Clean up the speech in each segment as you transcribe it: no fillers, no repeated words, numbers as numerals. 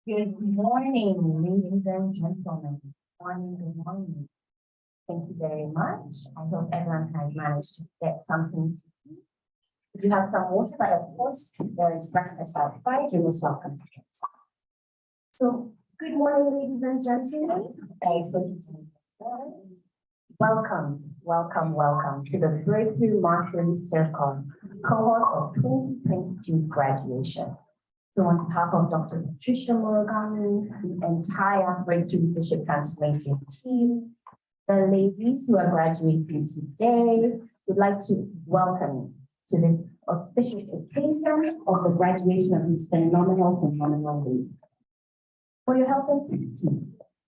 Good morning, ladies and gentlemen. Good morning. Thank you very much. I hope everyone has managed to get something to eat. If you have some water, but of course, there is breakfast outside. You're most welcome to get some. So, good morning, ladies and gentlemen. Welcome to the Breakthrough Mastery Circle Cohort of 2022 graduation. So on behalf of Dr. Patricia Murugami, the entire Breakthrough Leadership Transformation team, the ladies who are graduating today, would like to welcome you to this auspicious occasion of the graduation of these phenomenal ladies. For your health and safety,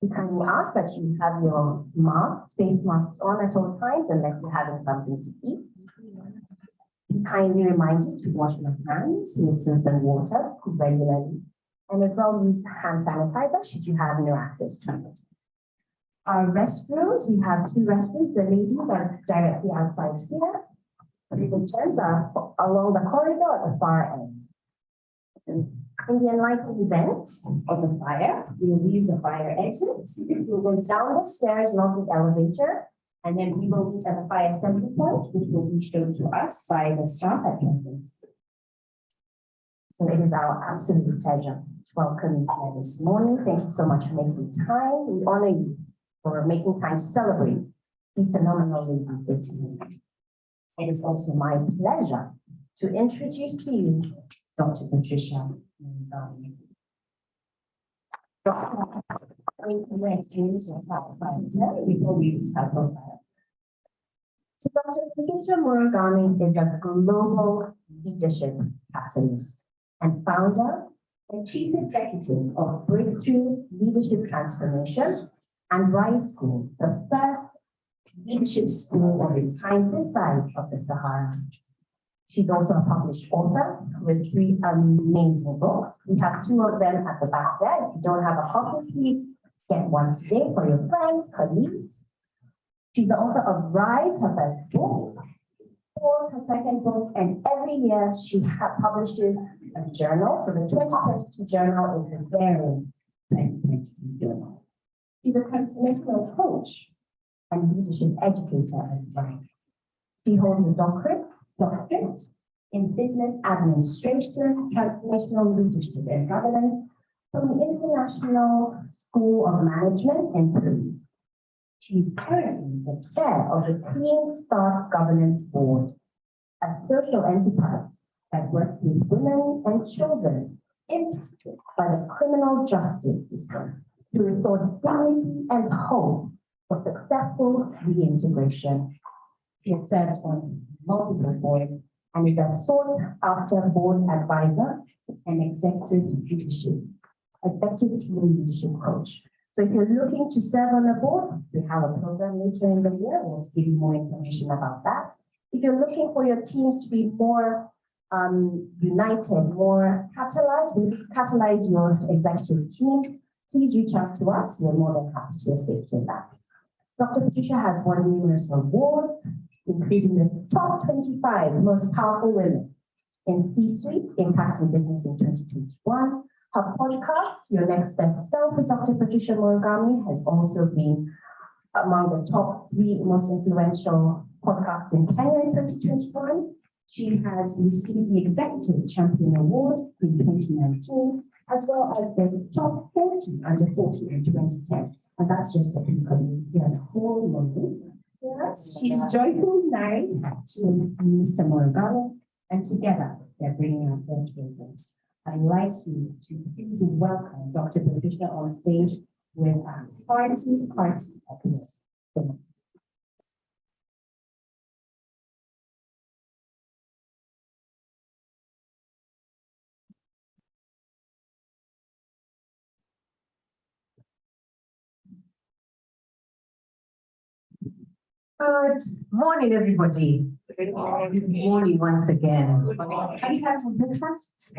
we kindly ask that you have your face masks on at all times unless you're having something to eat. We kindly remind you to wash your hands with soap and water regularly, and as well use hand sanitizer should you have no access to it. Our restrooms, we have two restrooms. The ladies are directly outside here. The gents are along the corridor at the far end. In the enlightened event of the fire, we will use the fire exits. We will go down the stairs, not the elevator, and then we will meet at the fire assembly point, which will be shown to us by the staff at campus. So it is our absolute pleasure to welcome you here this morning. Thank you so much for making time. We honor you for making time to celebrate these phenomenal ladies this evening. It is also my pleasure to introduce to you Dr. Patricia Murugami. Before we start profile. So Dr. Patricia Murugami is a global leadership catalyst and founder and chief executive of Breakthrough Leadership Transformation and Rise School, the first leadership school of its kind this side of the Sahara. She's also a published author with 3 amazing books. We have 2 of them at the back there. If you don't have a copy, please get one today for your friends, colleagues. She's the author of Rise, her first book, Cohort, her second book, and every year she publishes a journal. So the 2022 journal is the very 2022 journal. She's a transformational coach and leadership educator as well. She holds a doctorate in business administration, transformational leadership and governance from the International School of Management in Peru. She's currently the chair of the Clean Start Governance Board, a social enterprise that works with women and children impacted by the criminal justice system to restore dignity and hope for successful reintegration. She has served on multiple boards and is a sought-after board advisor and executive team leadership coach. So if you're looking to serve on a board, we have a program later in the year. We'll give you more information about that. If you're looking for your teams to be more united, more catalyzed, we catalyze your executive team, please reach out to us. We're more than happy to assist with that. Dr. Patricia has won numerous awards, including the top 25 most powerful women in C-suite impacting business in 2021. Her podcast, Your Next Best Self with Dr. Patricia Murugami, has also been among the top 3 most influential podcasts in Kenya in 2021. She has received the Executive Champion Award in 2019, as well as the top 40 under 40 in 2010. And that's just a peek of the whole woman. Yes, she's joyfully married to Mr. Murugami, and together they're bringing up 4 children. I'd like you to please welcome Dr. Patricia on stage with a party happiness. Good morning, everybody. Good morning once again. Have you had some breakfast?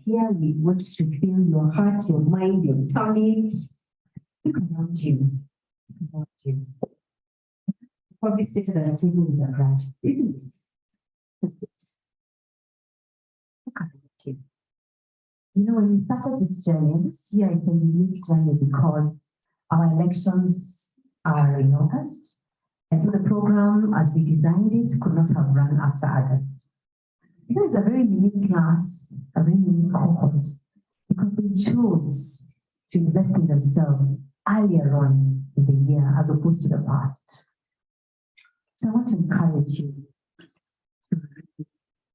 Here we want to feel your heart, your mind, your tummy. Look around you. Look around you. Probably seated at a table with a graduate, isn't it? Look at you. You know, when we started this journey, this year it's a unique journey because our elections are in August. And so the program, as we designed it, could not have run after August. It is a very unique class, a very unique cohort, because they chose to invest in themselves earlier on in the year as opposed to the past. So I want to encourage you to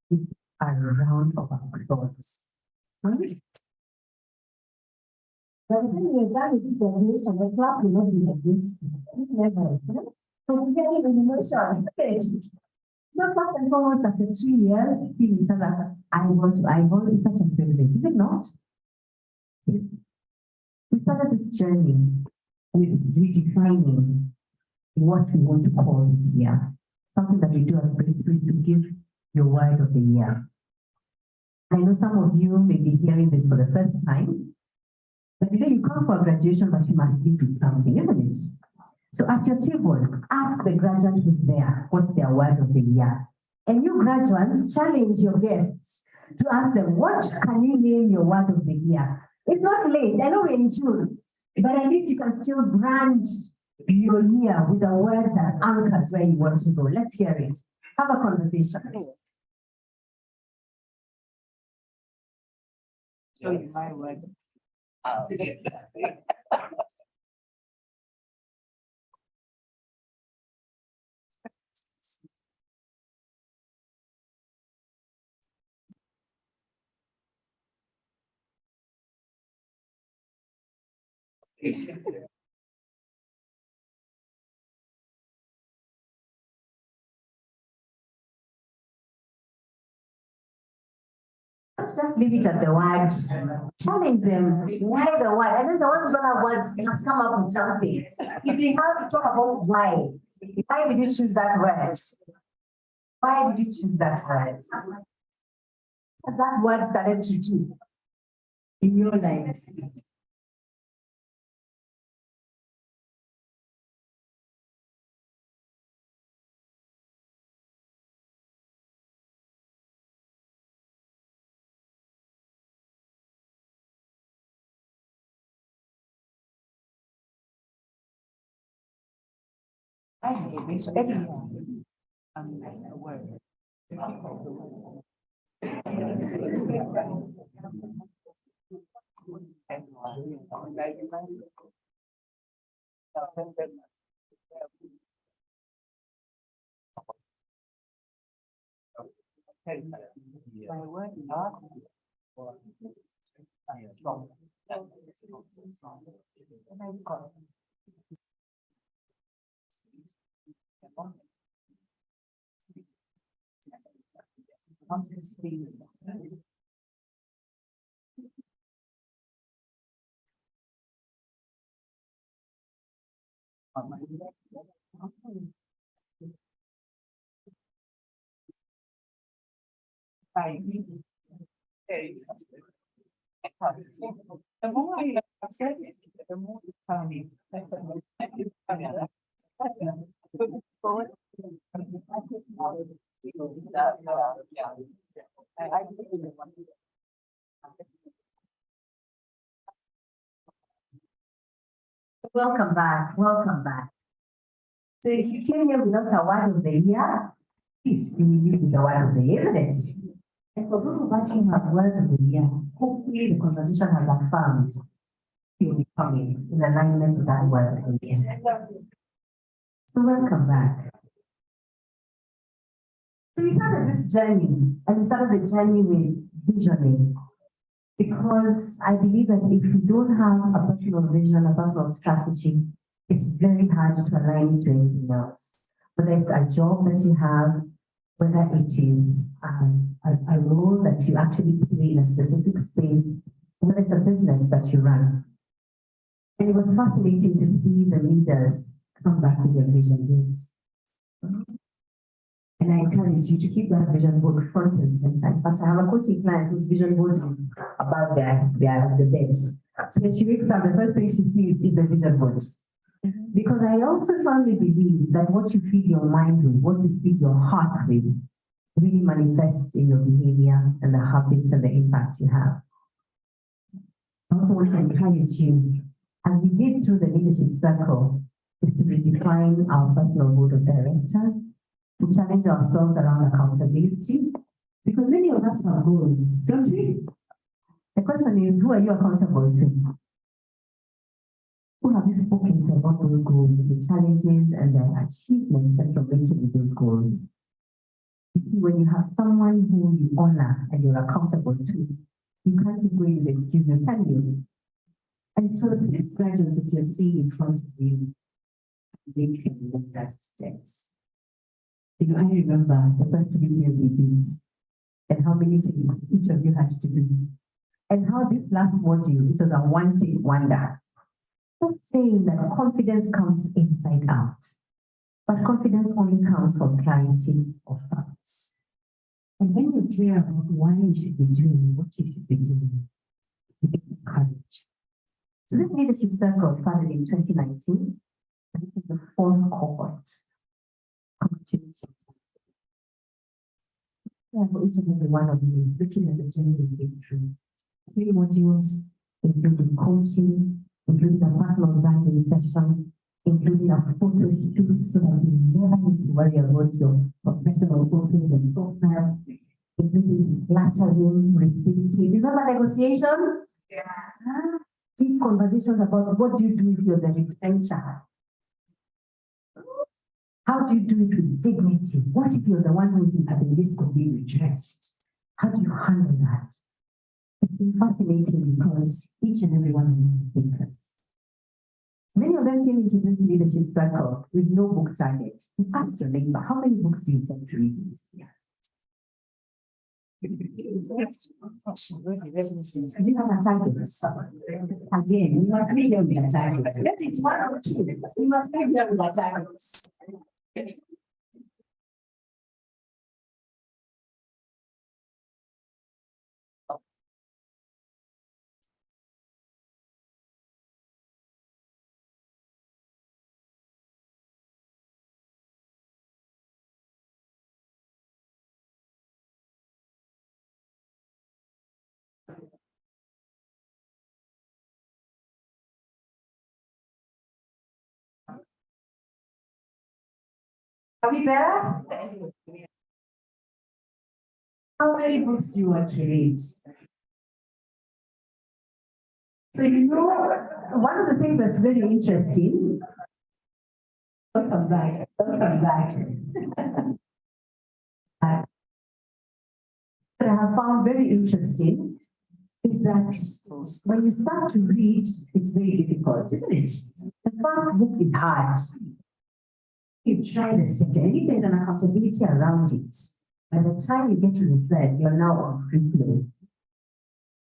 give a round of applause. By the time we're done with this graduation, the clap will not be against you. Never. So getting an emotion. Not first and foremost after 3 years, feel each other. I want, it's such a privilege, is it not? We started this journey with redefining what we want to call this year. Something that we do at Breakthrough is to give your word of the year. I know some of you may be hearing this for the first time, but you know you come for graduation, but you must give it something, isn't it? So at your table, ask the graduate who's there, what's their word of the year. And you graduates, challenge your guests to ask them, what can you name your word of the year? It's not late, I know we're in June, but at least you can still brand your year with a word that anchors where you want to go. Let's hear it. Have a conversation. Show you my word. Just leave it at the words. Challenge them. Why the word? And then the ones who don't have words must come up with something. If they have to talk about why did you choose that word? Why did you choose that word? What that word started to do in your life? I wish everyone a word. My word the more I said it, the more it coming. Welcome back. Welcome back. So if you came here without a word of the year, please you will use the word of the year, isn't it? And for those of us who have word of the year, hopefully the conversation has affirmed you'll be coming in alignment with that word of the year. So welcome back. So we started this journey, and we started the journey with visioning, because I believe that if you don't have a personal vision, a personal strategy, it's very hard to align it to anything else. Whether it's a job that you have, whether it is a role that you actually play in a specific space, whether it's a business that you run. And it was fascinating to see the leaders come back with their vision. And I encourage you to keep that vision board front and center. In fact, I have a coaching client whose vision board is about the bed. So when she wakes up, the first thing she sees is the vision boards. Because I also firmly believe that what you feed your mind with, what you feed your heart with, really manifests in your behavior and the habits and the impact you have. I also want to encourage you, as we did through the leadership circle, is to redefine our personal board of directors, to challenge ourselves around accountability, because many of us have goals, don't we? The question is, who are you accountable to? Who have you spoken to about those goals, the challenges and the achievements that you're making with those goals? You see, when you have someone who you honor and you're accountable to, you can't go in the excuse, can you? And so it's graduates that you're seeing in front of you, they can make that steps. You know, I remember the first 3 years we did, and how many things each of you had to do, and how this last module, it was a one-take wonder. Just saying that confidence comes inside out, but confidence only comes from clarity of thoughts. And when you're clear about why you should be doing what you should be doing, you get courage. So this leadership circle started in 2019, and this is the 4th cohort. Congratulations. Yeah, for each and every one of you, looking at the journey we've been through. 3 modules, including coaching, including a personal branding session, including a photo shoot so that you never need to worry about your professional photos and profile, including flattering, receiving. Remember negotiation? Yeah. Deep conversations about what do you do if you're the retrencher? How do you do it with dignity? What if you're the one who's at the risk of being retrenched? How do you handle that? It's been fascinating because each and every one of them thinkers. Many of them came into this leadership circle with no book targets. You ask your neighbor, how many books do you intend to read this year? Do you have a target? Again, you must be there with a target. It's one or two. You must be there with a target. Are we there? How many books do you want to read? So, you know, one of the things that's very interesting, welcome back. What I have found very interesting is that when you start to read, it's very difficult, isn't it? The first book is hard. You try the second, if there's an accountability around it, by the time you get to the third, you're now on free flow.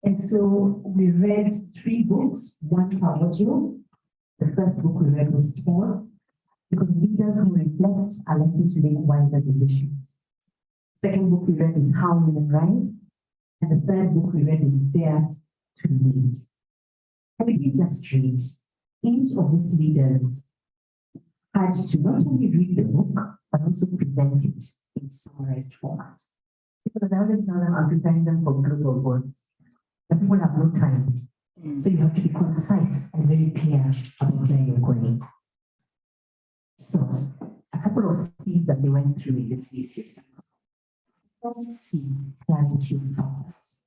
And so we read 3 books, 1 per module. The first book we read was Cohort, because leaders who reflect are likely to make wiser decisions. Second book we read is How Women Rise, and the third book we read is Dare to Lead. And we didn't just read. Each of these leaders had to not only read the book, but also present it in summarized format. Because I always tell them I'm preparing them for global boards. And people have no time. So you have to be concise and very clear about where you're going. So, a couple of C's that they went through in this leadership cycle. First C, clarity of focus.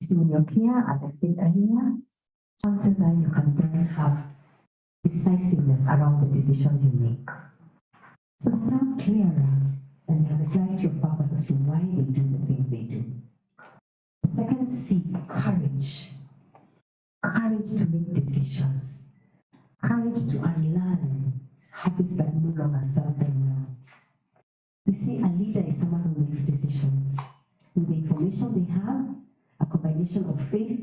So when you're clear, as I said earlier, chances are you can then have decisiveness around the decisions you make. So now clearer, and you have a clarity of purpose as to why they do the things they do. The second C, courage. Courage to make decisions. Courage to unlearn habits that no longer serve them well. You see, a leader is someone who makes decisions with the information they have, a combination of faith,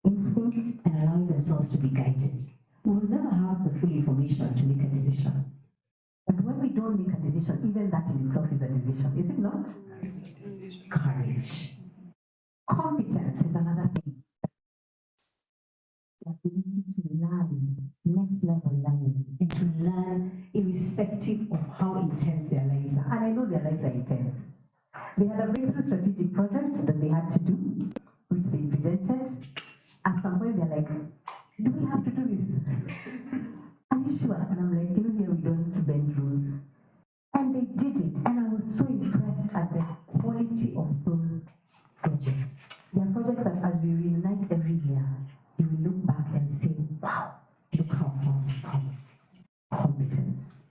instinct, and allowing themselves to be guided. We will never have the full information to make a decision. But when we don't make a decision, even that in itself is a decision, is it not? Courage. Competence is another thing. The ability to learn, next level learning, and to learn irrespective of how intense their lives are. And I know their lives are intense. They had a breakthrough strategic project that they had to do, which they presented. At some point, they're like, do we have to do this? Are you sure? And I'm like, here we don't bend rules. And they did it. And I was so impressed at the quality of those projects. They are projects that as we reunite every year, you will look back and say, wow, look how far we've come. Competence.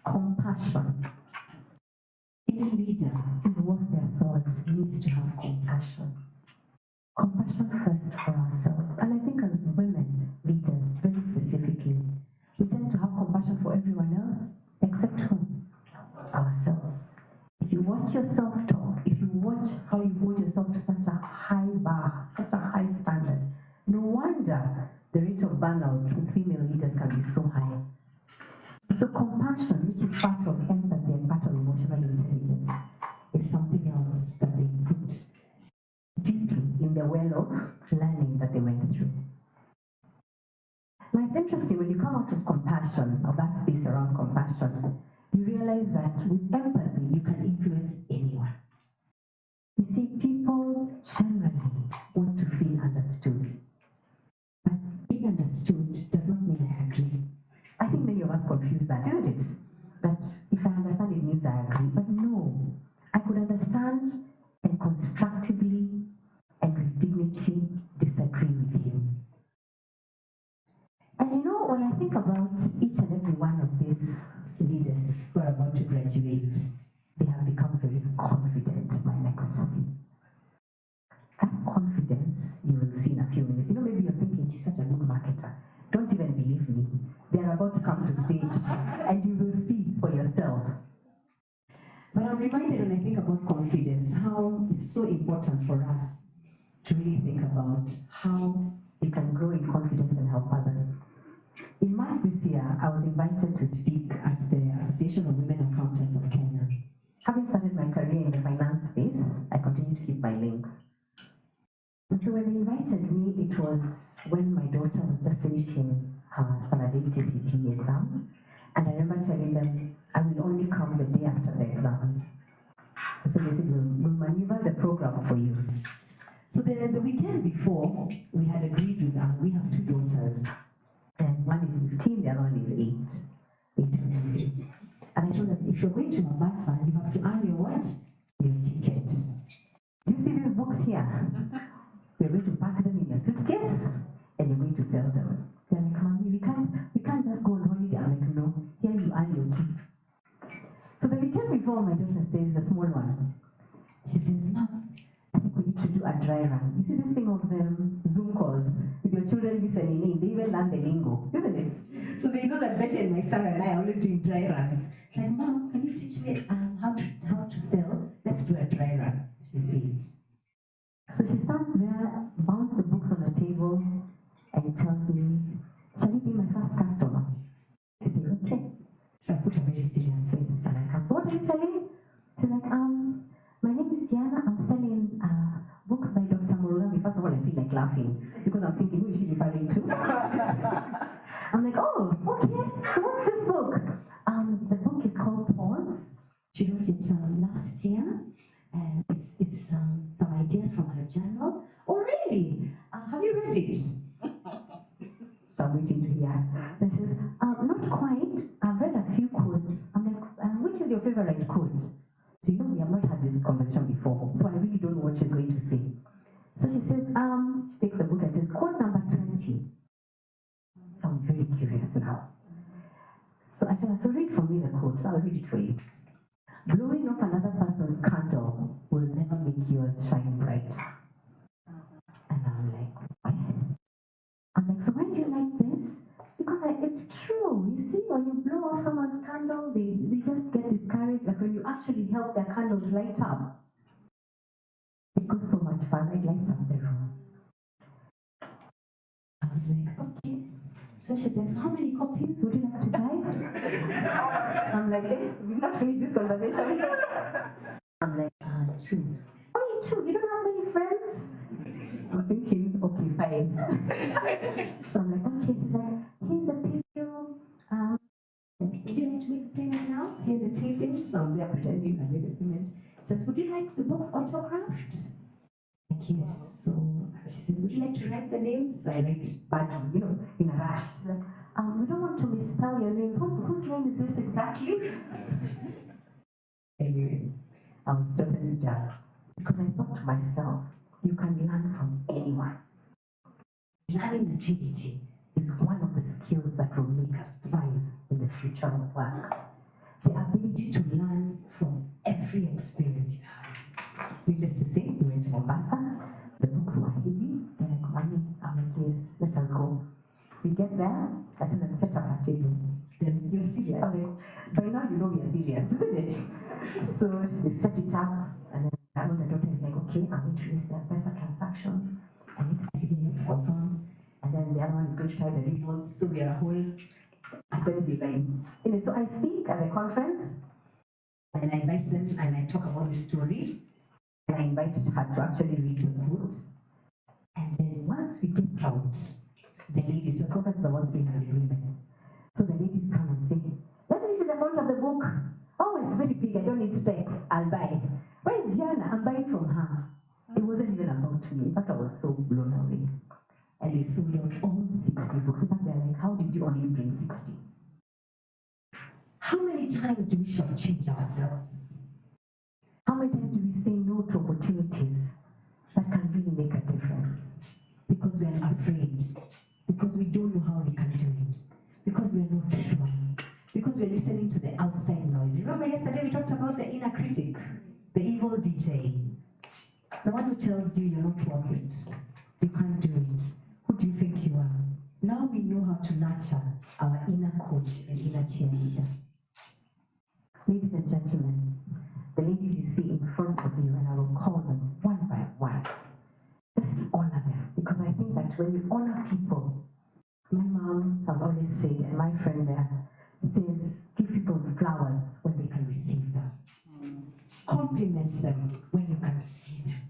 Compassion. Any leader is worth their salt needs to have compassion. Compassion first for ourselves. And I think as women leaders, very specifically, we tend to have compassion for everyone else except whom? Ourselves. If you watch yourself talk, if you watch how you hold yourself to such a high bar, such a high standard, no wonder the rate of burnout with female leaders can be so high. So compassion, which is part of empathy and part of emotional intelligence, is something else that they put deeply in the well of learning that they went through. Now it's interesting, when you come out of compassion, or that space around compassion, you realize that with empathy, you can influence anyone. You see, people generally want to feel understood. But being understood does not mean I agree. I think many of us confuse that, isn't it? That if I understand, it means I agree. But no, I could understand and constructively and with dignity disagree with you. And you know, when I think about each and every one of these leaders who are about to graduate, they have become very confident, my next C. That confidence you will see in a few minutes. You know, maybe you're thinking, she's such a good marketer. Don't even believe me. They are about to come to stage and you will see for yourself. But I'm reminded when I think about confidence, how it's so important for us to really think about how we can grow in confidence and help others. In March this year, I was invited to speak at the Association of Women Accountants of Kenya. Having started my career in the finance space, I continue to keep my links. And so when they invited me, it was when my daughter was just finishing her standard 8 KCPE exams. And I remember telling them, I will only come the day after the exams. And so they said, we'll maneuver the program for you. So the weekend before, we had agreed with we have 2 daughters. And one is 15, the other one is 8. 8 and 8. And I told them, if you're going to Mombasa, you have to earn your what? Your ticket. Do you see these books here? We're going to pack them in a suitcase, and you're going to sell them. They're like, Mommy, we can't just go on holiday. I'm like, no, here you earn your keep. So the weekend before, my daughter says, the small one, she says, no, I think we need to do a dry run. You see this thing of Zoom calls with your children listening in, they even learn the lingo, isn't it? So they know that Betty and my son and I are always doing dry runs. Like, Mom, can you teach me how to sell? Let's do a dry run. She says. So she stands there, bounces the books on the table, and tells me, shall you be my first customer? I say, okay. So I put a very serious face and I come, so what are you selling? She's like, my name is Gianna, I'm selling books by Dr. Murugami. First of all, I feel like laughing because I'm thinking, who is she referring to? I'm like, oh, okay, so what's this book? The book is called Pause. She wrote it last year. And it's some ideas from her journal. Oh, really? Have you read it? So I'm waiting to hear. And she says, not quite. I've read a few quotes. I'm like, which is your favorite quote? So you know, we have not had this conversation before, so I really don't know what she's going to say. So she says, she takes the book and says, quote number 20. So I'm very curious now. So I tell her, so read for me the quote, so I'll read it for you. Blowing off another person's candle will never make yours shine bright. And I'm like, what? I'm like, so why do you like this? Because it's true. You see, when you blow off someone's candle, they just get discouraged. Like when you actually help their candles light up, it goes so much fun. It lights up the room. I was like, okay. So she says, how many copies would you like to buy? I'm like, we've not finished this conversation. I'm like, 2. Only 2, you don't have many friends? I'm thinking, okay, 5. So I'm like, okay, she's like, here's the PayBill. Would you like to make the payment now? Here's the PayBill. So I'm there pretending I made the payment. She says, would you like the books autographed? Like, yes. So she says, would you like to write the names? So I write badly, in a rush. She's like, we don't want to misspell your names. Whose name is this exactly? Anyway, I was totally jazzed because I thought to myself, you can learn from anyone. Learning agility is one of the skills that will make us thrive in the future of work. The ability to learn from every experience you have. Needless to say, we went to Mombasa, the books were heavy, they're like, money, I'm like, yes, let us go. We get there, I tell them, set up a table. Then you're serious. I'm like, by now you know we are serious, isn't it? So we set it up, and then I know the daughter is like, okay, I'm going to list the M-Pesa transactions. I need to see the to confirm. And then the other one is going to type the reports. So we are a whole assembly line. So I speak at the conference, and I invite them, and I talk about the story. And I invite her to actually read the books. And then once we get out, the ladies, the conference is about 300 women. So the ladies come and say, let me see the front of the book. Oh, it's very big, I don't need specs, I'll buy. Where's Jana? I'm buying from her. It wasn't even about me, but I was so blown away. And they sold out all 60 books. In fact, they're like, how did you only bring 60? How many times do we shortchange ourselves? How many times do we say no to opportunities that can really make a difference? Because we are afraid, because we don't know how we can do it, because we are not sure, because we're listening to the outside noise. Remember yesterday we talked about the inner critic, the evil DJ, the one who tells you you're not worth it, you can't do it. Who do you think you are? Now we know how to nurture our inner coach and inner cheerleader. Ladies and gentlemen, the ladies you see in front of you, and I will call them one by one. Just honor them, because I think that when you honor people, my mom has always said, and my friend there says, give people flowers when they can receive them. Compliment them when you can see them.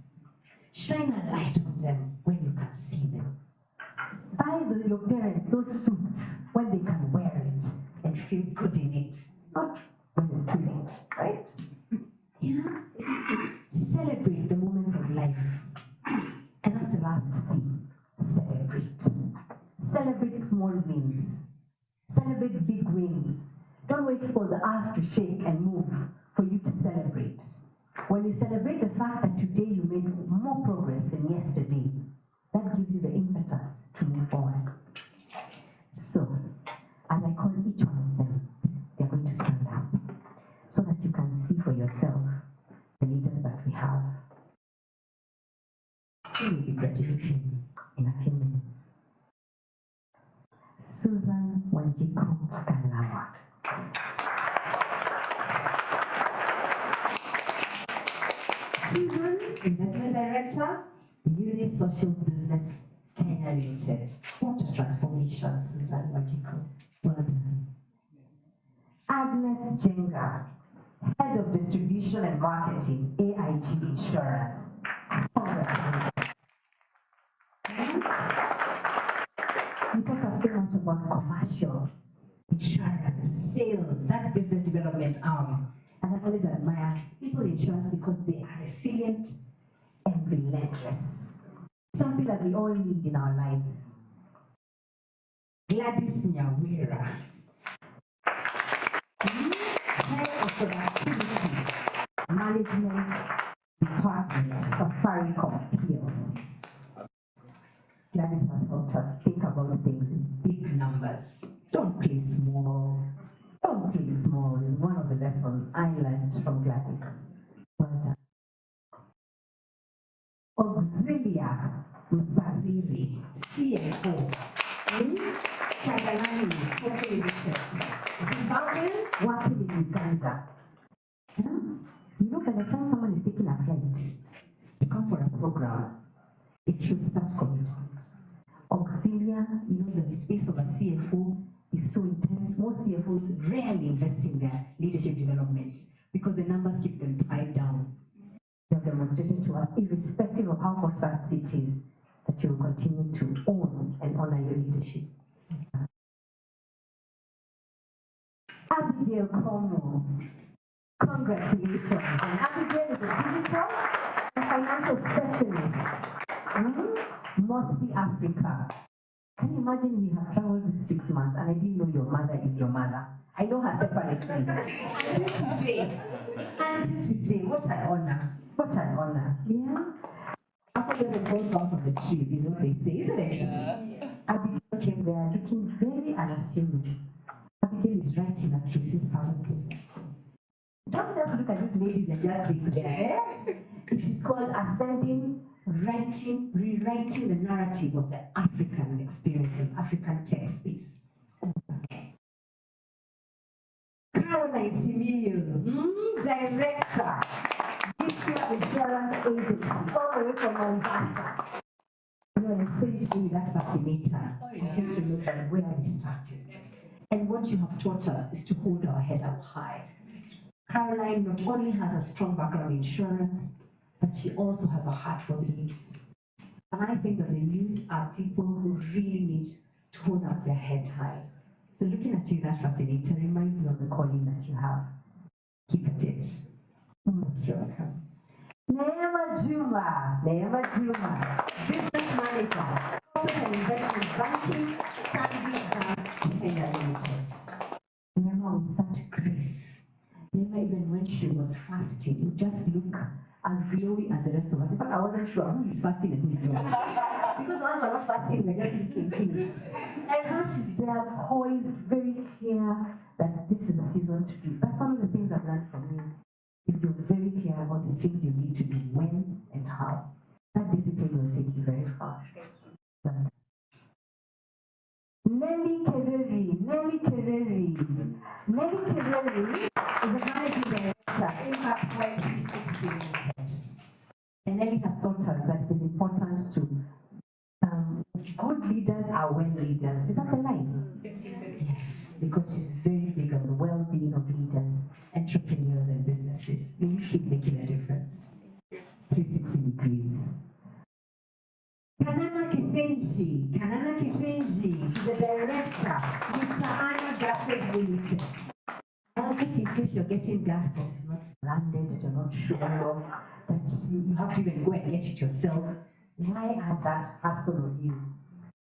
Shine a light on them when you can see them. Buy your parents those suits when they can wear it and feel good in it, not when it's too late, right? Yeah. Celebrate the moments of life. And that's the last C. Celebrate. Celebrate small wins. Celebrate big wins. Don't wait for the earth to shake and move for you to celebrate. When you celebrate the fact that today you made more progress than yesterday, that gives you the impetus to move forward. So, as I call each one of them, they're going to stand up so that you can see for yourself the leaders that we have. We will be graduating in a few minutes. Susan Wanjiku Kalawa. Susan, Investment Director, Unit Social Business, Kenya Limited. What a transformation, Susan Wanjiku. Well done. Agnes Jenga, Head of Distribution and Marketing, AIG Insurance. We talk so much about commercial, insurance, sales, that business development arm. And I always admire people in insurance because they are resilient and relentless. Something that we all need in our lives. Gladys Nyawera, Head of Productivity Management Department, Safaricom PLC. Gladys has helped us think about things in big numbers. Don't play small. Don't play small is one of the lessons I learned from Gladys. Well done. Auxilia Msariri, CFO, in Chagalani, Cohort Limited. Zimbabwe, working in Uganda. You know, by the time someone is taking a flight to come for a program, it shows such commitment. auxiliary, the space of a CFO is so intense. Most CFOs rarely invest in their leadership development because the numbers keep them tied down. You have demonstrated to us, irrespective of how hot that seat is, that you will continue to own and honor your leadership. Abigail Como, congratulations. And Abigail is a digital and financial specialist. Mossy Africa. Can you imagine we have traveled this 6 months and I didn't know your mother is your mother? I know her separately. Until today, what an honor. What an honor. Yeah? Apple doesn't fall down from the tree, is what they say, isn't it? Yeah. Abigail came there looking very unassuming. Abigail is writing a case with Harvard Business School. Don't just look at these ladies and just think there. It is called Ascending, Writing, Rewriting the Narrative of the African Experience in African Tech Space. Okay. Caroline Simiyu, Director, Digital Insurance Agency, all the way from Mombasa. I'm so used to that fascinator. I just remember where we started. And what you have taught us is to hold our head up high. Caroline not only has a strong background in insurance, but she also has a heart for the youth. And I think that the youth are people who really need to hold up their head high. So looking at you, that fascinator reminds me of the calling that you have. Keep at it. Most welcome. Neema Juma, business manager, corporate and investment banking, Stanbic Bank, Kenya Limited. Neema with such grace. Neema, even when she was fasting, would just look as glowy as the rest of us. In fact, I wasn't sure who is fasting and who is not. Because the ones who are not fasting, we're just looking finished. And how she's there, poised, very clear that this is a season to do. That's one of the things I've learned from you. Is you're very clear about the things you need to do, when and how. That discipline will take you very far. But Nelly Kereri is a managing director, Impact 360. And Nelly has taught us that it is important to good leaders are when leaders. Is that the line? Yes, because she's very big on the well-being of leaders, entrepreneurs, and businesses. We keep making a difference. 360 degrees. Kanana Kifinji, she's a director with Saana Graphics Limited. Just in case you're getting dusted, it's not branded, that you're not sure of, that you have to even go and get it yourself. Why add that hassle on you?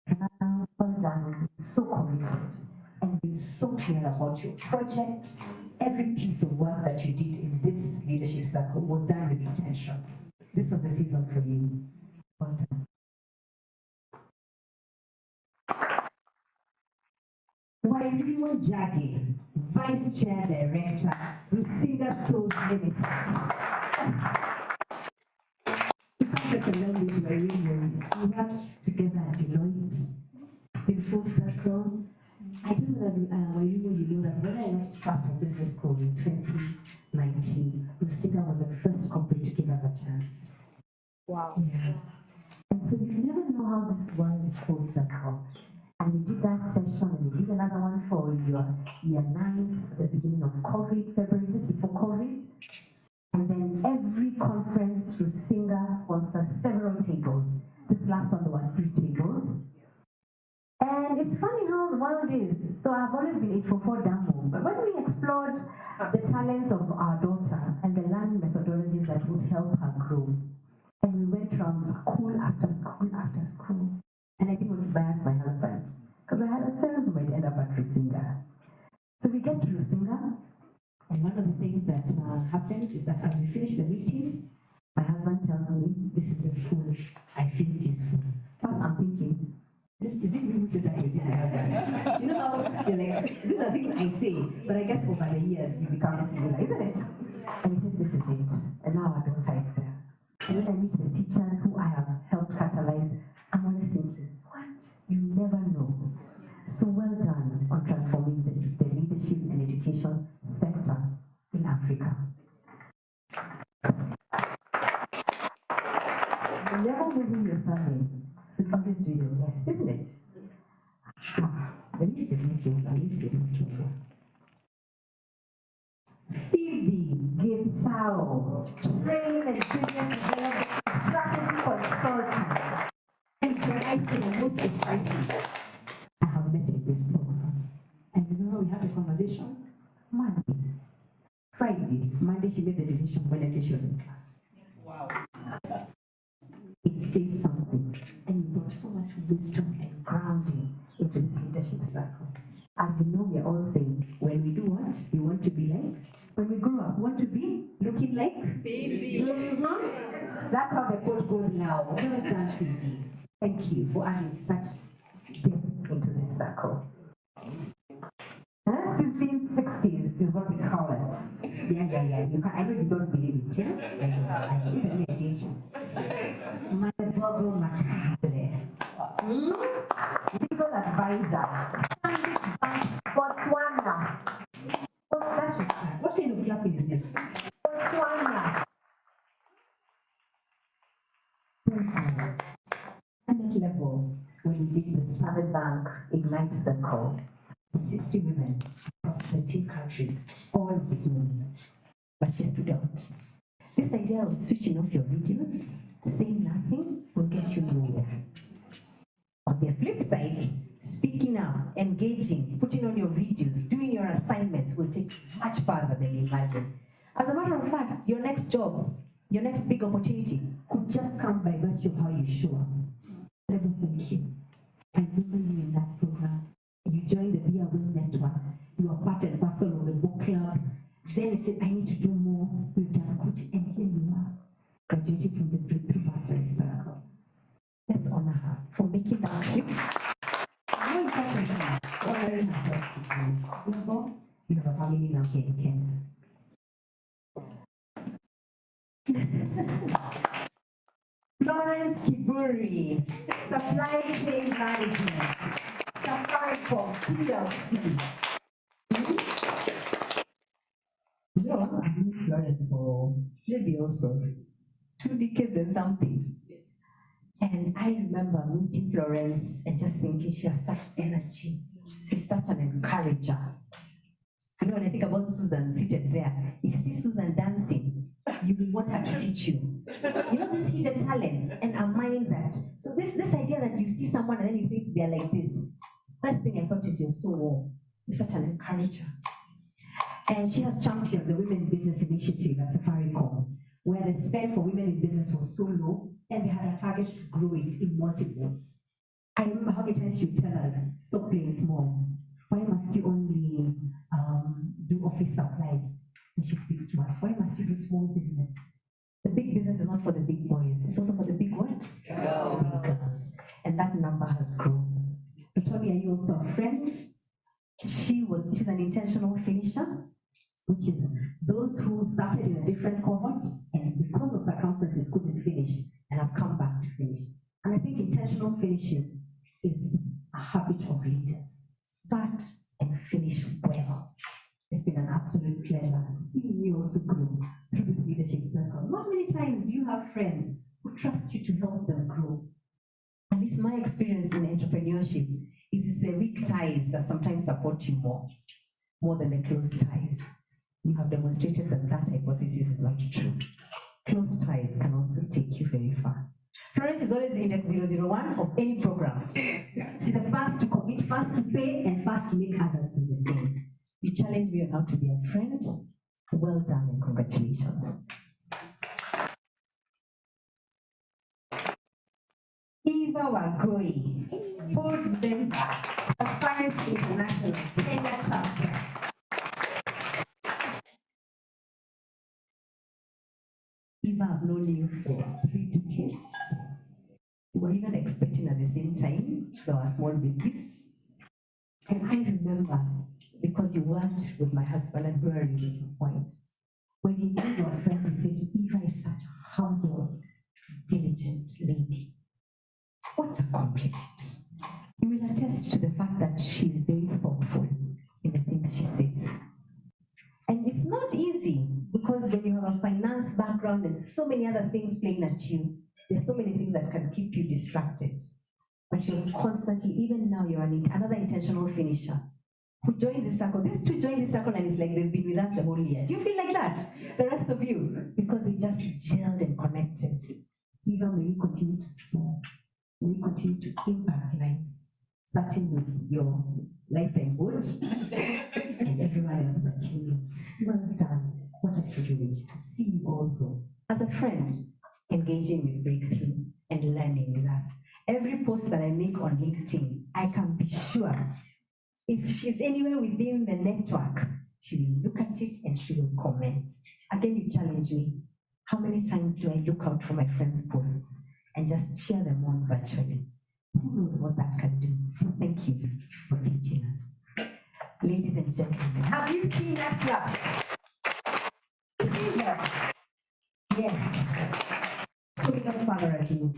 Kanana, well done, so committed and being so clear about your project. Every piece of work that you did in this leadership circle was done with intention. This was the season for you. Well done. Wairimu Jagi, Vice Chair Director, Rusinga Schools Limited. Such a long with Wairimu. We worked together at Deloitte, in full circle. I don't know that Wairimu, you know that when I left staff of business school in 2019, Rusinga was the first company to give us a chance. Wow. Yeah. And so you never know how this world is full circle. And we did that session, and we did another one for your year 9s at the beginning of COVID, February, just before COVID. And then every conference through Singer sponsors several tables. This last one, there were 3 tables. And it's funny how the world is. So I've always been 844 Dambo. But when we explored the talents of our daughter and the learning methodologies that would help her grow, and we went around school after school after school. And I didn't want to bias my husband, because I had a sense we might end up at Rusinga. So we get to Rusinga, and one of the things that happens is that as we finish the meetings, my husband tells me, this is the school, I feel peaceful. First I'm thinking, is it me who said that? Is it my husband? You know how you're like, these are things I say, but I guess over the years you become similar, isn't it? And he says, this is it. And now our daughter is there. And when I meet the teachers who I have helped catalyze, I'm always thinking, what? You never know. So well done on transforming the leadership and education sector in Africa. Never moving your family. So we always do your best, isn't it? The list is not over, the list is not over. Phoebe Gitsao, train and business development strategy consultant. And I think the most exciting I have met in this program. And remember we had a conversation Monday, Friday. Monday she made the decision, Wednesday she was in class. Wow. It says something, and you brought so much wisdom and grounding into this leadership circle. As you know, we are all saying, when we do what we want to be like, when we grow up, we want to be looking like Baby. That's how the quote goes now. Well done, Phoebe. Thank you for adding such depth into this circle. 1660s is what we call it. Yeah. I know you don't believe it, yeah? I even made it. Motherbogle Matale. Legal advisor. Botswana. That is right. What kind of clapping is this? Botswana. At that level, when we did the Standard Bank Ignite Circle, 60 women across 13 countries, all Zoom, but she stood out. This idea of switching off your videos, saying nothing, will get you nowhere. On the flip side, speaking up, engaging, putting on your videos, doing your assignments will take you much farther than you imagine. As a matter of fact, your next job, your next big opportunity could just come by virtue of how you show up. Let me thank you. I remember you in that program. You joined the Be Aware Network. You are part and parcel of the book club. Then you said, I need to do more. We've done good. And here you are, graduating from the Breakthrough Mastery Circle. Let's honor her for making that trip. More importantly, honoring herself. You have a family now here in Kenya. Florence Kiburi, Supply Chain Management, Safaricom PLC. Yeah, I've been Florence for maybe also 2 decades and something. Yes. And I remember meeting Florence and just thinking she has such energy. She's such an encourager. You know, when I think about Susan seated there, if you see Susan dancing, you will want her to teach you. You know, these hidden talents and a mind that. So this idea that you see someone and then you think they're like this. First thing I thought is you're so warm. You're such an encourager. And she has championed the Women in Business Initiative at Safaricom, where the spend for women in business was so low, and they had a target to grow it in multiples. I remember how many times she would tell us, stop playing small. Why must you only do office supplies? And she speaks to us, why must you do small business? The big business is not for the big boys, it's also for the big what? Girls. And that number has grown. Tomi, are you also a friend? She's an intentional finisher, which is those who started in a different cohort and because of circumstances couldn't finish and have come back to finish. And I think intentional finishing is a habit of leaders. Start and finish well. It's been an absolute pleasure seeing you also grow through this leadership circle. Not many times do you have friends who trust you to help them grow. At least my experience in entrepreneurship is it's the weak ties that sometimes support you more than the close ties. You have demonstrated that that hypothesis is not true. Close ties can also take you very far. Florence is always index 001 of any program. She's the first to commit, first to pay, and first to make others do the same. You challenge me on how to be a friend. Well done and congratulations. Eva Wagoi, board member, Aspirant International, Kenya chapter. Eva, I've known you for 3 decades. We were even expecting at the same time, there were small babies. And I remember, because you worked with my husband and breweries at some point, when you knew your friends, he said, Eva is such a humble, diligent lady. What a compliment. You will attest to the fact that she's very thoughtful in the things she says. And it's not easy, because when you have a finance background and so many other things playing at you, there's so many things that can keep you distracted. but you're constantly, even now, you're another intentional finisher who joined the circle. These two joined the circle and it's like they've been with us the whole year. Do you feel like that? The rest of you? Because they just gelled and connected. Even when you continue to soar, when you continue to impact lives, starting with your lifetime good and everyone else that you meet. Well done. What a privilege to see you also, as a friend, engaging with Breakthrough and learning with us. Every post that I make on LinkedIn, I can be sure if she's anywhere within the network, she will look at it and she will comment. Again, you challenge me. How many times do I look out for my friends' posts and just share them on virtually? Who knows what that can do? So thank you for teaching us. Ladies and gentlemen, have you seen that class? Yes. So without further ado,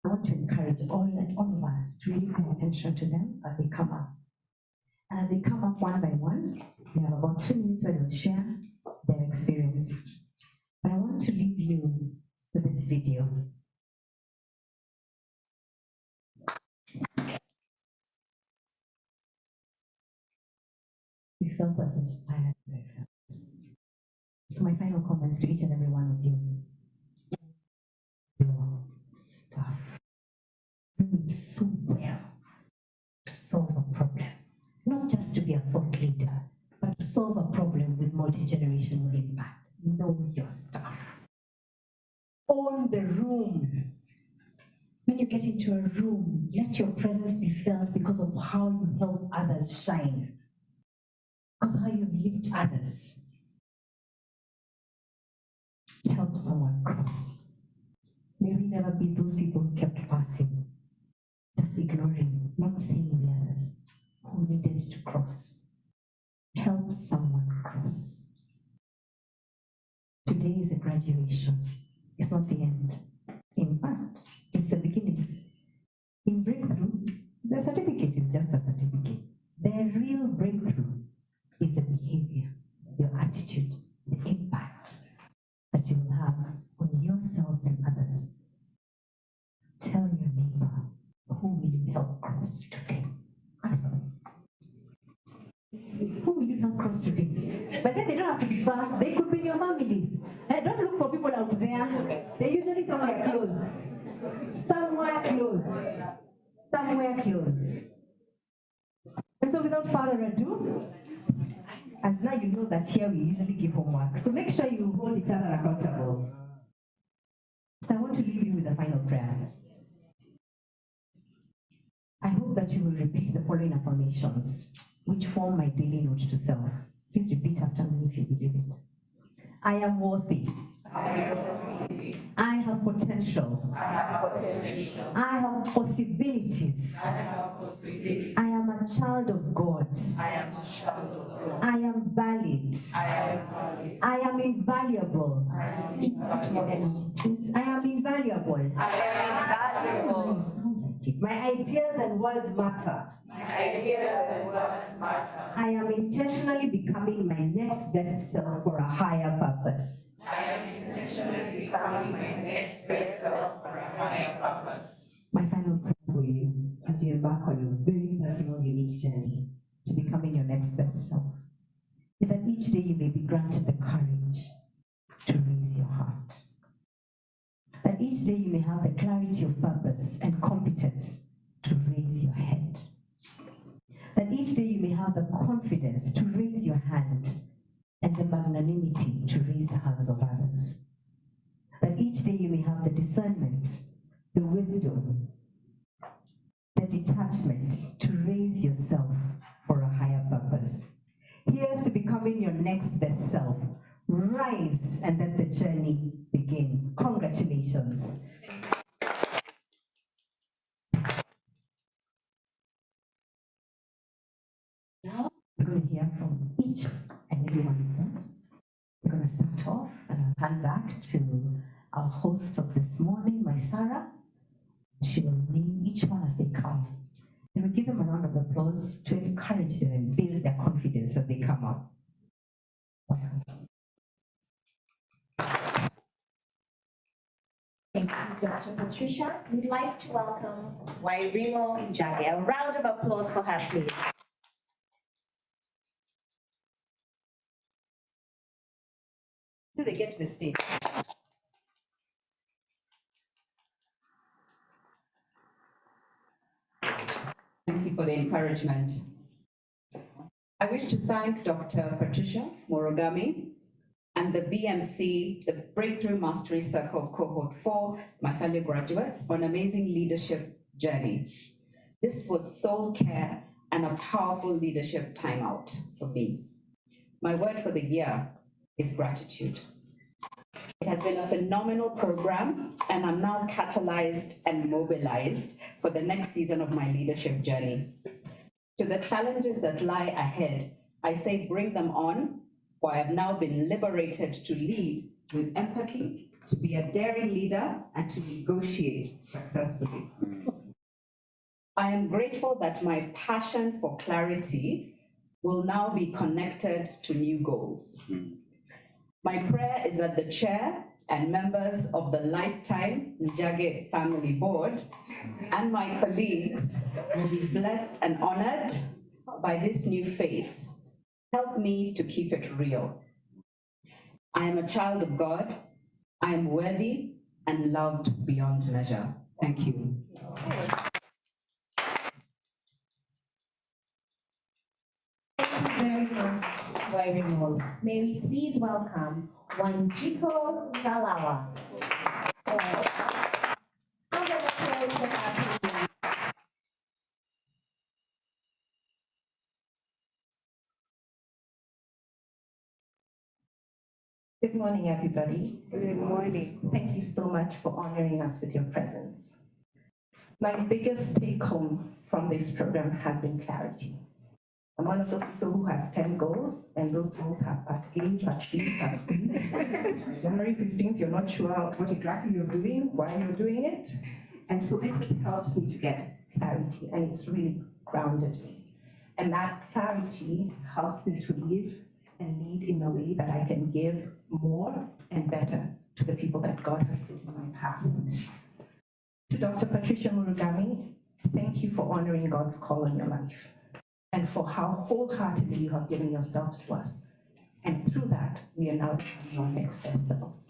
I want to encourage all of us to really pay attention to them as they come up. And as they come up one by one, they have about 2 minutes where they'll share their experience. But I want to leave you with this video. You felt as inspired as I felt. So my final comments to each and every one of you. Your stuff. Do it so well to solve a problem. Not just to be a thought leader, but to solve a problem with multi-generational impact. Know your stuff. Own the room. When you get into a room, let your presence be felt because of how you help others shine. Because of how you lift others. Help someone cross. May we never be those people who kept passing, just ignoring, not seeing the others who needed to cross. Help someone cross. Today is a graduation. It's not the end. In fact, it's the beginning. In Breakthrough, the certificate is just a certificate. The real breakthrough is the behavior, your attitude, the impact that you will have on yourselves and others. Tell your neighbor, who will you help cross today? Ask them. Who will you help cross today? But then they don't have to be far. They could be in your family. Don't look for people out there. They're usually somewhere close. Somewhere close. Somewhere close. And so without further ado, as now you know that here we usually give homework, so make sure you hold each other accountable. So I want to leave you with a final prayer. I hope that you will repeat the following affirmations, which form my daily note to self. Please repeat after me if you believe it. I am worthy. I have potential. I have possibilities. I am a child of God. I am valid. I am invaluable. I am invaluable. My ideas and words matter. I am intentionally becoming my next best self for a higher purpose. My final prayer for you as you embark on your very personal, unique journey to becoming your next best self is that each day you may be granted the courage to raise your heart. That each day you may have the clarity of purpose and competence to raise your head. That each day you may have the confidence to raise your hand and the magnanimity to raise the hands of others. That each day you may have the discernment, the wisdom, the detachment to raise yourself for a higher purpose. Here's to becoming your next best self. Rise and let the journey begin. Congratulations. Now we're going to hear from each and every one of them. We're going to start off and I'll hand back to our host of this morning, my Sarah. She will name each one as they come. And we give them a round of applause to encourage them and build their confidence as they come up. Thank Thank you, Dr. Patricia. We'd like to welcome Wairimo Njage. A round of applause for her, please. Till they get to the stage. Thank you for the encouragement. I wish to thank Dr. Patricia Murugami and the BMC, the Breakthrough Mastery Circle Cohort 4, my fellow graduates, for an amazing leadership journey. This was soul care and a powerful leadership timeout for me. My word for the year is gratitude. It has been a phenomenal program, and I'm now catalyzed and mobilized for the next season of my leadership journey. To the challenges that lie ahead, I say bring them on, for I have now been liberated to lead with empathy, to be a daring leader, and to negotiate successfully. I am grateful that my passion for clarity will now be connected to new goals. My prayer is that the chair and members of the Lifetime Njage Family Board and my colleagues will be blessed and honored by this new phase. Help me to keep it real. I am a child of God. I am worthy and loved beyond measure. Thank you. Very much, Wairimo. May we please welcome Wanjiko Ngalawa. Good morning, everybody. Good morning. Thank you so much for honoring us with your presence. My biggest take home from this program has been clarity. I'm one of those people who has 10 goals, and those goals have part A, part B, part C. January 15th, you're not sure what exactly you're doing, why you're doing it. And so this has helped me to get clarity, and it's really grounded me. And that clarity helps me to live and lead in a way that I can give more and better to the people that God has put in my path. To Dr. Patricia Murugami, thank you for honoring God's call on your life and for how wholeheartedly you have given yourself to us. And through that, we are now becoming our next best selves.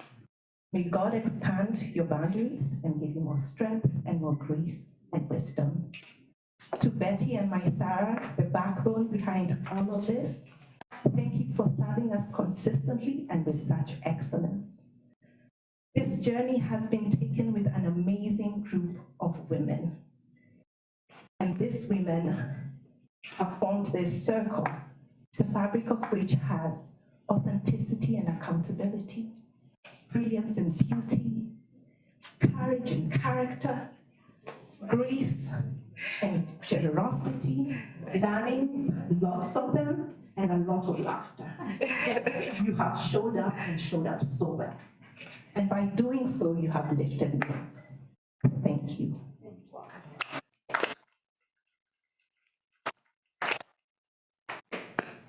May God expand your boundaries and give you more strength and more grace and wisdom. To Betty and my Sarah, the backbone behind all of this, thank you for serving us consistently and with such excellence. This journey has been taken with an amazing group of women. And these women have formed this circle, the fabric of which has authenticity and accountability, brilliance and beauty, courage and character, grace and generosity, learnings, lots of them, and a lot of laughter. You have showed up and showed up so well. And by doing so, you have lifted me up. Thank you.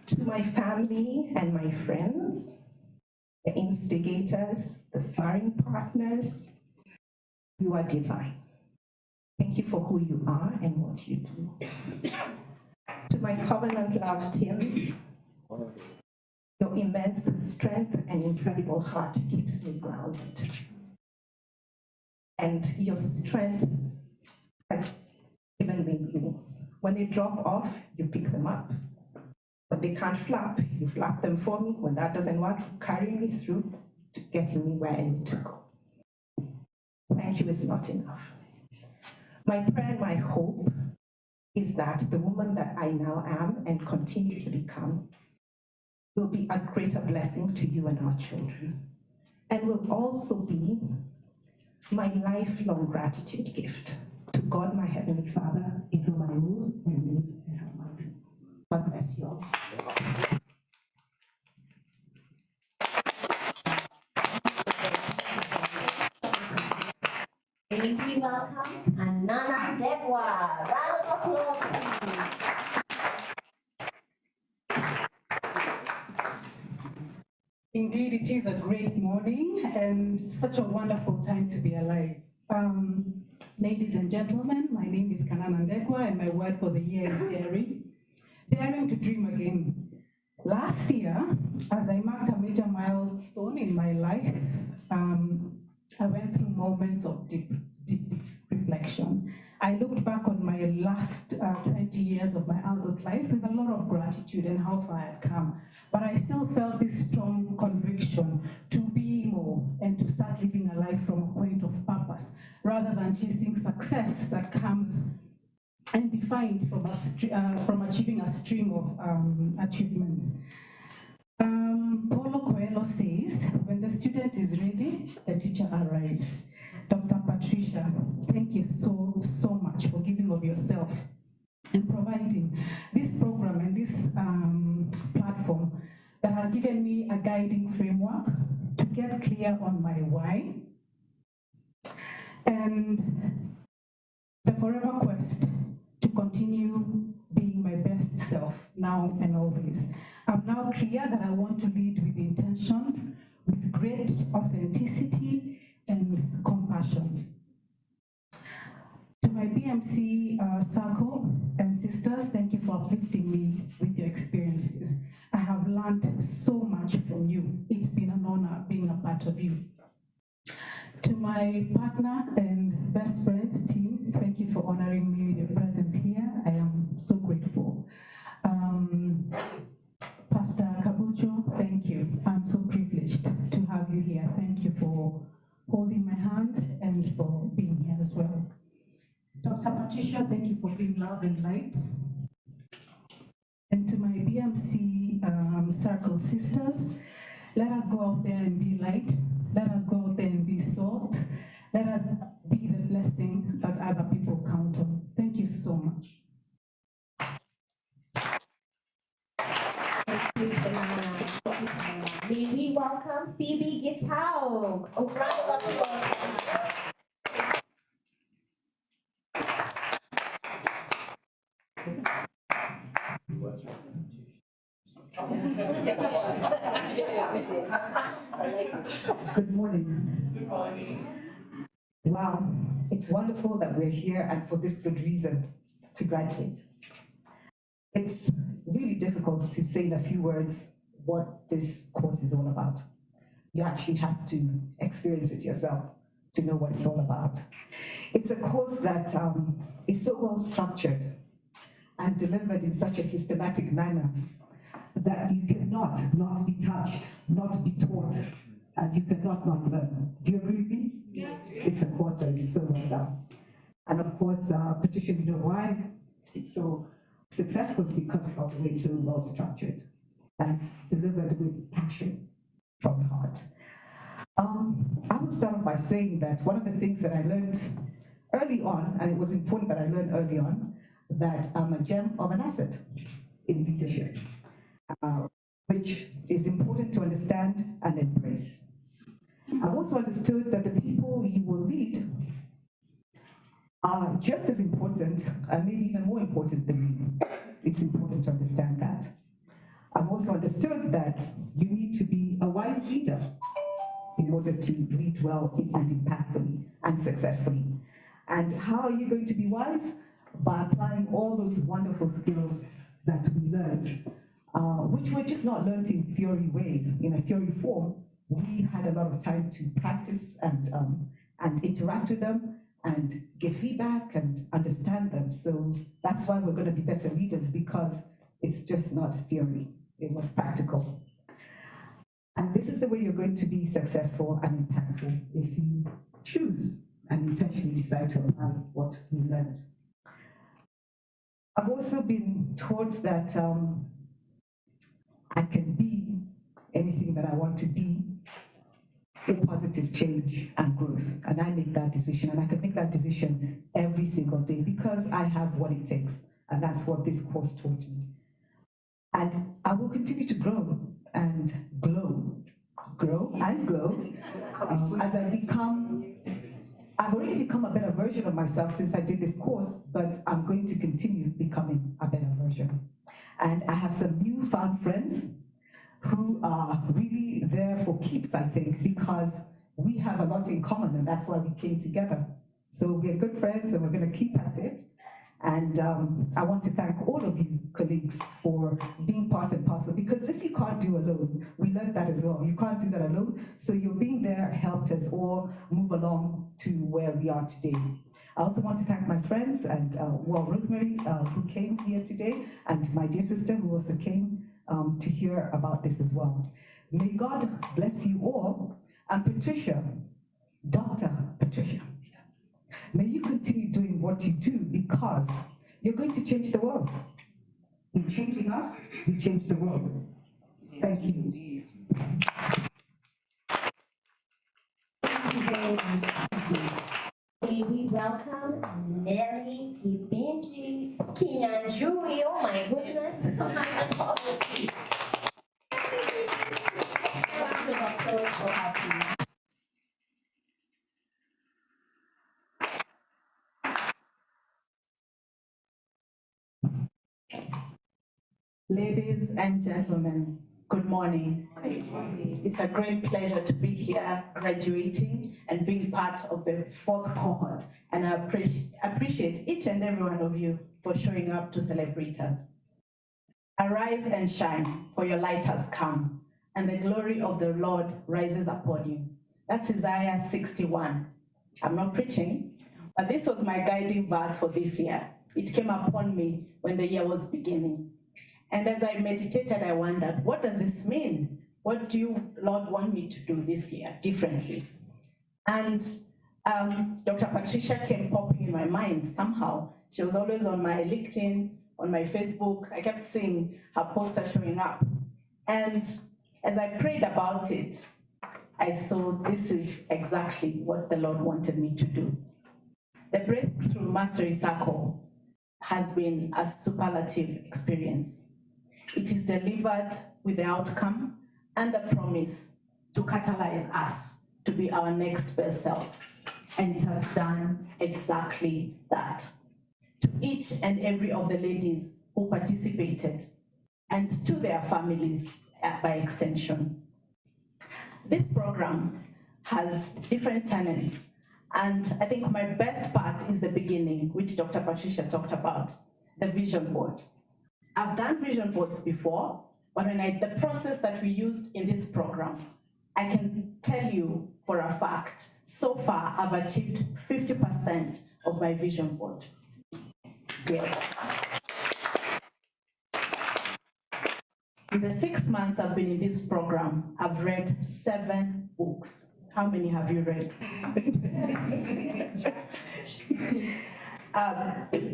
To my family and my friends, the instigators, the sparring partners, you are divine. Thank you for who you are and what you do. To my Covenant Love team, your immense strength and incredible heart keeps me grounded. And your strength has given me wings. When they drop off, you pick them up. When they can't flap, you flap them for me. When that doesn't work, you carry me through to getting me where I need to go. Thank you is not enough. My prayer and my hope is that the woman that I now am and continue to become will be a greater blessing to you and our children, and will also be my lifelong gratitude gift to God, my Heavenly Father, in whom I move and live and have my being. God bless you all. May we welcome Anana Dewa. Round of applause, please. Indeed, it is a great morning and such a wonderful time to be alive. Ladies and gentlemen, my name is Kanana Ndekwa and my word for the year is daring. Daring to dream again. Last year, as I marked a major milestone in my life, I went through moments of deep reflection. I looked back on my last 20 years of my adult life with a lot of gratitude and how far I had come. But I still felt this strong conviction to be more and to start living a life from a point of purpose, rather than chasing success that comes and defined from achieving a string of achievements. Paulo Coelho says, when the student is ready, the teacher arrives. Dr. Patricia, thank you so much for giving of yourself and providing this program and this platform that has given me a guiding framework to get clear on my why and the forever quest to continue being my best self now and always. I'm now clear that I want to lead with intention, with great authenticity and compassion. To my BMC circle and sisters, thank you for uplifting me with your experiences. I have learned so much from you. It's been an honor being a part of you. To my partner and best friend team, thank you for honoring me with your presence here. I am so grateful. Pastor Kabucho, thank you. I'm so privileged to have you here. Thank you for holding my hand and for being here as well. Dr. Patricia, thank you for being love and light. And to my BMC circle sisters, let us go out there and be light. Let us go out there and be salt. Let us be the blessing that other people count on. Thank you so much. May we welcome Phoebe Gitau. A round of applause. Good morning. Good morning. Wow, it's wonderful that we're here and for this good reason, to graduate. It's really difficult to say in a few words what this course is all about. You actually have to experience it yourself to know what it's all about. It's a course that is so well structured and delivered in such a systematic manner that you cannot not be touched, not be taught, and you cannot not learn. Do you agree with me? Yes. It's a course that is so well done. And of course, Patricia, you know why it's so successful is because of the way it's so well structured and delivered with passion from the heart. I will start off by saying that one of the things that I learned early on, and it was important that I learned early on, that I'm a gem of an asset in leadership, which is important to understand and embrace. I've also understood that the people you will lead are just as important, and maybe even more important than you. It's important to understand that. I've also understood that you need to be a wise leader in order to lead well and impactfully and successfully. And how are you going to be wise? By applying all those wonderful skills that we learned, which were just not learned in theory way, in a theory form. We had a lot of time to practice and interact with them and give feedback and understand them. So that's why we're going to be better leaders, because it's just not theory, it was practical. And this is the way you're going to be successful and impactful if you choose and intentionally decide to apply what we learned. I've also been taught that I can be anything that I want to be for positive change and growth. And I make that decision, and I can make that decision every single day because I have what it takes. And that's what this course taught me. And I will continue to grow and glow as I become. I've already become a better version of myself since I did this course, but I'm going to continue becoming a better version. And I have some newfound friends who are really there for keeps, I think, because we have a lot in common, and that's why we came together. So we're good friends, and we're going to keep at it. And I want to thank all of you, colleagues, for being part and parcel, because this you can't do alone. We learned that as well. You can't do that alone. So your being there helped us all move along to where we are today. I also want to thank my friends and Rosemary, who came here today, and my dear sister, who also came to hear about this as well. May God bless you all. And Patricia, Dr. Patricia, may you continue doing what you do, because you're going to change the world. You're changing us, you change the world. Thank you. Thank you very much. We welcome Nelly Kipinji Kinyanjui. Oh my goodness. My apologies. Round of applause for our team. Ladies and gentlemen, good morning. It's a great pleasure to be here graduating and being part of the fourth cohort. And I appreciate each and every one of you for showing up to celebrate us. Arise and shine, for your light has come, and the glory of the Lord rises upon you. That's Isaiah 61. I'm not preaching, but this was my guiding verse for this year. It came upon me when the year was beginning. And as I meditated, I wondered, what does this mean? What do you, Lord, want me to do this year differently? And Dr. Patricia came popping in my mind somehow. She was always on my LinkedIn, on my Facebook. I kept seeing her poster showing up. And as I prayed about it, I saw this is exactly what the Lord wanted me to do. The Breakthrough Mastery Circle has been a superlative experience. It is delivered with the outcome and the promise to catalyze us to be our next best self. And it has done exactly that. To each and every of the ladies who participated, and to their families by extension. This program has different tenets, and I think my best part is the beginning, which Dr. Patricia talked about, the vision board. I've done vision boards before, but the process that we used in this program, I can tell you for a fact, so far I've achieved 50% of my vision board. Yes. In the 6 months I've been in this program, I've read 7 books. How many have you read?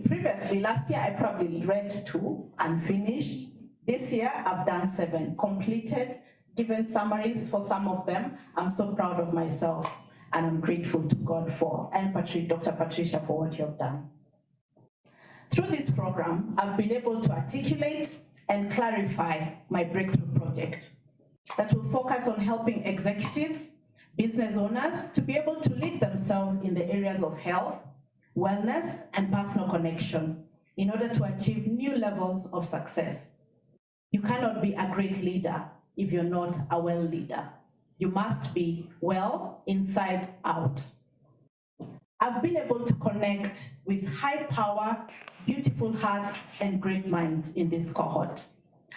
Previously, last year, I probably read 2 and finished. This year, I've done 7, completed, given summaries for some of them. I'm so proud of myself, and I'm grateful to God and Dr. Patricia for what you have done. Through this program, I've been able to articulate and clarify my breakthrough project that will focus on helping executives, business owners to be able to lead themselves in the areas of health, wellness, and personal connection in order to achieve new levels of success. You cannot be a great leader if you're not a well leader. You must be well inside out. I've been able to connect with high power, beautiful hearts, and great minds in this cohort.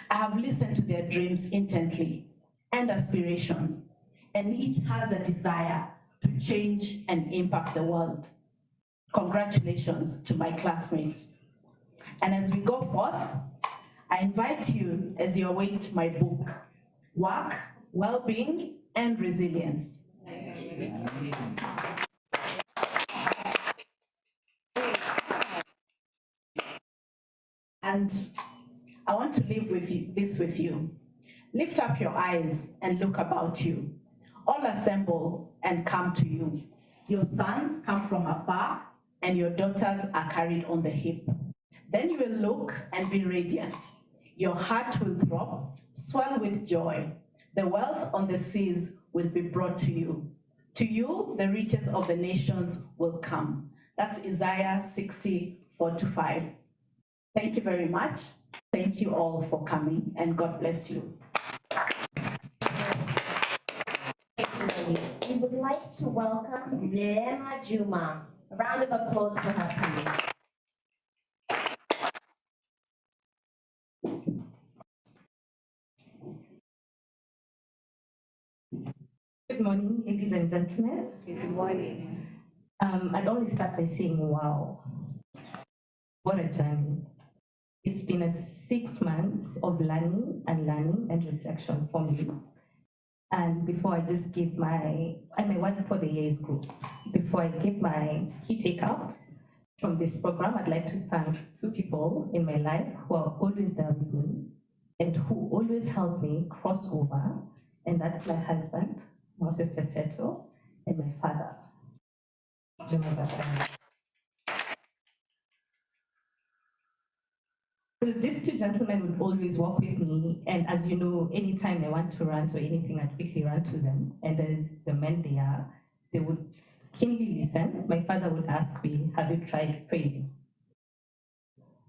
I have listened to their dreams intently and aspirations, and each has a desire to change and impact the world. Congratulations to my classmates. And as we go forth, I invite you as you await my book, Work, Well-being, and Resilience. And I want to leave this with you. Lift up your eyes and look about you. All assemble and come to you. Your sons come from afar, and your daughters are carried on the hip. Then you will look and be radiant. Your heart will throb, swell with joy. The wealth on the seas will be brought to you. To you, the riches of the nations will come. That's Isaiah 60:4-5. Thank you very much. Thank you all for coming, and God bless you. like to welcome Neema Juma. A round of applause for her, please. Good morning, ladies and gentlemen. Good morning. I'd only start by saying, wow, what a journey. It's been a 6 months of learning and reflection for me. And before I just give my word for the year is growth. Before I give my key takeouts from this program, I'd like to thank 2 people in my life who are always there with me and who always help me cross over. And that's my husband, Moses Teseto, and my father, Juma. So these 2 gentlemen would always walk with me, and as you know, anytime I want to rant or anything, I'd quickly run to them. And as the men they are, they would keenly listen. My father would ask me, have you tried praying?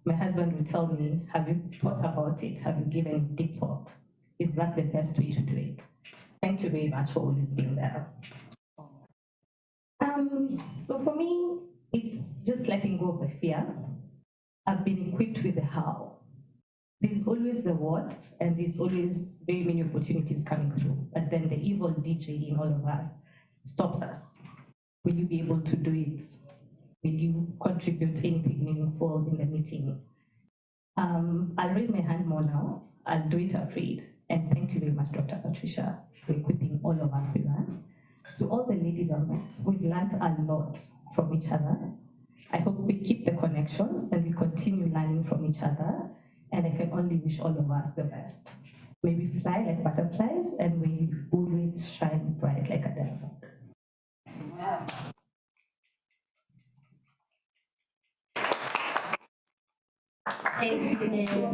My husband would tell me, have you thought about it? Have you given deep thought? Is that the best way to do it? Thank you very much for always being there. So for me, it's just letting go of the fear. I've been equipped with the how. There's always the what, and there's always very many opportunities coming through. But then the evil DJ in all of us stops us. Will you be able to do it? Will you contribute anything meaningful in the meeting? I'll raise my hand more now. I'll do it afraid. And thank you very much, Dr. Patricia, for equipping all of us with that. To all the ladies I've met, we've learned a lot from each other. I hope we keep the connections and we continue learning from each other. And I can only wish all of us the best. May we fly like butterflies and may we always shine bright like a diamond. Thank you, Neema.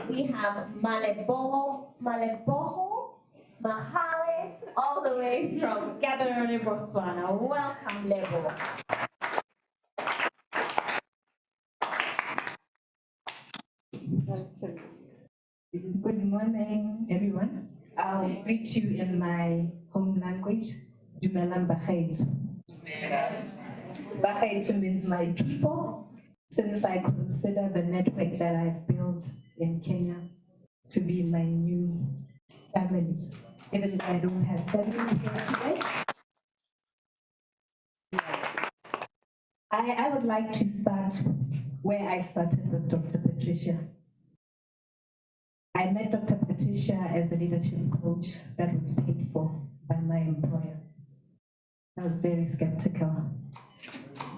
We have Maleboho, Mahale, all the way from Gaborone, Botswana. Welcome, Lebo. Good morning, everyone. I'll greet you in my home language, Dumelang Bakhaitsu. Bakhaitsu means my people, since I consider the network that I've built in Kenya to be my new family. Even though I don't have family here today, I would like to start where I started with Dr. Patricia. I met Dr. Patricia as a leadership coach that was paid for by my employer. I was very skeptical.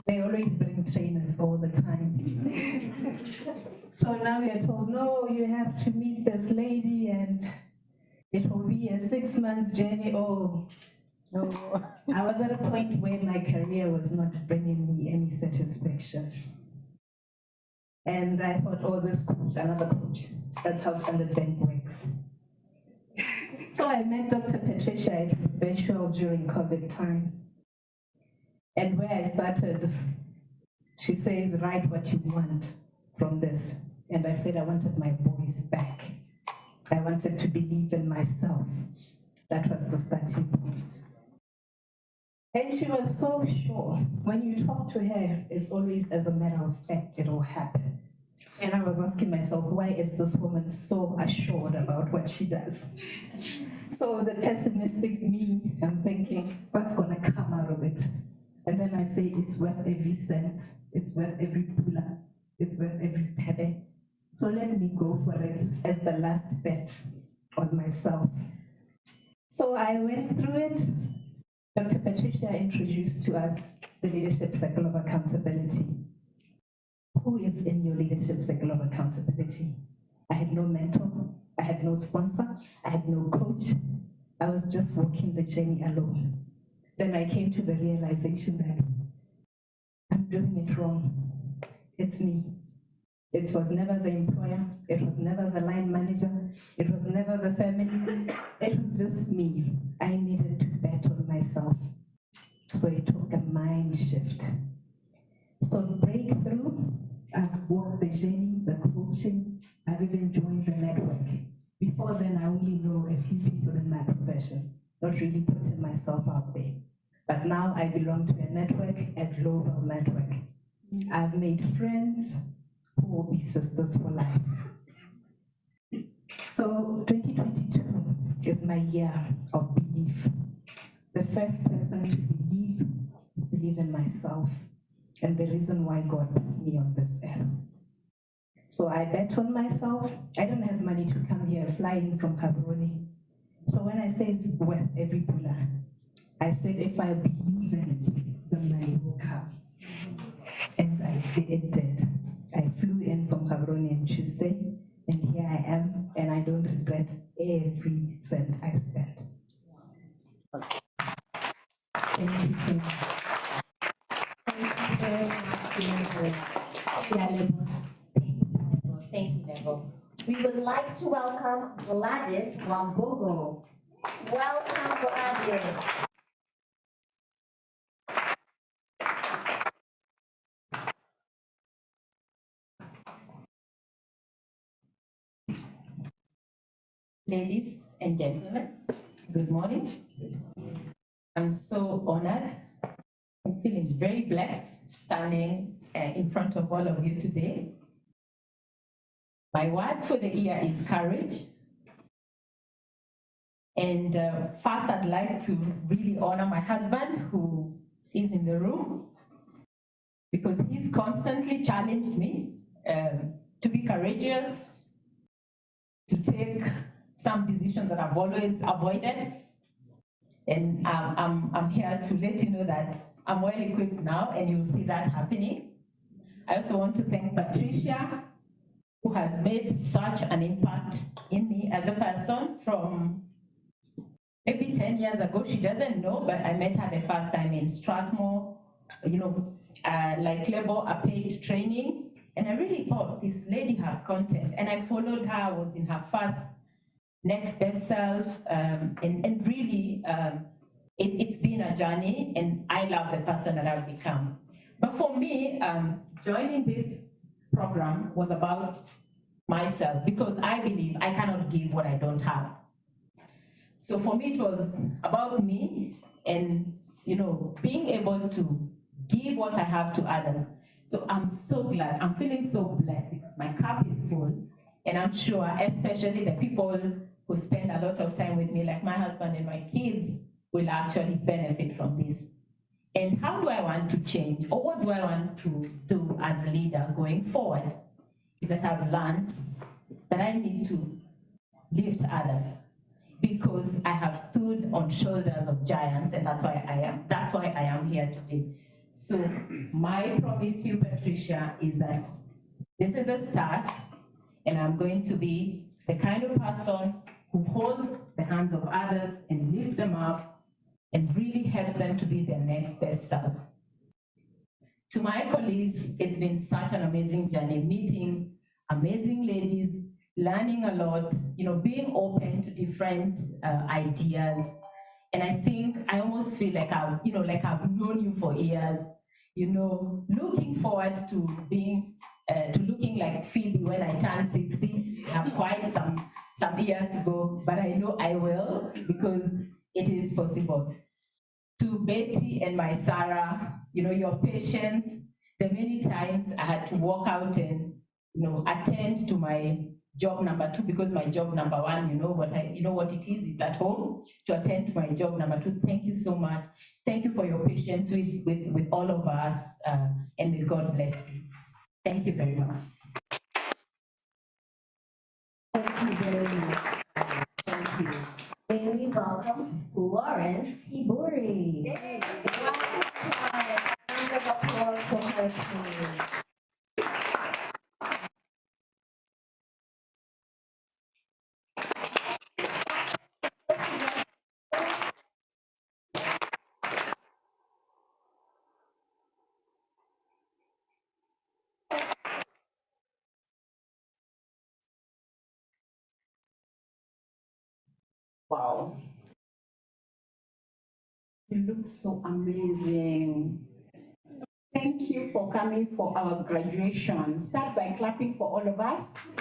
They always bring trainers all the time. So now we are told, no, you have to meet this lady and it will be a 6 months journey. Oh, no. I was at a point where my career was not bringing me any satisfaction. And I thought, oh, this coach, another coach. That's how Standard Bank works. So I met Dr. Patricia. It was virtual during COVID time. And where I started, she says, write what you want from this. And I said I wanted my voice back. I wanted to believe in myself. That was the starting point. And she was so sure. When you talk to her, it's always as a matter of fact, it will happen. And I was asking myself, why is this woman so assured about what she does? So the pessimistic me, I'm thinking, what's gonna come out of it? And then I say, it's worth every cent, it's worth every pula, it's worth every penny. So let me go for it as the last bet on myself. So I went through it. Dr. Patricia introduced to us the Leadership Circle of Accountability. Who is in your Leadership Circle of Accountability? I had no mentor, I had no sponsor, I had no coach. I was just walking the journey alone. Then I came to the realization that I'm doing it wrong. It's me. It was never the employer, it was never the line manager, it was never the family, it was just me. I needed to bet on myself. So it took a mind shift. So breakthrough I've walked the journey, the coaching, I've even joined the network. Before then, I only know a few people in my profession, not really putting myself out there. But now I belong to a network, a global network. I've made friends who will be sisters for life. So 2022 is my year of belief. The first person to believe is believe in myself and the reason why God put me on this earth. So I bet on myself. I don't have money to come here and fly in from Cameroon. So when I say it's worth every dollar, I said if I believe in it, the money will come. And it did. I flew in from Cameroon on Tuesday, and here I am, and I don't regret every cent I spent. Thank you so much. Thank you very much, Nebo. Thank you, Nebo. We would like to welcome Gladys Wambogo. Welcome, Gladys. Ladies and gentlemen, good morning. I'm so honored. I'm feeling very blessed standing in front of all of you today. My word for the year is courage. And first, I'd like to really honor my husband, who is in the room, because he's constantly challenged me to be courageous, to take some decisions that I've always avoided. And I'm here to let you know that I'm well equipped now, and you'll see that happening. I also want to thank Patricia, who has made such an impact in me as a person from maybe 10 years ago. She doesn't know, but I met her the first time in Strathmore, like labor, a paid training. And I really thought this lady has content. And I followed her, I was in her first next best self. And really, it's been a journey, and I love the person that I've become. But for me, joining this program was about myself, because I believe I cannot give what I don't have. So for me, it was about me and, being able to give what I have to others. So I'm so glad, I'm feeling so blessed because my cup is full. And I'm sure, especially the people who spend a lot of time with me, like my husband and my kids, will actually benefit from this. And how do I want to change, or what do I want to do as a leader going forward? Is that I've learned that I need to lift others, because I have stood on shoulders of giants, and that's why I am here today. So my promise to you, Patricia, is that this is a start, and I'm going to be the kind of person who holds the hands of others and lifts them up and really helps them to be their next best self. To my colleagues, it's been such an amazing journey, meeting amazing ladies, learning a lot, being open to different ideas. And I think I almost feel like I've known you for years, looking forward to being, to looking like Phoebe when I turn 60. I have quite some years to go, but I know I will, because it is possible. To Betty and my Sarah, your patience, the many times I had to walk out and, attend to my job number 2, because my job number 1, you know what it is, it's at home, to attend to my job number 2. Thank you so much. Thank you for your patience with all of us, and may God bless you. Thank you very much. Thank you very much. Thank you. May we welcome Lawrence Iburi. Welcome to our round of applause for her team. Wow. You look so amazing. thank you for coming for our graduation. Start by clapping for all of us.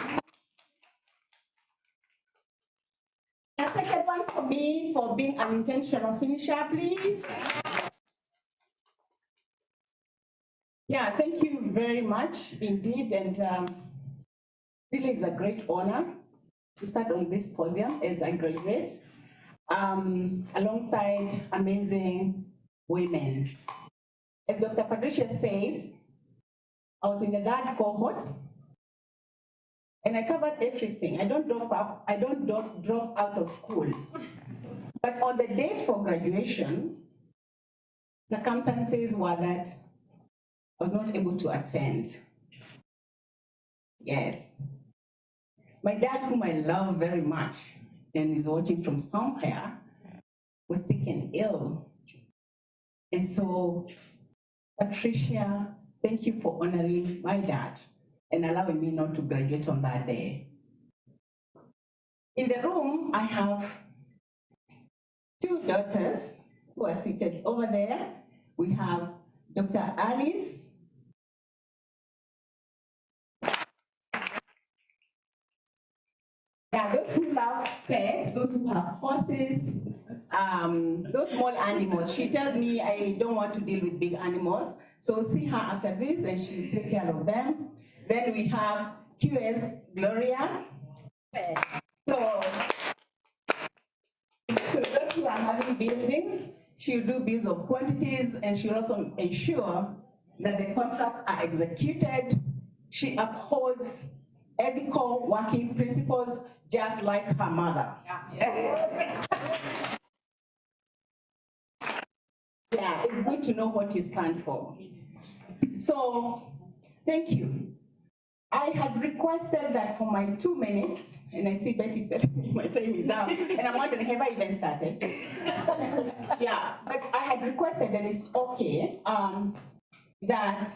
A second one for me for being an intentional finisher, please. Yeah, thank you very much indeed, and really is a great honor to start on this podium as I graduate, alongside amazing women. As Dr. Patricia said, I was in the third cohort, and I covered everything. I don't drop out of school. But on the date for graduation, circumstances were that I was not able to attend. Yes. My dad, whom I love very much and is watching from somewhere, was sick and ill. And so, Patricia, thank you for honoring my dad and allowing me not to graduate on that day. In the room, I have two daughters who are seated over there. We have Dr. Alice. Yeah, those who love pets, those who have horses, those small animals. She tells me I don't want to deal with big animals, so see her after this and she'll take care of them. Then we have QS Gloria. So those who are having buildings, she'll do bills of quantities and she'll also ensure that the contracts are executed. She upholds ethical working principles just like her mother. Yeah, it's good to know what you stand for. So, thank you. I had requested that for my 2 minutes, and I see Betty said my time is up, and I'm wondering, have I even started? Yeah, but I had requested, and it's okay, that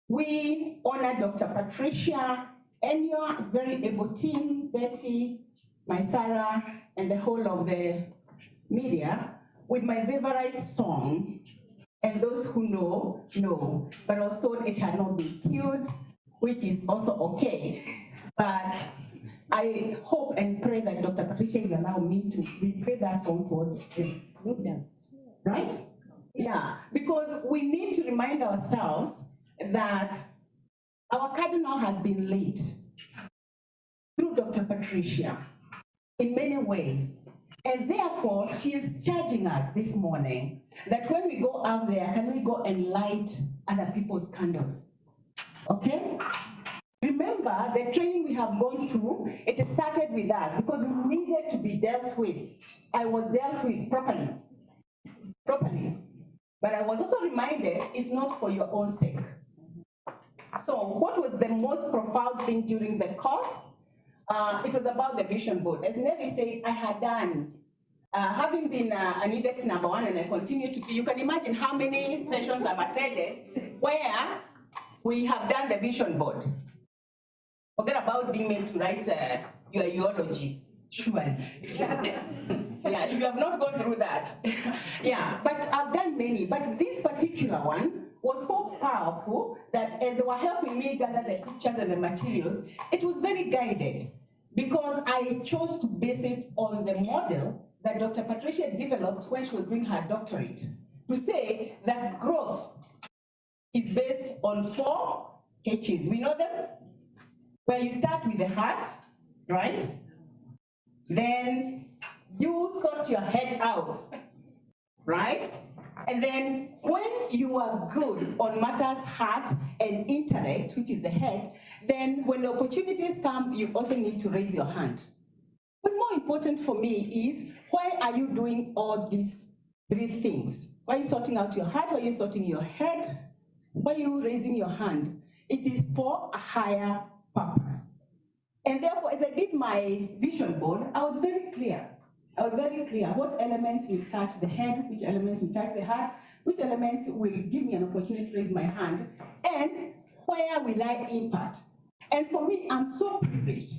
we honor Dr. Patricia and your very able team, Betty, my Sarah, and the whole of the media, with my favorite song. And those who know, know. But I was told it had not been cued, which is also okay. But I hope and pray that Dr. Patricia will allow me to replay that song towards the end. Right? Yeah, because we need to remind ourselves that our cardinal has been laid through Dr. Patricia in many ways. And therefore, she is charging us this morning that when we go out there, can we go and light other people's candles? Okay? Remember, the training we have gone through, it started with us because we needed to be dealt with. I was dealt with properly. But I was also reminded it's not for your own sake. So what was the most profound thing during the course? It was about the vision board. As Nelly said, I had done, having been an index number 1 and I continue to be, you can imagine how many sessions I've attended where we have done the vision board. Forget about being made to write your eulogy, surely. Yeah, if you have not gone through that. Yeah, but I've done many, but this particular one was so powerful that as they were helping me gather the pictures and the materials, it was very guided because I chose to base it on the model that Dr. Patricia developed when she was doing her doctorate, to say that growth is based on 4 H's. We know them? Where you start with the heart, right? Then you sort your head out, right? And then when you are good on matters heart and intellect, which is the head, then when the opportunities come, you also need to raise your hand. But more important for me is, why are you doing all these 3 things? Why are you sorting out your heart? Why are you sorting your head? Why are you raising your hand? It is for a higher purpose. And therefore, as I did my vision board, I was very clear. What elements will touch the head, which elements will touch the heart, which elements will give me an opportunity to raise my hand, and where will I impact? And for me, I'm so privileged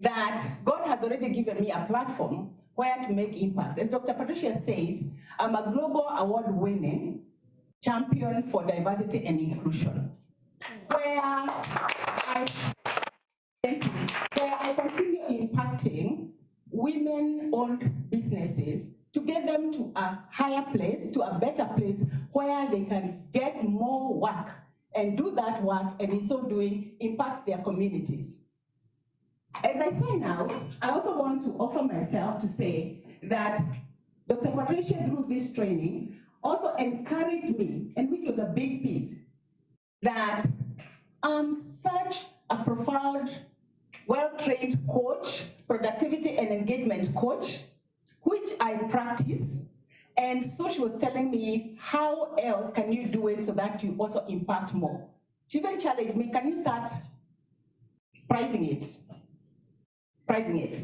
that God has already given me a platform where to make impact. As Dr. Patricia said, I'm a global award-winning champion for diversity and inclusion, where I continue impacting women-owned businesses to get them to a higher place, to a better place, where they can get more work and do that work, and in so doing, impact their communities. As I sign out, I also want to offer myself to say that Dr. Patricia, through this training, also encouraged me, and which was a big piece, that I'm such a profound, well-trained coach, productivity and engagement coach, which I practice. And so she was telling me, how else can you do it so that you also impact more? She even challenged me, can you start pricing it? Pricing it.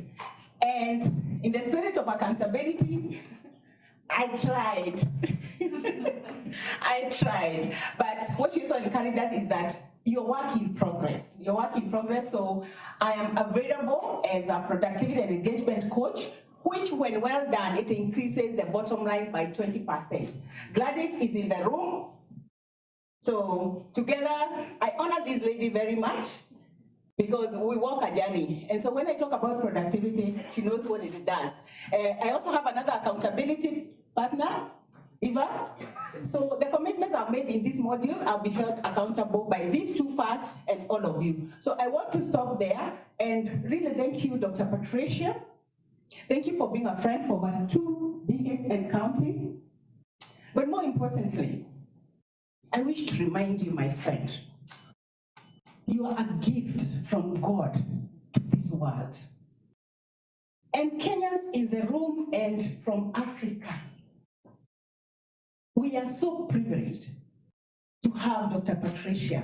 And in the spirit of accountability, I tried. I tried. But what she also encouraged us is that you're work in progress. You're work in progress. So I am available as a productivity and engagement coach, which, when well done, it increases the bottom line by 20%. Gladys is in the room. So together, I honor this lady very much, because we walk a journey. And so when I talk about productivity, she knows what it does. I also have another accountability partner, Eva. So the commitments I've made in this module, I'll be held accountable by these two first and all of you. So I want to stop there and really thank you, Dr. Patricia. Thank you for being a friend for over 2 decades and counting. But more importantly, I wish to remind you, my friend, you are a gift from God to this world. And Kenyans in the room and from Africa, we are so privileged to have Dr. Patricia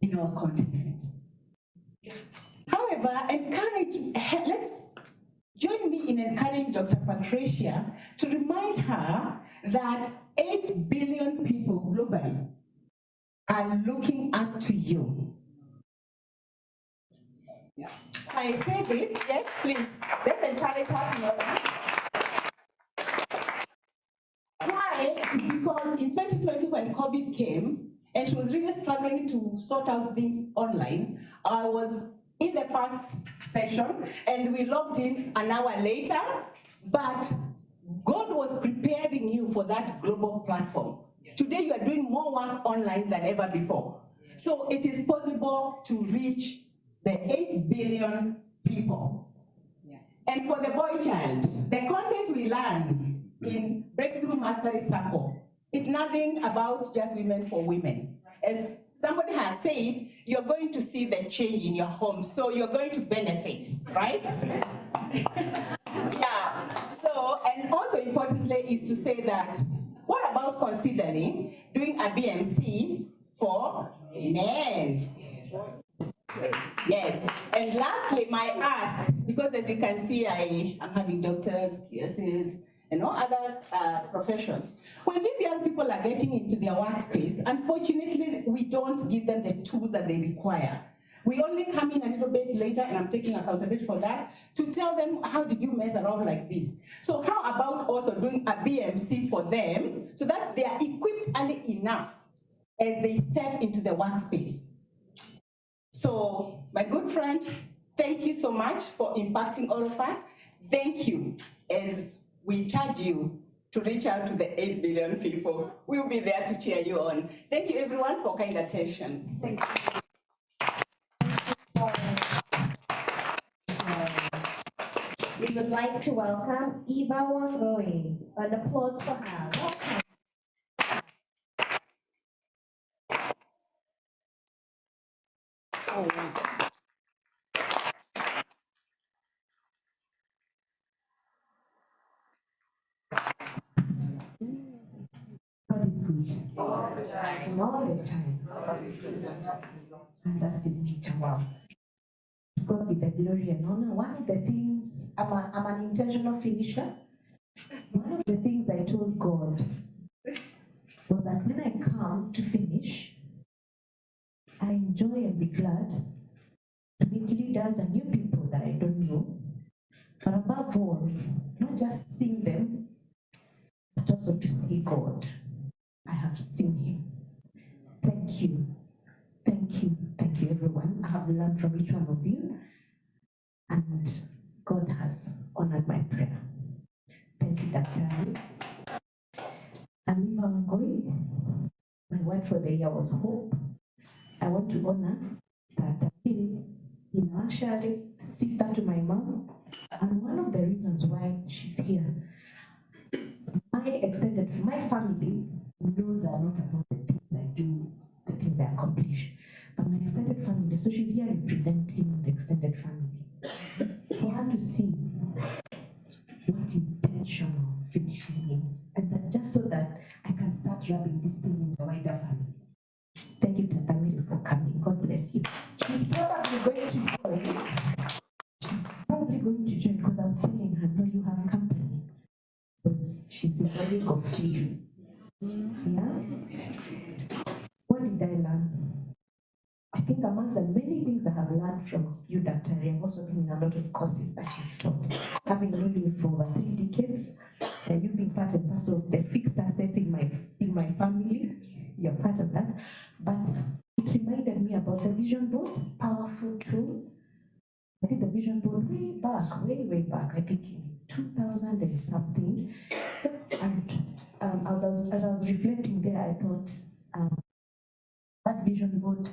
in our continent. However, let's join me in encouraging Dr. Patricia to remind her that 8 billion people globally are looking up to you. I say this, yes, please. Let's encourage her. Why? Because in 2020, when COVID came, and she was really struggling to sort out things online, I was in the first session, and we logged in an hour later, but God was preparing you for that global platform. Today, you are doing more work online than ever before. So it is possible to reach the 8 billion people. And for the boy child, the content we learn in Breakthrough Mastery Circle is nothing about just women for women. As somebody has said, you're going to see the change in your home, so you're going to benefit, right? Yeah. So, and also importantly is to say that, what about considering doing a BMC for men? Yes. And lastly, my ask, because as you can see, I'm having doctors, PSs, and all other professions. When these young people are getting into their workspace, unfortunately, we don't give them the tools that they require. We only come in a little bit later, and I'm taking accountability for that, to tell them, how did you mess around like this? So how about also doing a BMC for them, so that they are equipped early enough as they step into the workspace? So, my good friend, thank you so much for impacting all of us. Thank you, as we charge you to reach out to the 8 billion people. We'll be there to cheer you on. Thank you, everyone, for kind attention. Thank you. We would like to welcome Eva Wangoi. An applause for her. Welcome. God is good. All the time. And all the time. And that's his nature. Wow. To God be the glory and honor. One of the things, I'm an intentional finisher. One of the things I told God was that when I come to finish, I enjoy and be glad to meet leaders and new people that I don't know. But above all, not just seeing them, but also to see God. I have seen him. Thank you. Thank you. Thank you, everyone. I have learned from each one of you, and God has honored my prayer. Thank you, Dr. Amiva Wangoi. My word for the year was hope. I want to honor that actually sister to my mom, and one of the reasons why she's here. My family knows a lot about the things I do, the things I accomplish. But my extended family, so she's here representing the extended family. For her to see what intentional finishing means, and that just so that I can start rubbing this thing in the wider family. Thank you, Tata Mary, for coming. God bless you. She's probably going to join. She's probably going to join because I was telling her, no, you have company. But she's the very of you. Yeah? What did I learn? I think amongst the many things I have learned from you, Dr. I've also been in a lot of courses that you've taught. Having known you for over 3 decades, and you being part and parcel of the fixed assets in my family, you're part of that. But it reminded me about the vision board, powerful tool. I did the vision board way back, I think in 2000 and something. And as I was reflecting there, I thought that vision board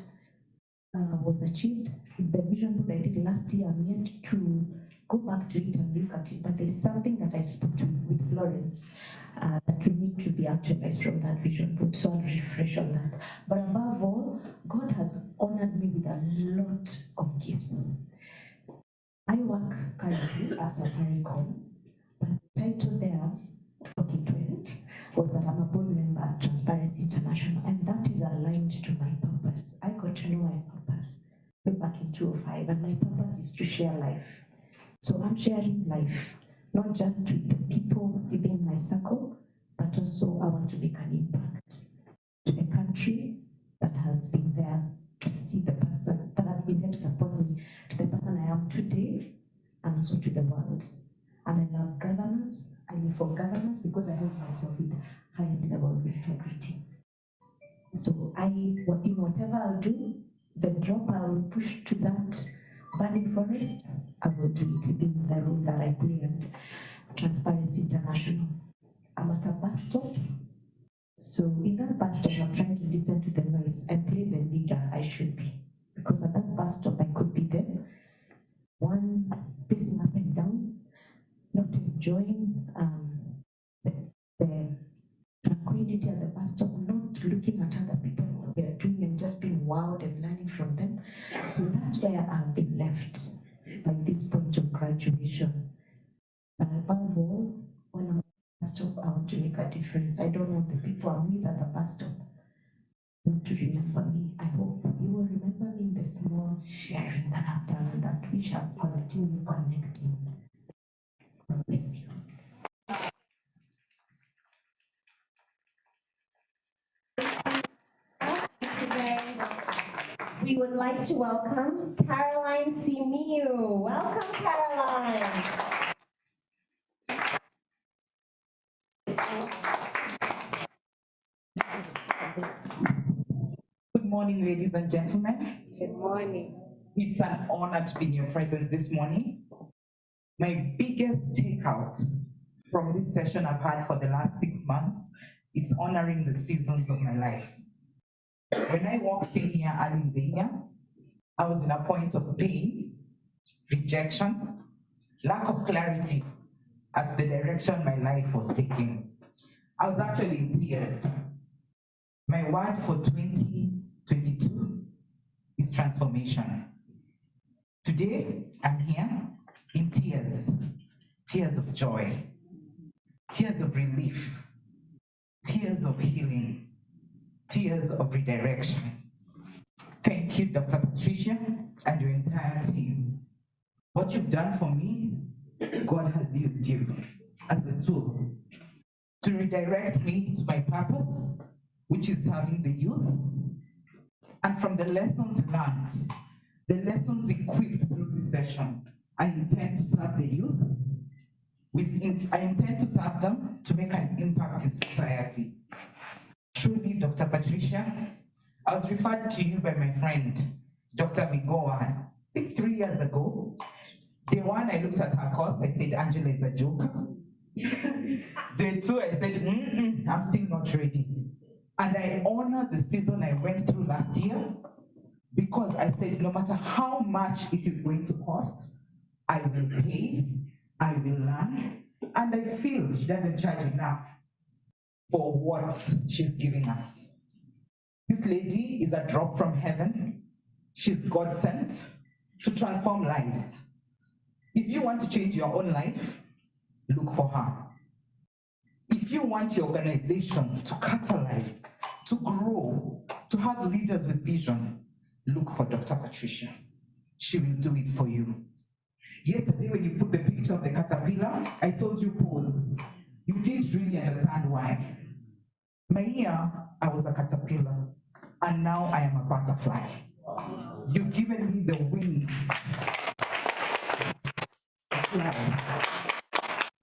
was achieved. The vision board I did last year, I'm yet to go back to it and look at it, but there's something that I spoke to with Florence that we need to be actualized from that vision board, so I'll refresh on that. But above all, God has honored me with a lot of gifts. I work currently as a Safaricom, but the title there, talking to it, was that I'm a board member at Transparency International, and that is aligned to my purpose. I got to know my purpose way back in 2005, and my purpose is to share life. So I'm sharing life, not just with the people within my circle, but also I want to make an impact to the country that has been there to see the person, that has been there to support me, to the person I am today, and also to the world. And I love governance. I live for governance because I hold myself with the highest level of integrity. So in whatever I'll do, the drop I will push to that burning forest, I will do it within the role that I play at Transparency International. I'm at a bus stop. So in that bus stop, I'm trying to listen to the noise and play the leader I should be. Because at that bus stop, I could be there, one pacing up and down, not enjoying the tranquility at the bus stop, not looking at other people, what they're doing, and just being wowed and learning from them. So that's where I've been left by this point of graduation. But above all, when I'm at the bus stop, I want to make a difference. I don't want the people I'm with at the bus stop not to remember me. I hope you will remember me in the small sharing that I've done, and that we shall continue connecting. God bless you. We would like to welcome Caroline Simiu. Welcome, Caroline. Good morning, ladies and gentlemen. Good morning. It's an honor to be in your presence this morning. My biggest takeout from this session I've had for the last 6 months, it's honoring the seasons of my life. When I walked in here early in the year, I was in a point of pain, rejection, lack of clarity as the direction my life was taking. I was actually in tears. My word for 2022 is transformation. Today, I'm here in tears, tears of joy, tears of relief, tears of healing, tears of redirection. Thank you, Dr. Patricia, and your entire team. What you've done for me, God has used you as a tool to redirect me to my purpose, which is serving the youth. And from the lessons learned, the lessons equipped through this session, I intend to serve the youth. I intend to serve them to make an impact in society. truly, Dr. Patricia, I was referred to you by my friend, Dr. Migoa, I think 3 years ago. Day one, I looked at her cost, I said, Angela is a joker. Day two, I said, I'm still not ready. And I honor the season I went through last year because I said, no matter how much it is going to cost, I will pay, I will learn, and I feel she doesn't charge enough for what she's giving us. This lady is a drop from heaven. She's God sent to transform lives. If you want to change your own life, look for her. If you want your organization to catalyze, to grow, to have leaders with vision, look for Dr. Patricia. She will do it for you. Yesterday, when you put the picture of the caterpillar, I told you pause. You didn't really understand why. My year, I was a caterpillar, and now I am a butterfly. You've given me the wings.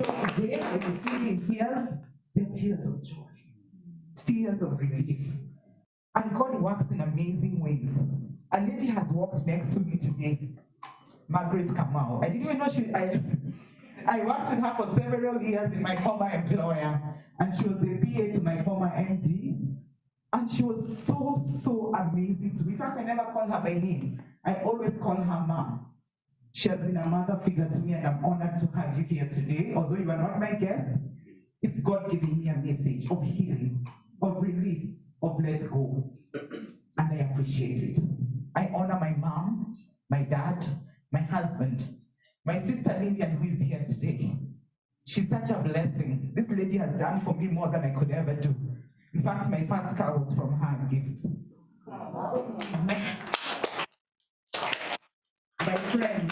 So today, when you see me in tears, they're tears of joy, tears of relief. And God works in amazing ways. A lady has walked next to me today, Margaret Kamau. I didn't even know I worked with her for several years in my former employer, and she was the PA to my former MD. And she was so amazing to me. In fact, I never call her by name. I always call her mom. She has been a mother figure to me, and I'm honored to have you here today. Although you are not my guest, it's God giving me a message of healing, of release, of let go. And I appreciate it. I honor my mom, my dad, my husband, my sister Lillian, who is here today. She's such a blessing. This lady has done for me more than I could ever do. In fact, my first car was from her gift. My friend,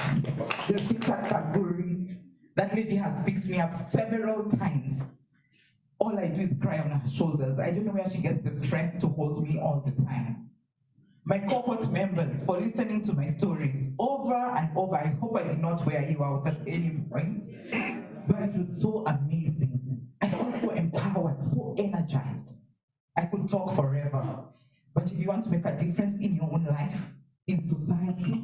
Jessica Kaburi, that lady has picked me up several times. All I do is cry on her shoulders. I don't know where she gets the strength to hold me all the time. My cohort members for listening to my stories over and over. I hope I did not wear you out at any point, but it was so amazing. I felt so empowered, so energized. I could talk forever, but if you want to make a difference in your own life, in society,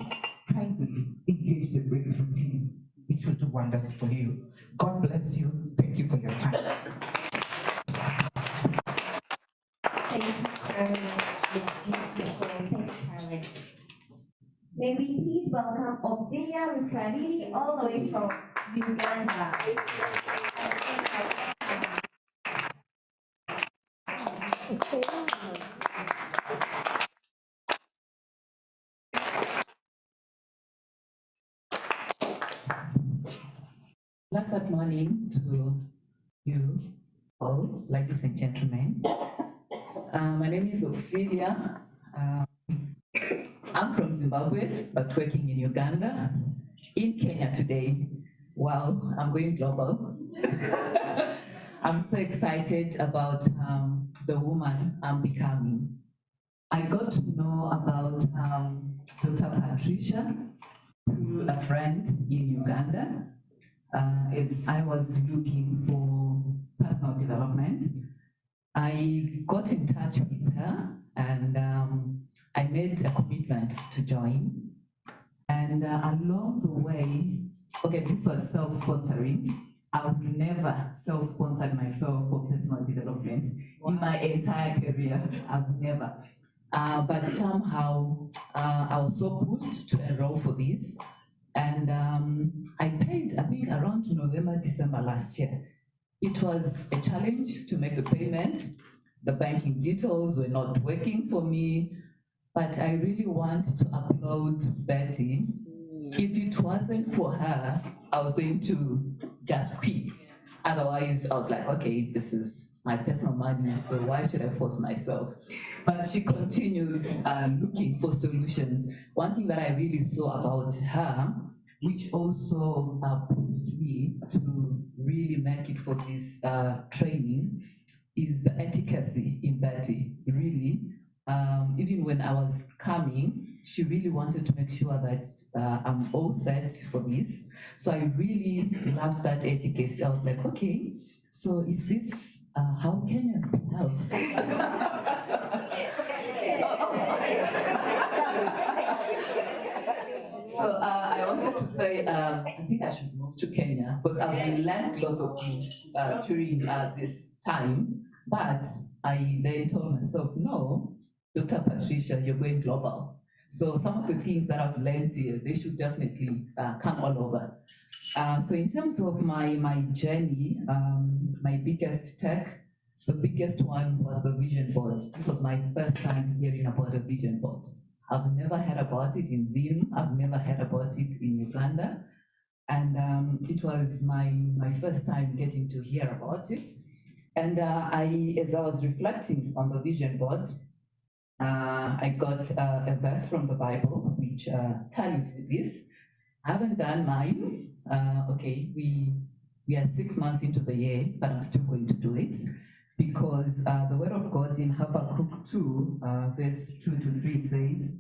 kindly engage the breakthrough team. It will do wonders for you. God bless you. Thank you for your time. Thank you very much. It's beautiful. Thank you, Karen. May we please welcome Auxilia Musariri all the way from Uganda. Blessed morning to you all, ladies and gentlemen. My name is Auxilia. I'm from Zimbabwe, but working in Uganda, in Kenya today. Wow, I'm going global. I'm so excited about the woman I'm becoming. I got to know about Dr. Patricia through a friend in Uganda. As I was looking for personal development, I got in touch with her, and I made a commitment to join. And along the way, okay, this was self-sponsoring. I would never self-sponsor myself for personal development in my entire career. I would never. But somehow I was so pushed to enroll for this. And I paid, I think, around November, December last year. It was a challenge to make the payment. The banking details were not working for me, but I really want to applaud Betty. If it wasn't for her, I was going to just quit. Otherwise, I was like, okay, this is my personal money, so why should I force myself? But she continued looking for solutions. One thing that I really saw about her, which also pushed me to really make it for this training, is the efficacy in Betty. Really, even when I was coming, she really wanted to make sure that I'm all set for this. So I really loved that efficacy. I was like, okay, so is this how Kenyans can help? to say, I think I should move to Kenya because I've learned lots of things during this time, but I then told myself, no, Dr. Patricia, you're going global. So some of the things that I've learned here, they should definitely come all over. So in terms of my journey, my biggest tech, the biggest one was the vision board. This was my first time hearing about a vision board. I've never heard about it in Zim, I've never heard about it in Uganda. And it was my first time getting to hear about it. And as I was reflecting on the vision board, I got a verse from the Bible, which tallies with this. I haven't done mine. Okay, we are 6 months into the year, but I'm still going to do it because the word of God in Habakkuk 2, verse 2 to 3 says,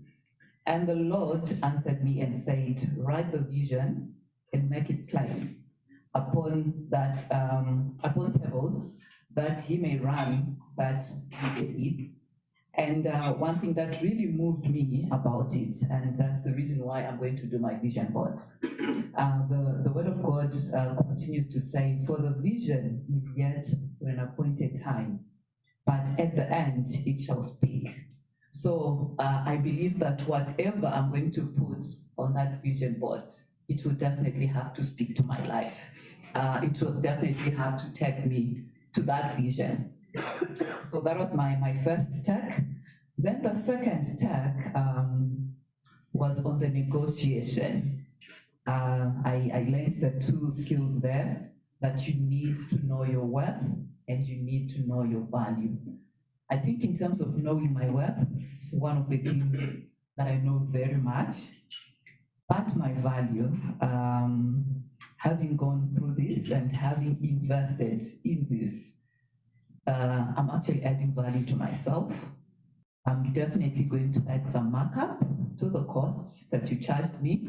"And the Lord answered me and said, write the vision and make it plain upon tables, that he may run, that he may eat." And one thing that really moved me about it, and that's the reason why I'm going to do my vision board. The word of God continues to say, "For the vision is yet for an appointed time, but at the end it shall speak." So I believe that whatever I'm going to put on that vision board, it will definitely have to speak to my life. It will definitely have to take me to that vision. So that was my first tech. Then the second tech was on the negotiation. I learned the 2 skills there, that you need to know your worth and you need to know your value. I think in terms of knowing my worth, it's one of the things that I know very much. But my value, having gone through this and having invested in this, I'm actually adding value to myself. I'm definitely going to add some markup to the costs that you charged me,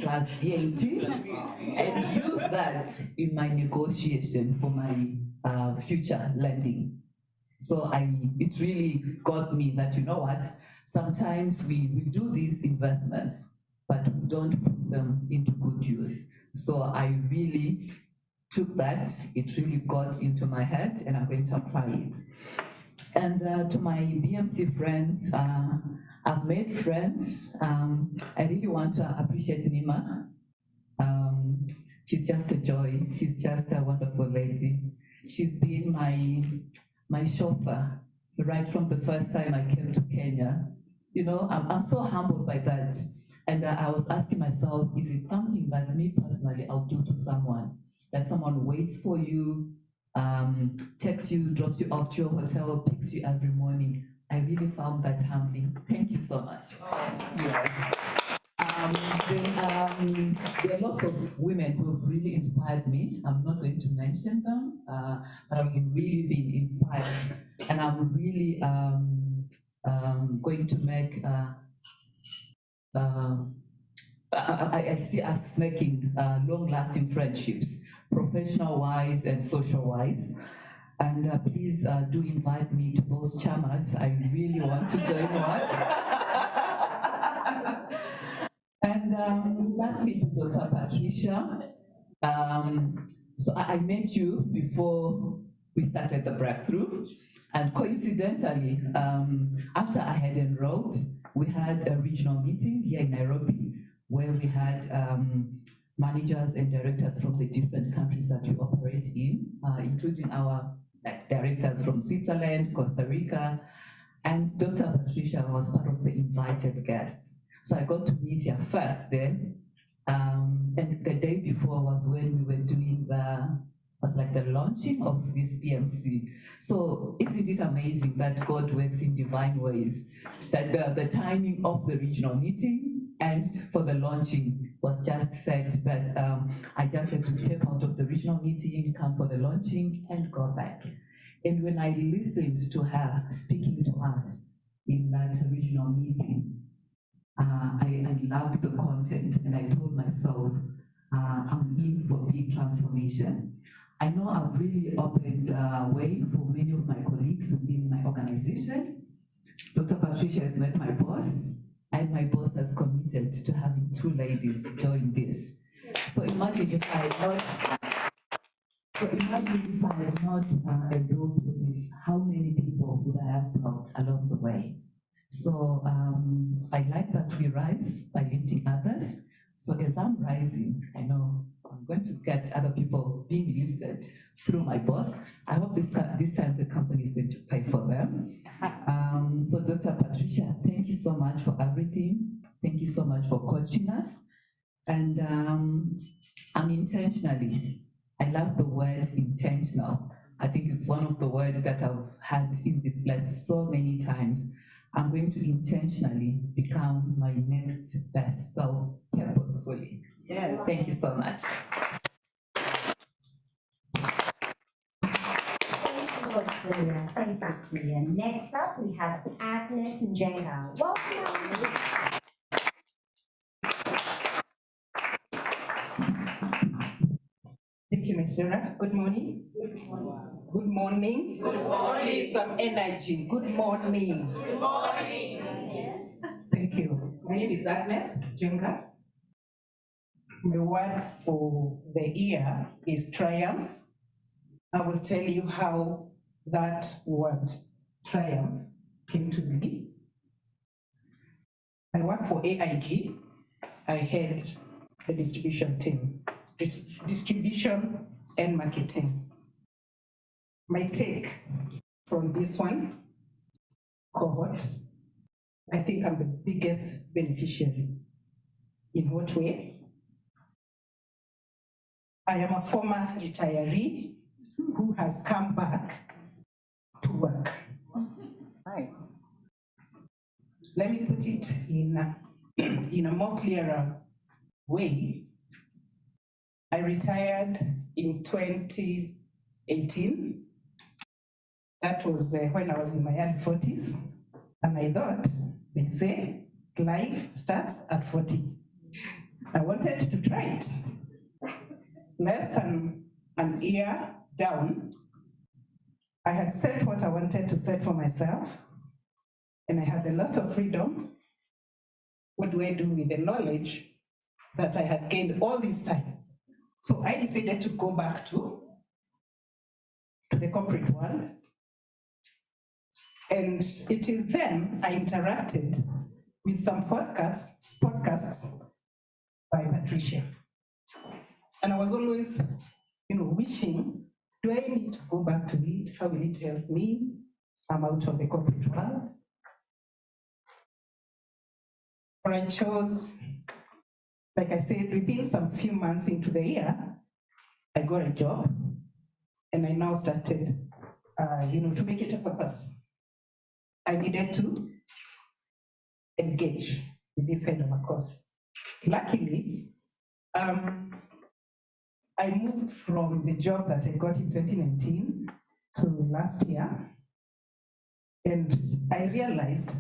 plus VAT, and use that in my negotiation for my future lending. So it really got me that, you know what, sometimes we do these investments, but we don't put them into good use. So I really took that, it really got into my head, and I'm going to apply it. And to my BMC friends, I've made friends. I really want to appreciate Nima. She's just a joy. She's just a wonderful lady. She's been my chauffeur right from the first time I came to Kenya. You know, I'm so humbled by that. And I was asking myself, is it something that me personally I'll do to someone? That someone waits for you, texts you, drops you off to your hotel, picks you every morning. I really found that humbling. Thank you so much. Yes. There are lots of women who have really inspired me. I'm not going to mention them, but I've really been inspired. And I'm really going to make, I see us making long-lasting friendships, professional-wise and social-wise. And please do invite me to those chamas. I really want to join one. And lastly, to Dr. Patricia. So I met you before we started the breakthrough. And coincidentally, after I had enrolled, we had a regional meeting here in Nairobi where we had managers and directors from the different countries that we operate in, including our directors from Switzerland, Costa Rica, and Dr. Patricia was part of the invited guests. So I got to meet her first there, and the day before was when we were doing the launching of this PMC. So isn't it amazing that God works in divine ways? That the timing of the regional meeting and for the launching was just said that I just had to step out of the regional meeting, come for the launching, and go back. And when I listened to her speaking to us in that regional meeting, I loved the content, and I told myself, I'm in for big transformation. I know I've really opened way for many of my colleagues within my organization. Dr. Patricia has met my boss. and my boss has committed to having 2 ladies join this. So imagine if I had not enrolled in this, how many people would I have helped along the way? So I like that we rise by lifting others. So as I'm rising, I know I'm going to get other people being lifted through my boss. I hope this time the company is going to pay for them. So Dr. Patricia, thank you so much for everything. Thank you so much for coaching us. And I'm intentionally, I love the word intentional. I think it's one of the words that I've had in this place so many times. I'm going to intentionally become my next best self purposefully. Yes. Thank you so much. Thank you, Tia. Next up, we have Agnes and Jana. Welcome. Thank you, Ms. Sarah. Good morning. Good morning. Good morning. Please, some energy. Good morning. Good morning. Yes. Thank you. My name is Agnes Jenga. My word for the year is triumph. I will tell you how that word triumph came to me. I work for AIG. I head the distribution team, distribution and marketing. My take from this one, Cohort, I think I'm the biggest beneficiary. In what way? I am a former retiree who has come back to work. Nice. Let me put it in a more clearer way. I retired in 2018. That was when I was in my early 40s. And I thought, they say, life starts at 40. I wanted to try it. Less than an year down, I had set what I wanted to set for myself, and I had a lot of freedom. What do I do with the knowledge that I had gained all this time? So I decided to go back to the corporate world. And it is then I interacted with some podcasts by Patricia. And I was always, wishing, do I need to go back to it? How will it help me? I'm out of the corporate world. But I chose, like I said, within some few months into the year, I got a job, and I now started, to make it a purpose. I needed to engage with this kind of a course. Luckily, I moved from the job that I got in 2019 to last year, and I realized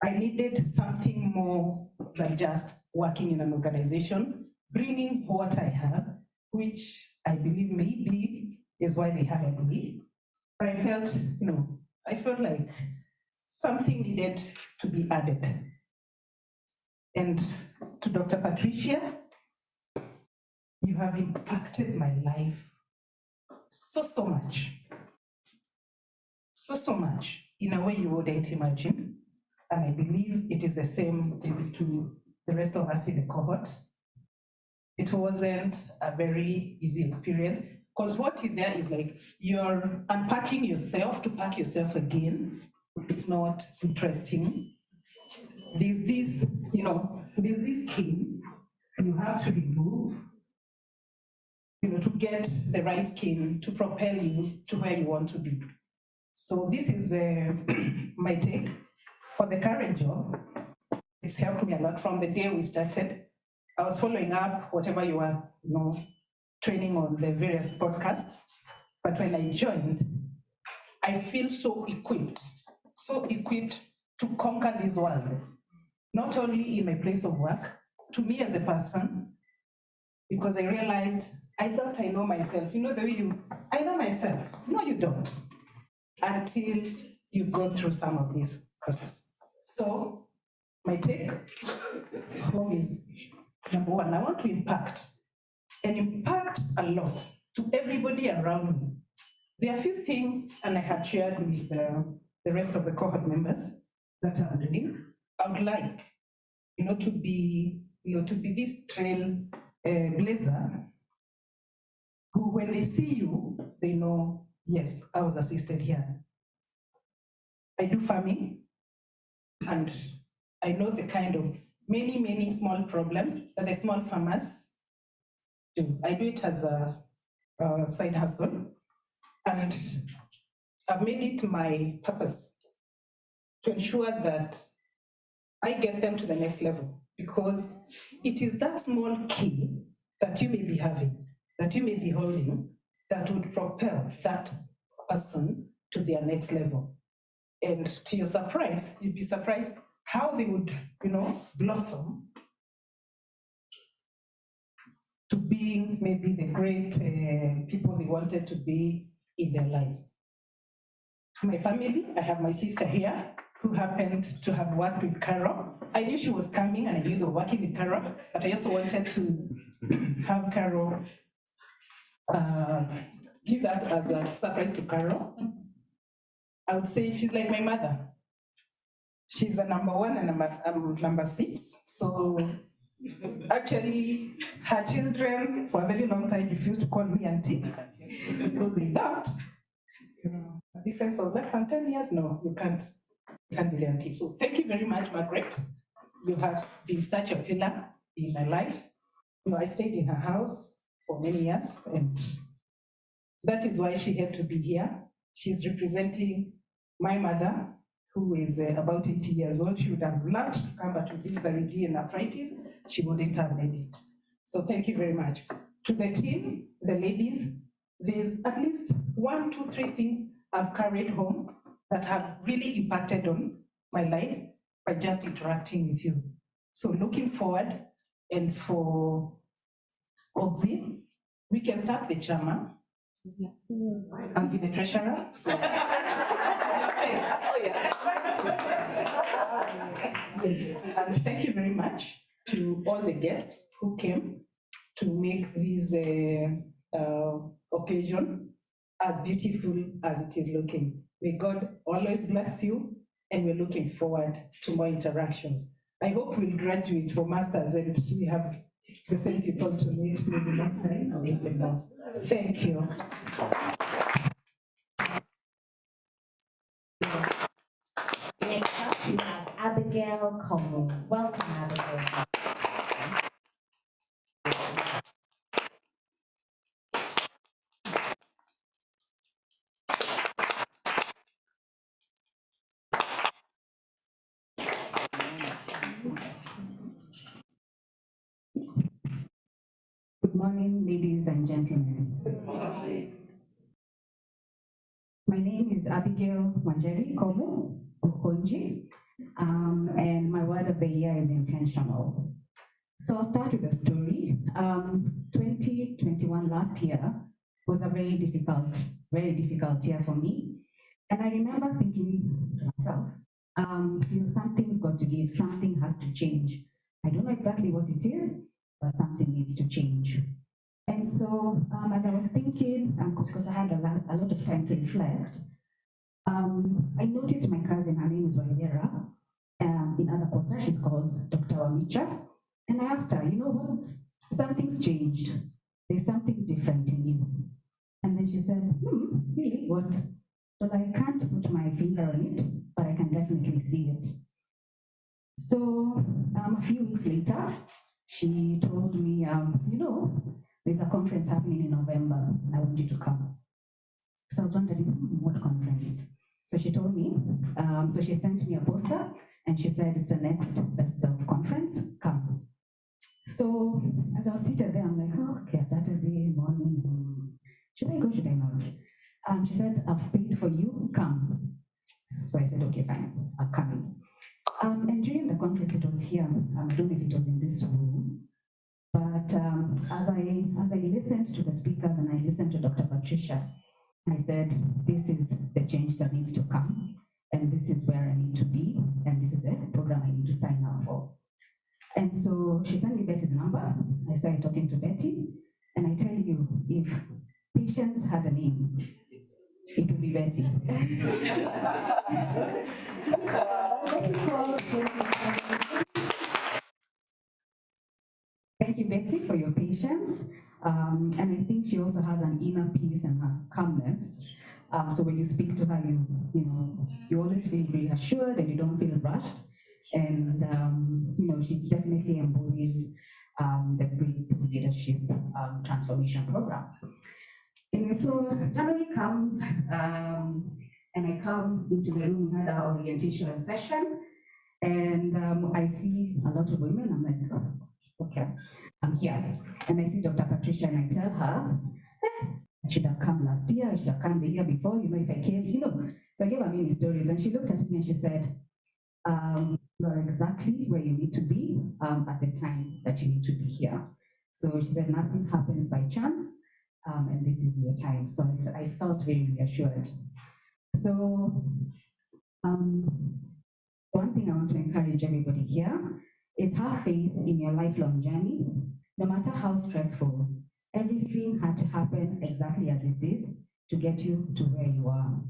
I needed something more than just working in an organization, bringing what I have, which I believe maybe is why they hired me. But I felt like something needed to be added. And to Dr. Patricia, you have impacted my life so much. So much in a way you wouldn't imagine. And I believe it is the same to the rest of us in the cohort. It wasn't a very easy experience, because what is there is like you're unpacking yourself to pack yourself again. It's not interesting. There's this skin you have to remove, to get the right skin to propel you to where you want to be. So this is my take for the current job. It's helped me a lot from the day we started. I was following up whatever you were, training on the various podcasts. But when I joined, I feel so equipped to conquer this world. Not only in my place of work, to me as a person, because I realized, I thought I know myself. The way I know myself. No, you don't. Until you go through some of these courses. So my take home is, number one, I want to impact a lot to everybody around me. There are a few things, and I had shared with the rest of the cohort members that I'm doing. I would like, to be this trailblazer who, when they see you, they know, yes, I was assisted here. I do farming, and I know the kind of many small problems that the small farmers do. I do it as a side hustle, and I've made it my purpose to ensure that I get them to the next level, because it is that small key that you may be having, that you may be holding, that would propel that person to their next level. And to your surprise, you'd be surprised how they would, blossom to being maybe the great people they wanted to be in their lives. My family, I have my sister here who happened to have worked with Carol. I knew she was coming and I knew they were working with Carol, but I also wanted to have Carol give that as a surprise to Carol. I would say she's like my mother. She's a number one and I'm number 6. So actually, her children for a very long time refused to call me auntie because they thought, a difference of less than 10 years, no, you can't be the auntie. So thank you very much, Margaret. You have been such a pillar in my life. I stayed in her house for many years, and that is why she had to be here. She's representing my mother, who is about 80 years old. She would have loved to come, but with this very and arthritis, she wouldn't have made it. So thank you very much. To the team, the ladies, there's at least 1, 2, 3 things I've carried home that have really impacted on my life by just interacting with you. So looking forward, and for Oxy, we can start the chairman. I'll be the treasurer. So. Yes, and thank you very much to all the guests who came to make this occasion as beautiful as it is looking. May God always bless you, and we're looking forward to more interactions. I hope we'll graduate for masters and we have the same people to meet maybe next time. Thank you. Next up, we have Abigail Como. Welcome, Abigail. Good morning, ladies and gentlemen. Good morning. My name is Abigail Wanjeri Komu Okonji, and my word of the year is intentional. So I'll start with a story. 2021, last year, was a very difficult year for me. And I remember thinking to myself, something's got to give, something has to change. I don't know exactly what it is, but something needs to change. And so as I was thinking, because I had a lot of time to reflect, I noticed my cousin, her name is Waidera, in other quarter, she's called Dr. Wamicha. And I asked her, you know what, something's changed. There's something different in you. And then she said, really, what? Well, I can't put my finger on it, but I can definitely see it. So a few weeks later, she told me, there's a conference happening in November, and I want you to come. So I was wondering, what conference? So she told me, so she sent me a poster, and she said, it's the next Best South conference, come. So as I was seated there, I'm like, okay, Saturday morning, should I go, should I not? She said, I've paid for you, come. So I said, okay, fine, I'm coming. And during the conference, it was here, I don't know if it was in this room, but as I listened to the speakers and I listened to Dr. Patricia, I said, this is the change that needs to come. and this is where I need to be, and this is a program I need to sign up for. And so she sent me Betty's number. I started talking to Betty, and I tell you, if patients had a name, it would be Betty. Thank you, Betty, for your patience. And I think she also has an inner peace and her calmness. So when you speak to her, you always feel reassured and you don't feel rushed. And she definitely embodies the Breathe Leadership Transformation Program. Anyway, so January comes, and I come into the room. We had our orientation session, and I see a lot of women. I'm like, oh, okay, I'm here. And I see Dr. Patricia, and I tell her, I should have come last year, I should have come the year before, if I came, So I gave her many stories, and she looked at me and she said, you are exactly where you need to be at the time that you need to be here. So she said, nothing happens by chance, and this is your time. So I felt very reassured. So one thing I want to encourage everybody here is have faith in your lifelong journey. No matter how stressful, everything had to happen exactly as it did to get you to where you are.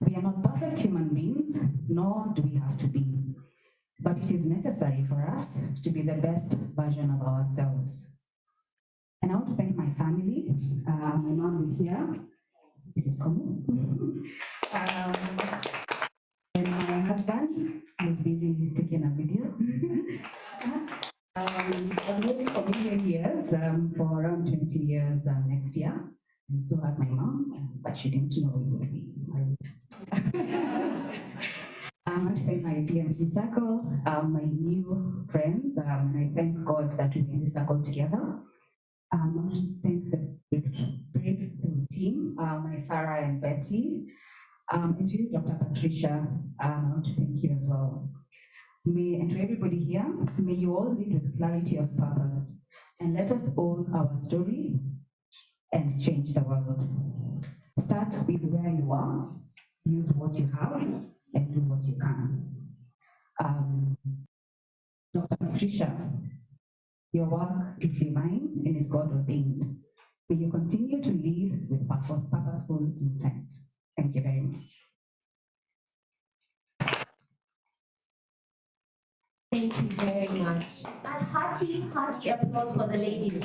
We are not perfect human beings, nor do we have to be, but it is necessary for us to be the best version of ourselves. And I want to thank my family. My mom is here. This is common. And my husband is busy taking a video. I've lived for many years, for around 20 years next year. And so has my mom, but she didn't know we would be married. I want to thank my DMC circle, my new friends, and I thank God that we made the circle together. I want to thank the Breakthrough team, my Sarah and Betty, and to you, Dr. Patricia, I want to thank you as well. And to everybody here, may you all lead with clarity of purpose, and let us own our story and change the world. Start with where you are, use what you have, and do what you can. Dr. Patricia, your work is divine and is God ordained. May you continue to lead with purposeful intent. Thank you very much. Thank you very much. And hearty applause for the ladies.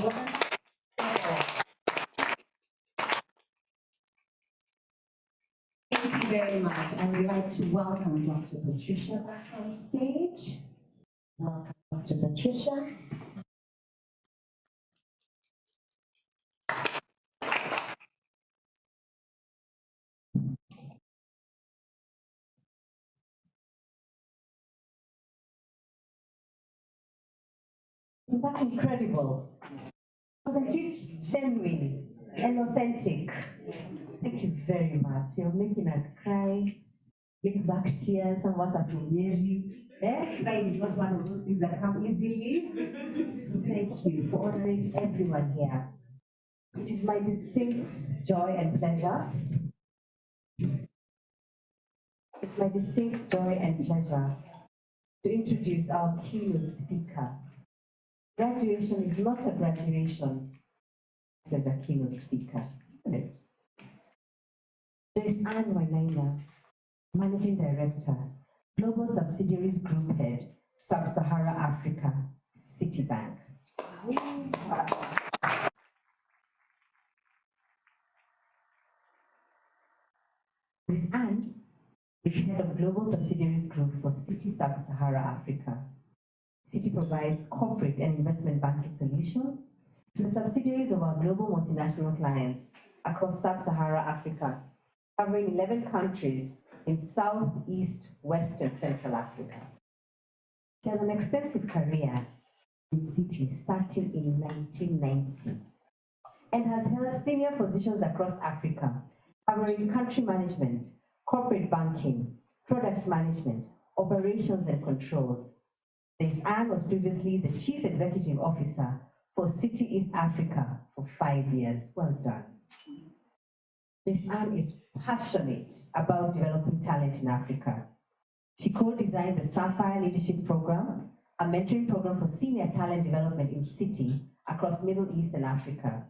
Thank you very much. I would like to welcome Dr. Patricia back on stage. Welcome, Dr. Patricia. Isn't that incredible? Wasn't it genuine and authentic? Thank you very much. You're making us cry, bring back tears, some of us are weary. Crying is not one of those things that come easily. So thank you for honoring everyone here. It is my distinct joy and pleasure. It's my distinct joy and pleasure to introduce our keynote speaker. Graduation is not a graduation, says a keynote speaker, isn't it? There's Anne Wainaina, Managing Director, Global Subsidiaries Group Head, Sub-Sahara Africa, Citibank. Ms. Anne is Head of Global Subsidiaries Group for Citi Sub-Sahara Africa. Citi provides corporate and investment banking solutions to the subsidiaries of our global multinational clients across Sub-Sahara Africa, covering 11 countries in South, East, West, and Central Africa. She has an extensive career in Citi, starting in 1990, and has held senior positions across Africa, covering country management, corporate banking, product management, operations and controls. Ms. Anne was previously the Chief Executive Officer for Citi East Africa for 5 years. Well done. Joyce is passionate about developing talent in Africa. She co-designed the Sapphire Leadership Program, a mentoring program for senior talent development in City across Middle East and Africa.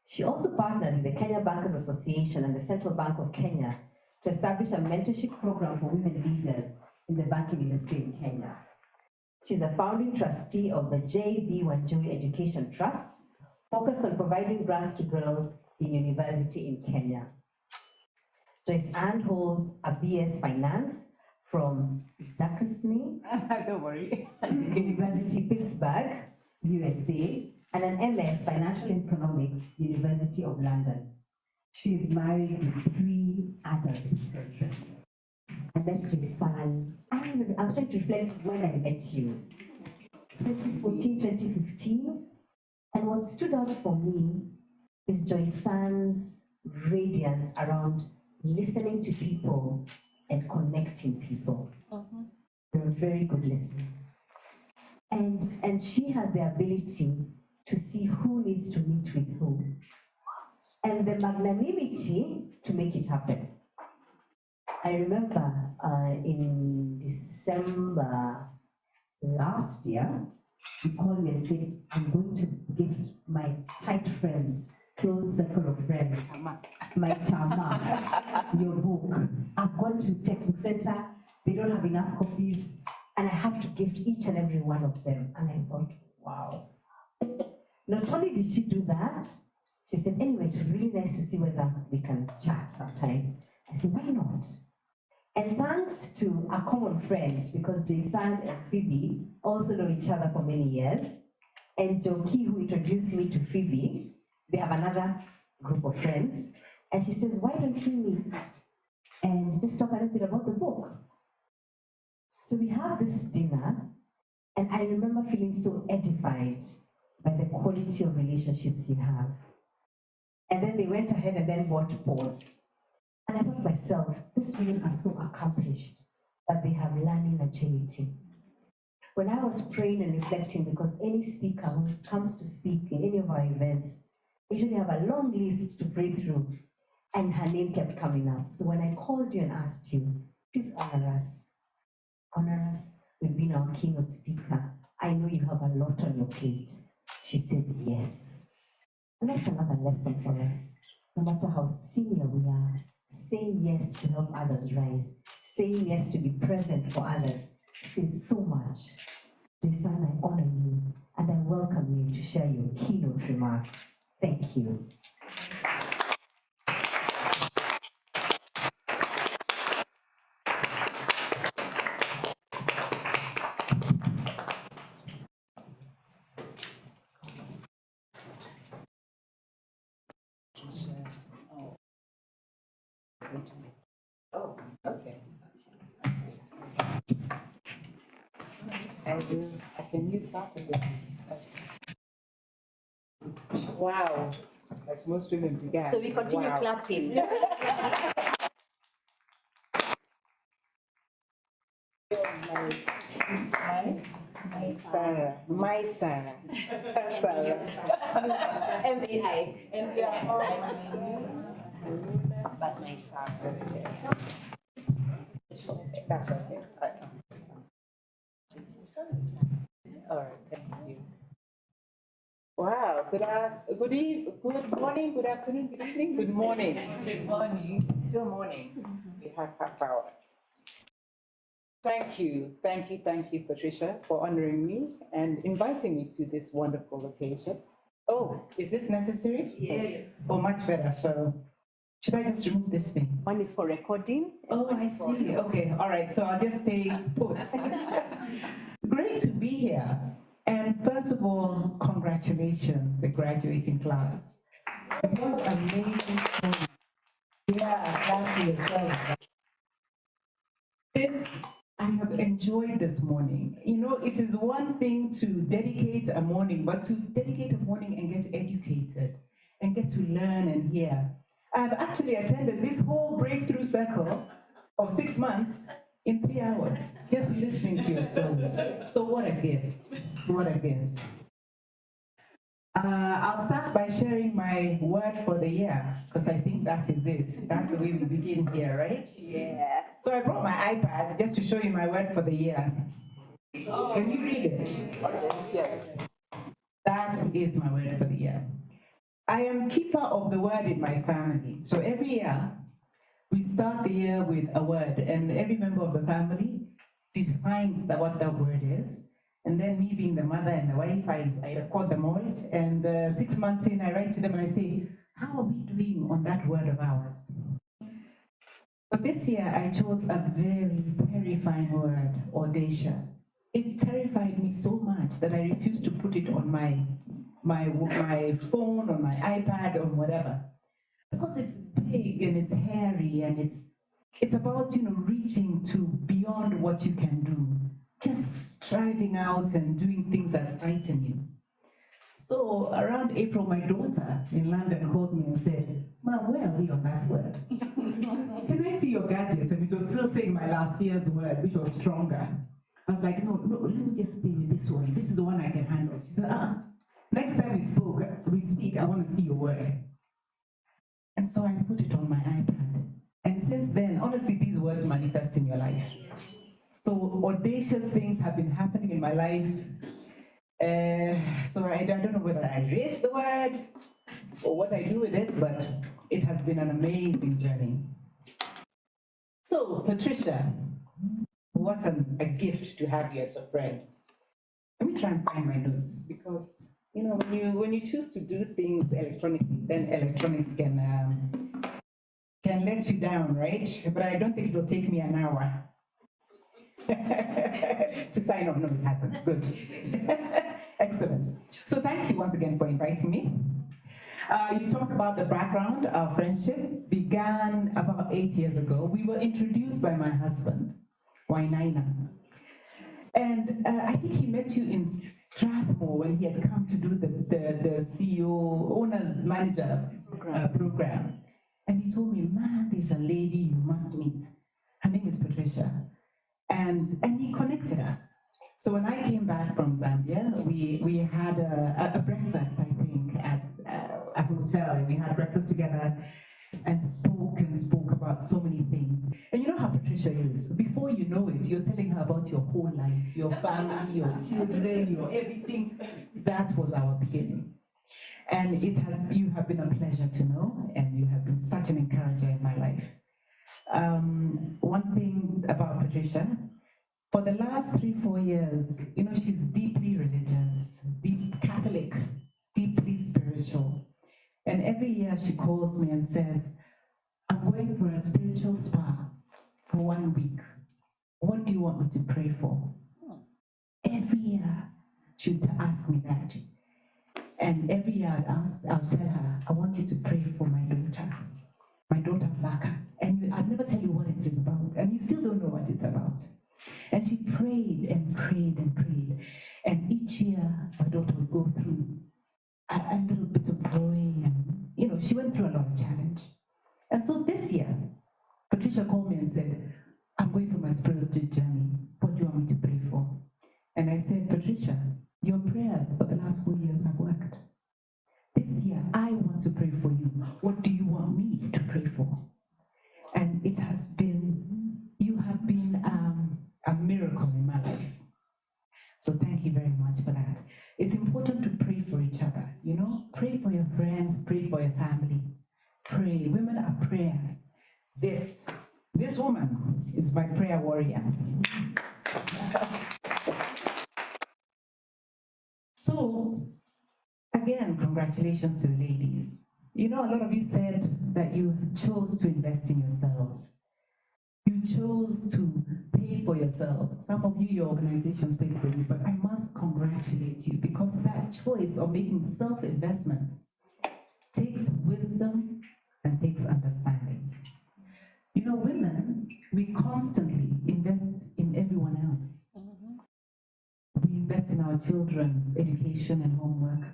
She also partnered with the Kenya Bankers Association and the Central Bank of Kenya to establish a mentorship program for women leaders in the banking industry in Kenya. She's a founding trustee of the J.B. Wanjui Education Trust, focused on providing grants to girls in university in Kenya. Joyce holds a BS Finance from Zaccharsney Don't worry. University Pittsburgh, USA, and an MS Financial Economics, University of London. She is married with 3 adult children. I met Joyce. I was trying to reflect when I met you. 2014, 2015. And what stood out for me is Joyce's radiance around listening to people and connecting people. You're a very good listener. And she has the ability to see who needs to meet with who. And the magnanimity to make it happen. I remember in December last year, you called me and said, I'm going to gift my tight friends, close circle of friends, my chama, your book. I've gone to textbook center, they don't have enough copies, and I have to gift each and every one of them. And I thought, wow. Not only did she do that, she said, anyway, it would be really nice to see whether we can chat sometime. I said, why not? And thanks to a common friend, because Jason and Phoebe also know each other for many years, and Joki, who introduced me to Phoebe, they have another group of friends, and she says, why don't we meet and just talk a little bit about the book? So we have this dinner, and I remember feeling so edified by the quality of relationships you have. And then they went ahead and then bought Pause. And I thought to myself, these women are so accomplished that they have learning agility. When I was praying and reflecting, because any speaker who comes to speak in any of our events, usually have a long list to pray through, and her name kept coming up. So when I called you and asked you, please honor us with being our keynote speaker. I know you have a lot on your plate. She said yes. And that's another lesson for us. No matter how senior we are, saying yes to help others rise, saying yes to be present for others, says so much. Jason, I honor you and I welcome you to share your keynote remarks. Thank you. Oh, okay. I can use that. Wow. Like most women began. So we continue Wow. clapping. My Sarah. My Sarah. Sarah. MAI. But my Sarah. That's okay. All right, thank you. Wow, good morning, good afternoon, good evening, good morning. Good morning. It's still morning. We have half hour. Thank you, Patricia, for honoring me and inviting me to this wonderful occasion. Oh, is this necessary? Yes. Oh, much better. So, should I just remove this thing? One is for recording. Oh, I see. Okay, all right. So I'll just stay put. Great to be here. And first of all, congratulations, the graduating class. What amazing story. Yeah, thank you. This, I have enjoyed this morning. You know, it is one thing to dedicate a morning, but to dedicate a morning and get educated and get to learn and hear. I've actually attended this whole breakthrough circle of 6 months in 3 hours, just listening to your stories. So what a gift, what a gift. I'll start by sharing my word for the year, because I think that is it. That's the way we begin here, right? Yeah. So I brought my iPad just to show you my word for the year. Can you read it? Yes. That is my word for the year. I am keeper of the word in my family. So every year, we start the year with a word, and every member of the family defines what that word is. And then me being the mother and the wife, I record them all. And 6 months in, I write to them and I say, how are we doing on that word of ours? But this year, I chose a very terrifying word, audacious. It terrified me so much that I refused to put it on my phone, on my iPad, or whatever. Because it's big and it's hairy and it's about, reaching to beyond what you can do. Just striving out and doing things that frighten you. So around April, my daughter in London called me and said, Mom, where are we on that word? Can I see your gadgets? And it was still saying my last year's word, which was stronger. I was like, no, let me just stay with this one. This is the one I can handle. She said, next time we speak, I want to see your word. And so I put it on my iPad. And since then, honestly, these words manifest in your life. So audacious things have been happening in my life. So I don't know whether I erase the word or what I do with it, but it has been an amazing journey. So, Patricia, what a gift to have you as a friend. Let me try and find my notes, because when you choose to do things electronically, then electronics can let you down, right? But I don't think it will take me an hour to sign off. No, it hasn't. Good. Excellent. So thank you once again for inviting me. You talked about the background. Our friendship began about 8 years ago. We were introduced by my husband, Wainaina. And I think he met you in Strathmore when he had come to do the CEO, owner-manager program. And he told me, man, there's a lady you must meet. Her name is Patricia. And he connected us. So when I came back from Zambia, we had a breakfast, I think, at a hotel. And we had breakfast together and spoke about so many things. And you know how Patricia is. Before you know it, you're telling her about your whole life, your family, your children, your everything. That was our beginnings. And you have been a pleasure to know, and you have been such an encourager in my life. One thing about Patricia, for the last 3-4 years, she's deeply religious, deep Catholic, deeply spiritual. And every year she calls me and says, I'm going for a spiritual spa for 1 week. What do you want me to pray for? Every year she would ask me that. And every year I'll tell her, I want you to pray for my daughter Baka. And I'll never tell you what it is about. And you still don't know what it's about. And she prayed and prayed and prayed. And each year my daughter would go through a little bit of growing, and she went through a lot of challenge. And so this year, Patricia called me and said, I'm going for my spiritual journey. What do you want me to pray for? And I said, Patricia, your prayers for the last 4 years have worked. This year, I want to pray for you. What do you want me to pray for? And you have been a miracle in my life. So thank you very much for that. It's important to pray for each other, Pray for your friends, pray for your family. Pray. Women are prayers. This woman is my prayer warrior. So, again, congratulations to the ladies. A lot of you said that you chose to invest in yourselves. You chose to pay for yourselves. Some of you, your organizations paid for you, but I must congratulate you, because that choice of making self-investment takes wisdom and takes understanding. Women, we constantly invest in everyone else. We invest in our children's education and homework.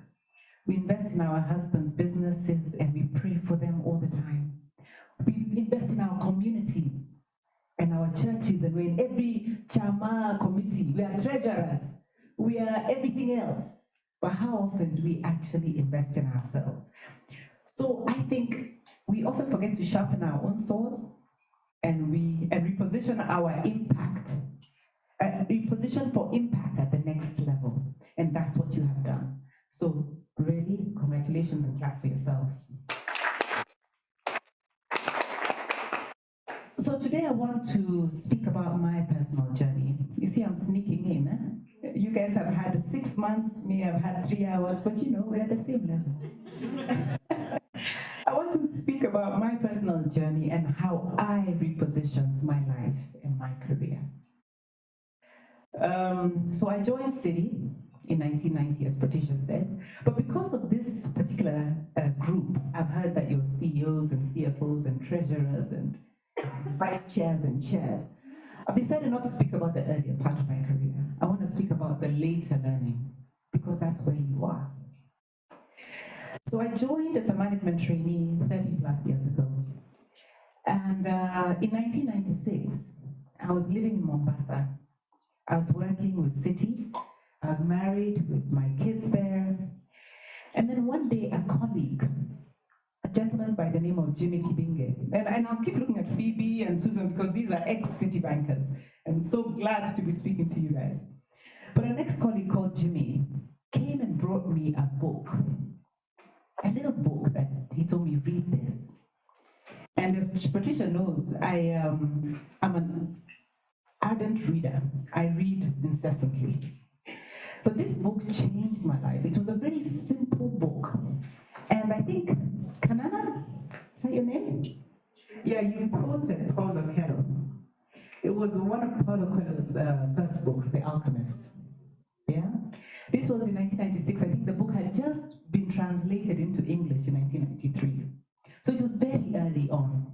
We invest in our husbands' businesses, and we pray for them all the time. We invest in our communities and our churches, and we're in every chama committee. We are treasurers. We are everything else. but how often do we actually invest in ourselves? So I think we often forget to sharpen our own swords and reposition our impact, reposition for impact at the next level. And that's what you have done. So really, congratulations and clap for yourselves. So today I want to speak about my personal journey. You see, I'm sneaking in. Eh? You guys have had 6 months, me I've had 3 hours, but you know, we're at the same level. I want to speak about my personal journey and how I repositioned my life and my career. So I joined Citi in 1990, as Patricia said, but because of this particular group, I've heard that you're CEOs and CFOs and treasurers and vice chairs and chairs. I've decided not to speak about the earlier part of my career. I want to speak about the later learnings, because that's where you are. So I joined as a management trainee 30 plus years ago. And in 1996, I was living in Mombasa. I was working with Citi. I was married with my kids there. And then one day a colleague, a gentleman by the name of Jimmy Kibinge, and I'll keep looking at Phoebe and Susan because these are ex-Citi bankers. I'm so glad to be speaking to you guys. But an ex-colleague called Jimmy came and brought me a book, a little book that he told me, read this. And as Patricia knows, I'm an ardent reader. I read incessantly. But this book changed my life. It was a very simple book. And I think, Kanana, is that your name? Yeah, you quoted Paulo Coelho. It was one of Paulo Coelho's first books, The Alchemist. Yeah? This was in 1996. I think the book had just been translated into English in 1993. So it was very early on.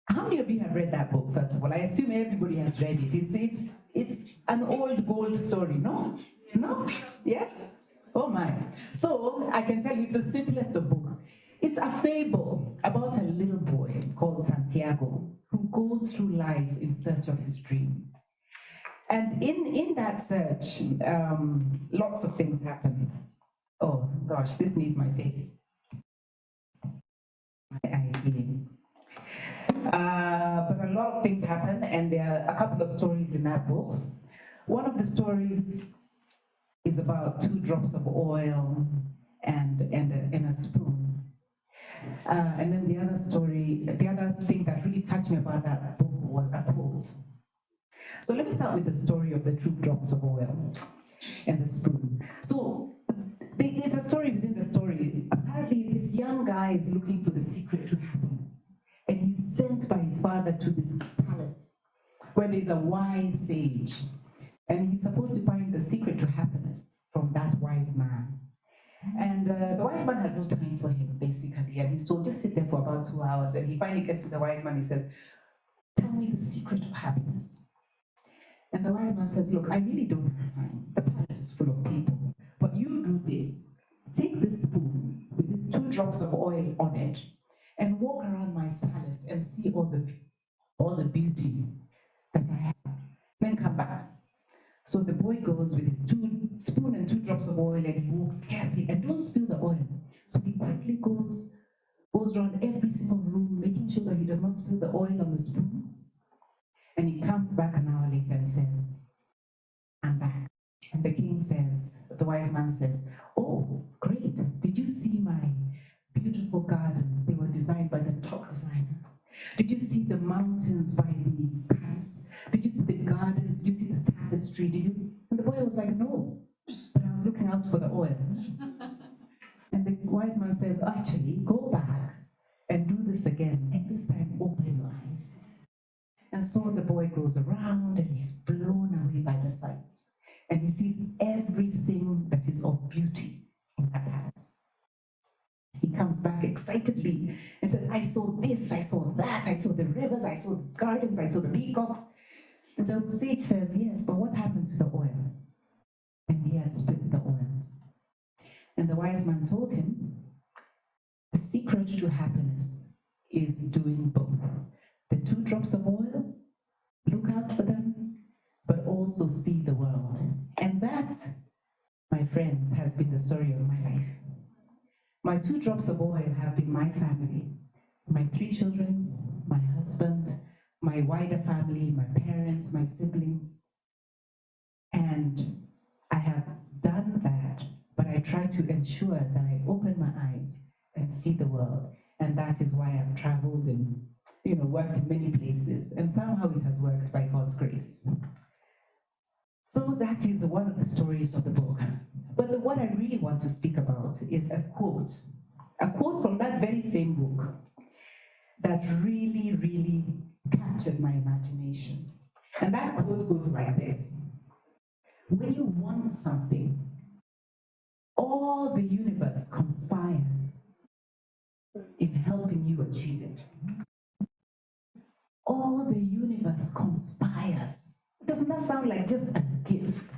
How many of you have read that book, first of all? I assume everybody has read it. It's an old gold story, no? No? Yes? Oh my. So I can tell you it's the simplest of books. It's a fable about a little boy called Santiago who goes through life in search of his dream. And in that search, lots of things happen. Oh gosh, this needs my face. My ID. But a lot of things happen, and there are a couple of stories in that book. One of the stories is about 2 drops of oil and a spoon. And then the other story, the other thing that really touched me about that book was a quote. So let me start with the story of the 2 drops of oil and the spoon. So there's a story within the story. Apparently this young guy is looking for the secret to happiness. And he's sent by his father to this palace where there's a wise sage. And he's supposed to find the secret to happiness from that wise man. And the wise man has no time for him, basically. And he's told, just sit there for about 2 hours. And he finally gets to the wise man. He says, tell me the secret of happiness. And the wise man says, look, I really don't have time. The palace is full of people. But you do this. Take this spoon with these 2 drops of oil on it and walk around my palace and see all the beauty that I have. Then come back. So the boy goes with his spoon and 2 drops of oil, and he walks carefully, and don't spill the oil. So he quickly goes around every single room, making sure that he does not spill the oil on the spoon. And he comes back an hour later and says, I'm back. And the king says, the wise man says, oh, great. Did you see my beautiful gardens? They were designed by the top designer. Did you see the mountains by the palace? Did you see the gardens? Did you see the tapestry? Did you? And the boy was like, no, but I was looking out for the oil. And the wise man says, actually, go back and do this again, and this time open your eyes. And so the boy goes around and he's blown away by the sights. And he sees everything that is of beauty in that palace. He comes back excitedly and says, I saw this, I saw that, I saw the rivers, I saw the gardens, I saw the peacocks. And the sage says, yes, but what happened to the oil? And he had spilled the oil. And the wise man told him, the secret to happiness is doing both. The 2 drops of oil, look out for them, but also see the world. And that, my story of my life. My 2 drops of oil have been my family, my 3 children, my husband, my wider family, my parents, my siblings. And I have done that, but I try to ensure that I open my eyes and see the world. And that is why I've traveled and, worked in many places. And somehow it has worked by God's grace. So that is one of the stories of the book. But what I really want to speak about is a quote from that very same book that really, really captured my imagination. And that quote goes like this: when you want something, all the universe conspires in helping you achieve it. All the universe conspires. Doesn't that sound like just a gift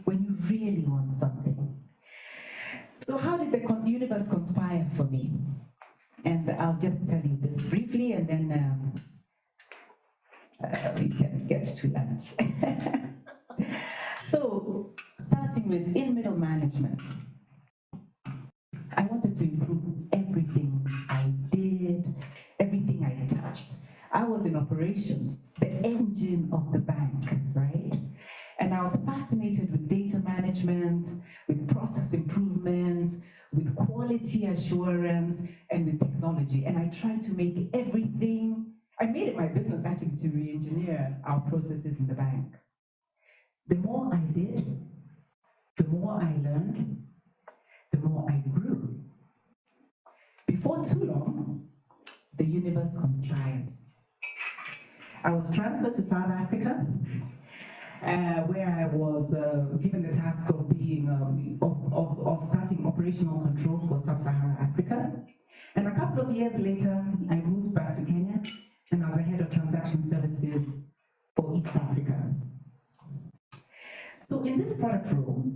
when you really want something? So how did the universe conspire for me? And I'll just tell you this briefly, and then we can get to lunch. So, starting with in middle management, I wanted to improve everything I did, everything I touched. I was in operations, the engine of the bank, right? And I was fascinated with data management, with process improvement, with quality assurance, and with technology. And I tried to make everything, I made it my business actually to re-engineer our processes in the bank. The more I did, the more I learned, the more I grew. Before too long, the universe conspires. I was transferred to South Africa, where I was given the task of being of starting operational control for Sub-Saharan Africa. And a couple of years later, I moved back to Kenya, and I was the head of transaction services for East Africa. So in this product role,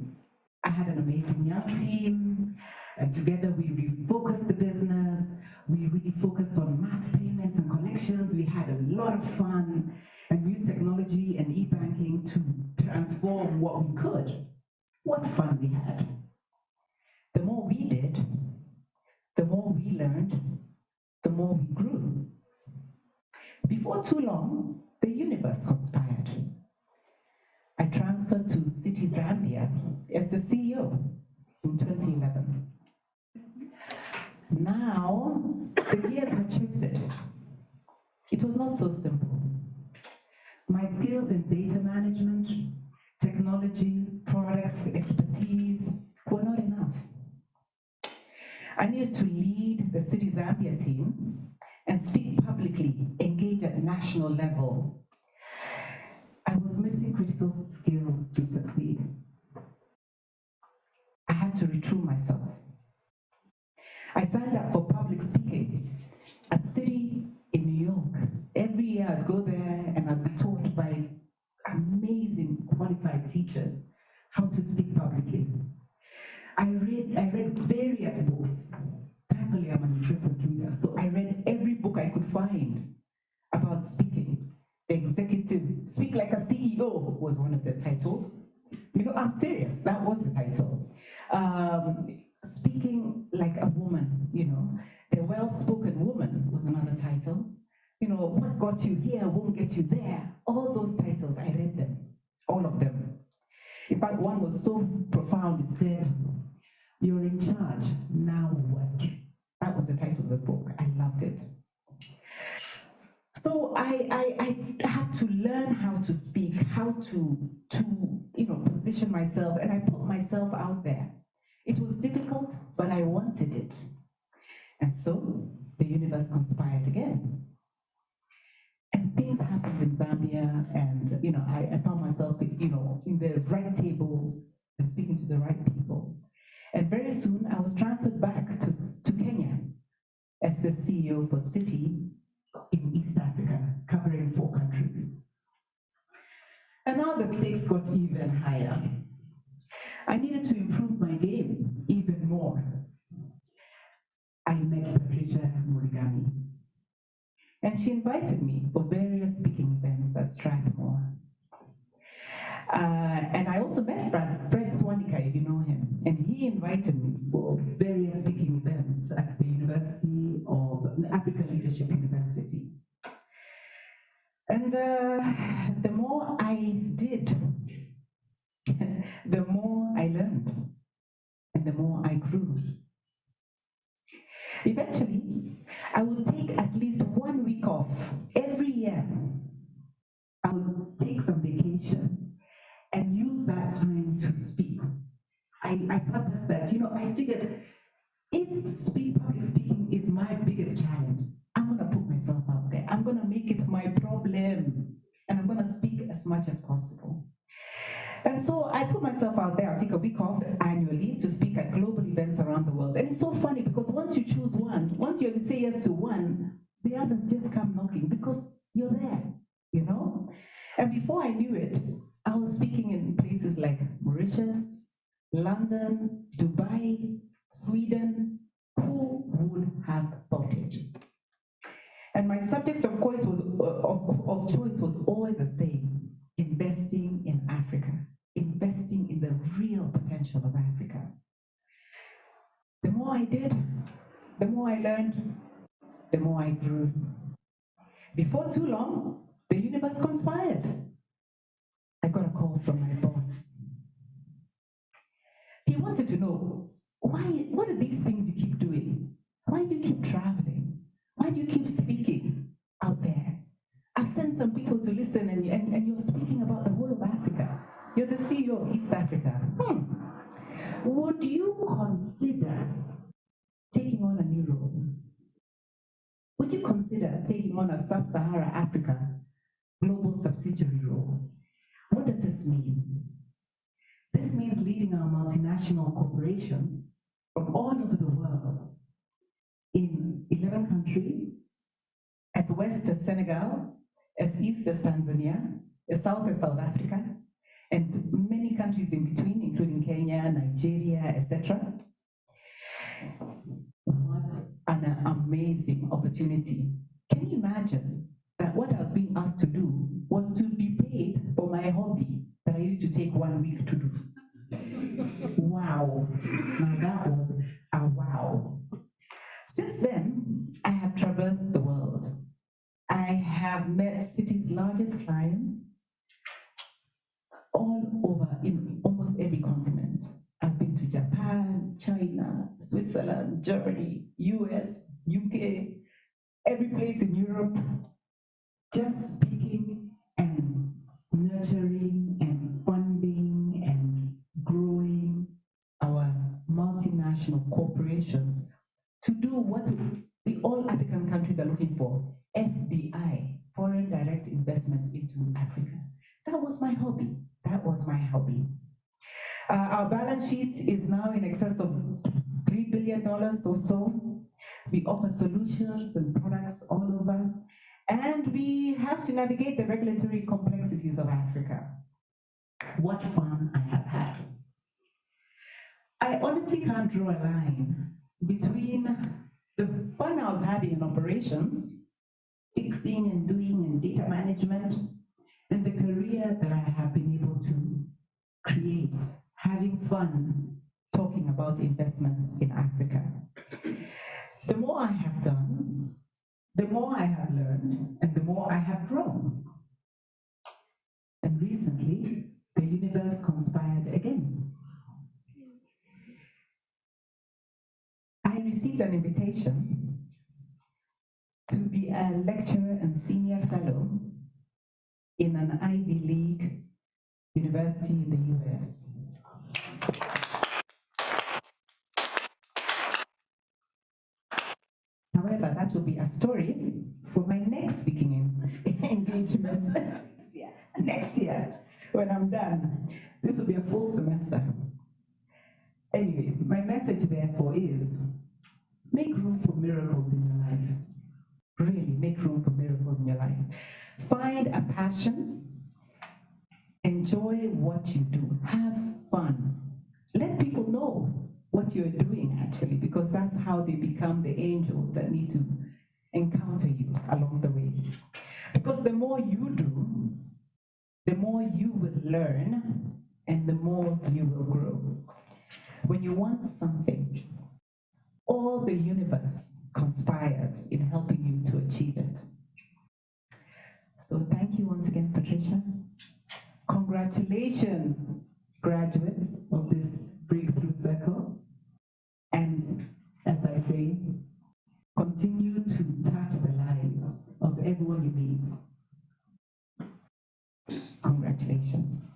I had an amazing young team, and together we refocused the business. We really focused on mass payments and collections. We had a lot of fun, and we used technology and e-banking to transform what we could. What fun we had. The more we did, the more we learned, the more we grew. Before too long, the universe conspired. I transferred to City Zambia as the CEO in 2011. Now, the gears had shifted. It was not so simple. My skills in data management, technology, product expertise were not enough. I needed to lead the City Zambia team and speak publicly, engage at national level. I was missing critical skills to succeed. I had to retool myself. I signed up for public speaking at City in New York. Every year I'd go there and I'd be taught by amazing qualified teachers how to speak publicly. I read various books. Thankfully, I'm an impressive reader, so I read every book I could find about speaking. The executive, Speak Like a CEO was one of the titles. I'm serious, that was the title. Speaking Like a Woman, The Well-Spoken Woman was another title. What got you here won't get you there. All those titles, I read them, all of them. In fact, one was so profound, it said, "You're in charge, now what?" That was the title of the book. I loved it. So I had to learn how to speak, how to position myself, and I put myself out there. It was difficult, but I wanted it. And so the universe conspired again. And things happened in Zambia, and I found myself in the right tables and speaking to the right people. And very soon I was transferred back to Kenya as the CEO for Citi in East Africa, covering 4 countries. And now the stakes got even higher. I needed to improve my game even more. I met Patricia Murugami, and she invited me for various speaking events at Strathmore. And I also met Fred Swanika, if you know him, and he he invited me for various speaking events at the University of African Leadership University. And the more I did, the more I learned, and the more I grew. Eventually, I would take at least 1 week off every year. I would take some vacation and use that time to speak. I purposed that, I figured if public speaking is my biggest challenge, I'm gonna put myself out there. I'm gonna make it my problem, and I'm gonna speak as much as possible. And so I put myself out there. I'll take a week off annually to speak at global events around the world. And it's so funny because once you choose one, once you say yes to one, the others just come knocking because you're there, And before I knew it, I was speaking in places like Mauritius, London, Dubai, Sweden. Who would have thought it? And my subject of choice was always the same: investing in Africa, investing in the real potential of Africa. The more I did, the more I learned, the more I grew. Before too long, the universe conspired. I got a call from my boss. He wanted to know, what are these things you keep doing? Why do you keep traveling? Why do you keep speaking out there? I've sent some people to listen and you're speaking about the whole of Africa. You're the CEO of East Africa. Would you consider taking on a new role? Would you consider taking on a Sub-Sahara Africa global subsidiary role? What does this mean? This means leading our multinational corporations from all over the world in 11 countries, as west as Senegal, as east as Tanzania, as south as South Africa, and many countries in between, including Kenya, Nigeria, etc. What an amazing opportunity. Can you imagine that what I was being asked to do was to be paid for my hobby that I used to take 1 week to do? Wow. Now that was a wow. Since then, I have traversed the world. I have met cities' largest clients all over in almost every continent. I've been to Japan, China, Switzerland, Germany, US, UK, every place in Europe, just speaking and nurturing and funding and growing our multinational corporations to do what all African countries are looking for: FDI, foreign direct investment into Africa. That was my hobby. That was my hobby. Our balance sheet is now in excess of $3 billion or so. We offer solutions and products all over, and we have to navigate the regulatory complexities of Africa. What fun I have had. I honestly can't draw a line between the fun I was having in operations, fixing and doing and data management, and the career that I have been able to create, having fun talking about investments in Africa. The more I have done, the more I have learned, and the more I have grown. And recently, the universe conspired again. I received an invitation to be a lecturer and senior fellow in an Ivy League university in the US. However, that will be a story for my next speaking engagement next year when I'm done. This will be a full semester. Anyway, my message therefore is, make room for miracles in your life. Really, make room for miracles in your life. Find a passion. Enjoy what you do. Have fun. Let people know what you're doing, actually, because that's how they become the angels that need to encounter you along the way. Because the more you do, the more you will learn, and the more you will grow. when you want something, all the universe conspires in helping you to achieve it. So thank you once again, Patricia. Congratulations, graduates of this Breakthrough Circle. And as I say, continue to touch the lives of everyone you meet. Congratulations.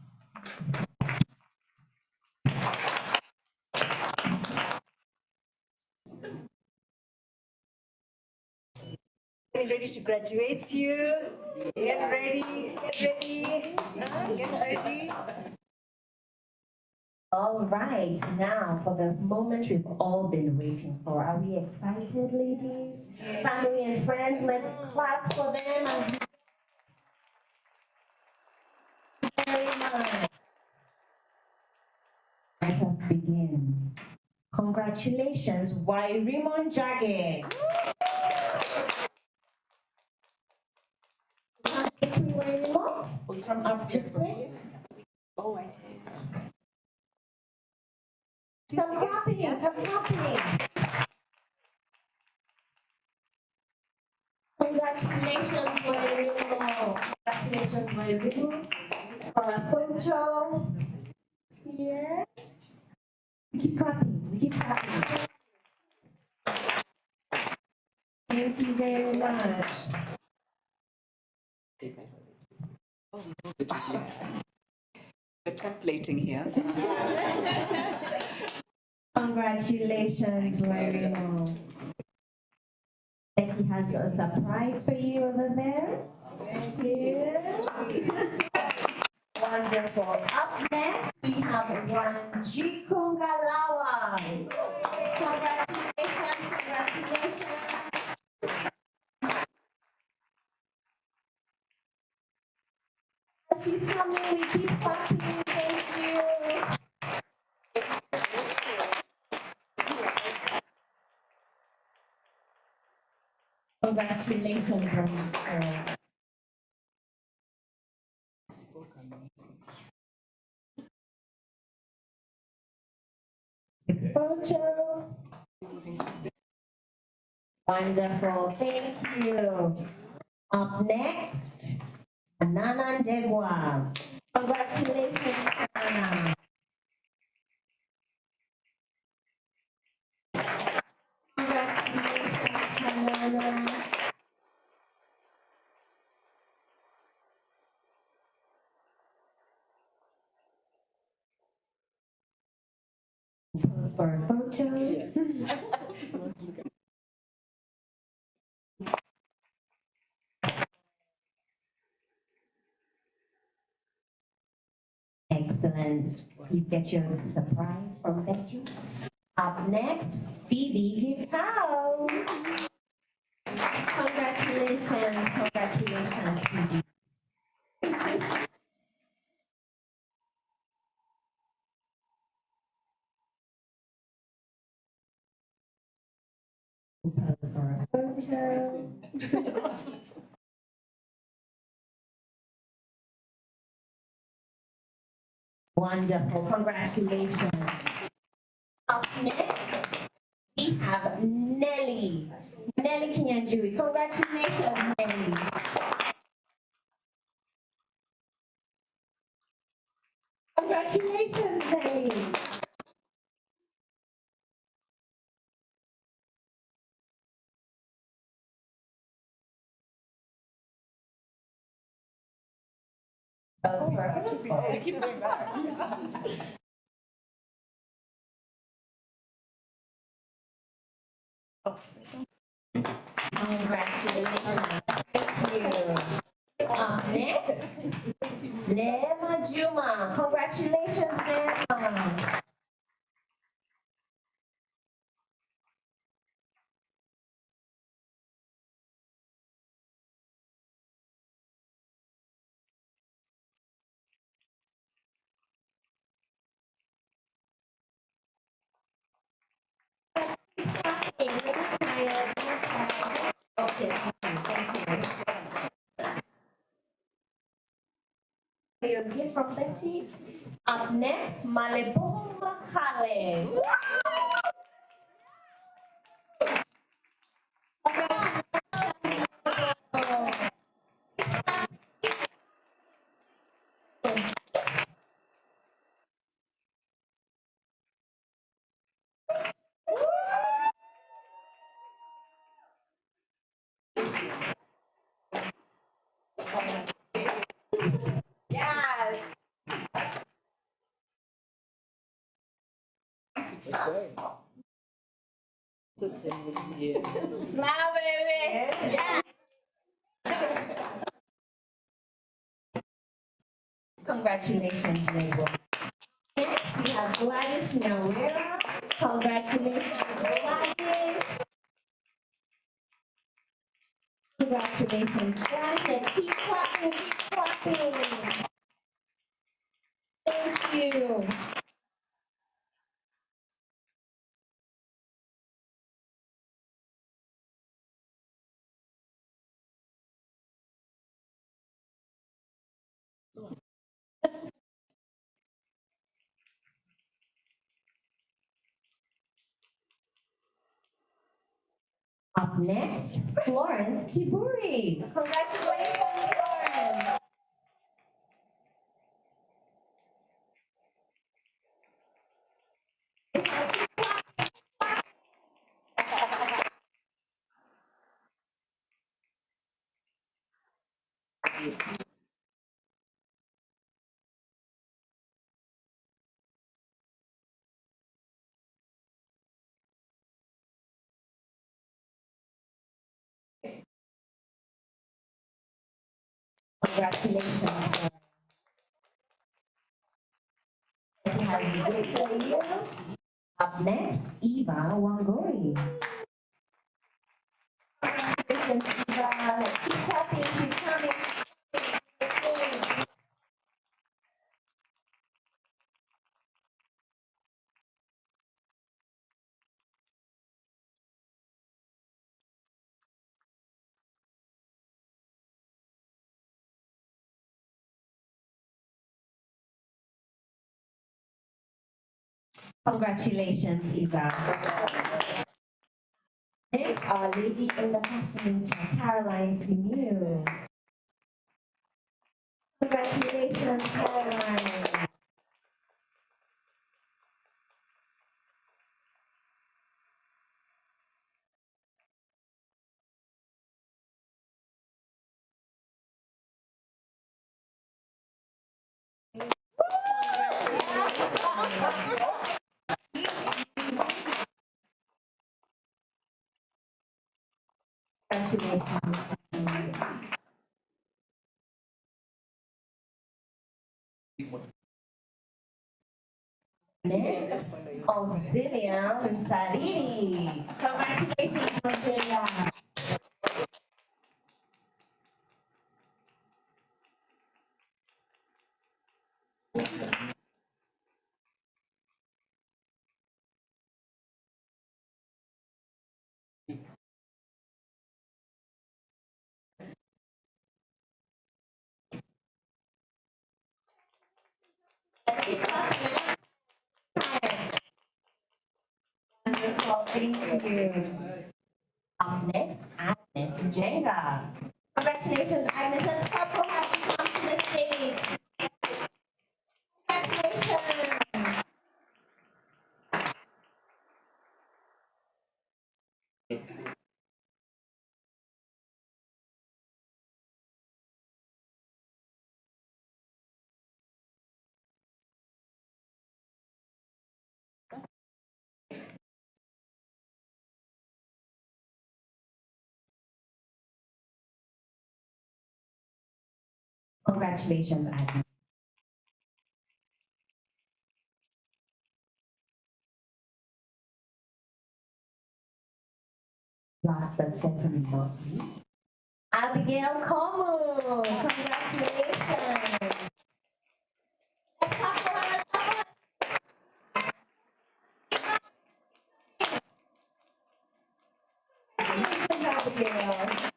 Getting ready to graduate you. Get ready, get ready. All right, now for the moment we've all been waiting for. Are we excited, ladies? Family and friends, let's clap for them. And very much. Let us begin. Congratulations, Wairimonn Jage. From us this way. Oh, I see. Some clapping, some clapping. Congratulations, Wairimonn. Congratulations, Wairimonn. For a photo. Yes. We keep clapping, we keep clapping. Thank you very much. We're templating here. Congratulations, Wairimonn. Betty has a surprise for you over there. Thank you. Wonderful. Up next, we have Wanjiku Ngalawa. Congratulations, congratulations. She's coming, we keep clapping, thank you. Congratulations on photo. Wonderful, thank you. Up next, Anana Ndegwa. Congratulations, Anana. Congratulations, Anana. Pose for a photo. Yes. Excellent. Please get your surprise from Betty. Up next, Phoebe Gitao. Congratulations, congratulations, Phoebe. Pose for a photo. Wonderful, congratulations. Up next, we have Nelly. Nelly Kinyanjui. Congratulations, Nelly. Congratulations, Nelly. That was perfect. Keep going back. Congratulations. Thank you. Next, Lema Juma. Congratulations, Lema. Okay, thank you. You're here from Betty. Up next, Malebom College. Yes. Smile, baby. Yeah. Congratulations, Mabel. Next, we have Gladys Nyawera. Congratulations, Gladys. Congratulations, Gladys. Keep clapping, keep clapping. Thank you. Up next, Florence Kiburi. Congratulations, Florence. Congratulations. She has a great career. Up next, Eva Wangori. Congratulations, Eva. Let's keep clapping. She's coming. Congratulations, Eva. Next, Our Lady in the Facility, Caroline Simiu. Congratulations, Caroline. Congratulations. Next, Auxilia Sariri. Congratulations, Auxilia. Wonderful, thank you. Up next, Agnes Jenga. Congratulations, Agnes. Let's clap for having come to the stage. Congratulations. Congratulations, Agnes. Last but certainly not least, Abigail Como. Congratulations. Let's clap for her. Congratulations, Abigail.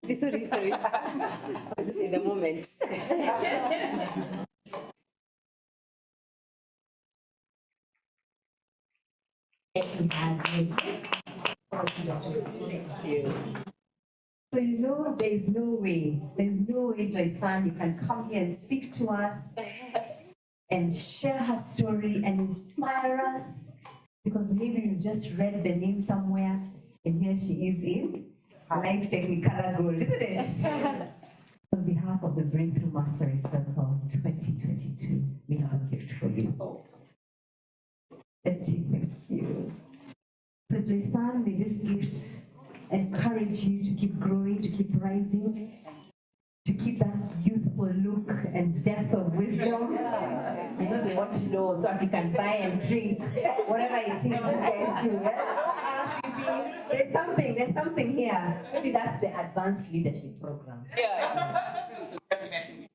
Sorry. This is the moment. Thank you. So there's no way, Joyce-san, you can come here and speak to us and share her story and inspire us, because maybe you just read the name somewhere and here she is in Life Technicolor Gold, isn't it? On behalf of the Breakthrough Mastery Circle 2022, we have a gift for you. Thank you. So Joyce-san, may this gift encourage you to keep growing, to keep rising, to keep that youthful look and depth of wisdom. I know they want to know, so if you can buy and drink, whatever it is you guys do. There's something here. Maybe that's the advanced leadership program.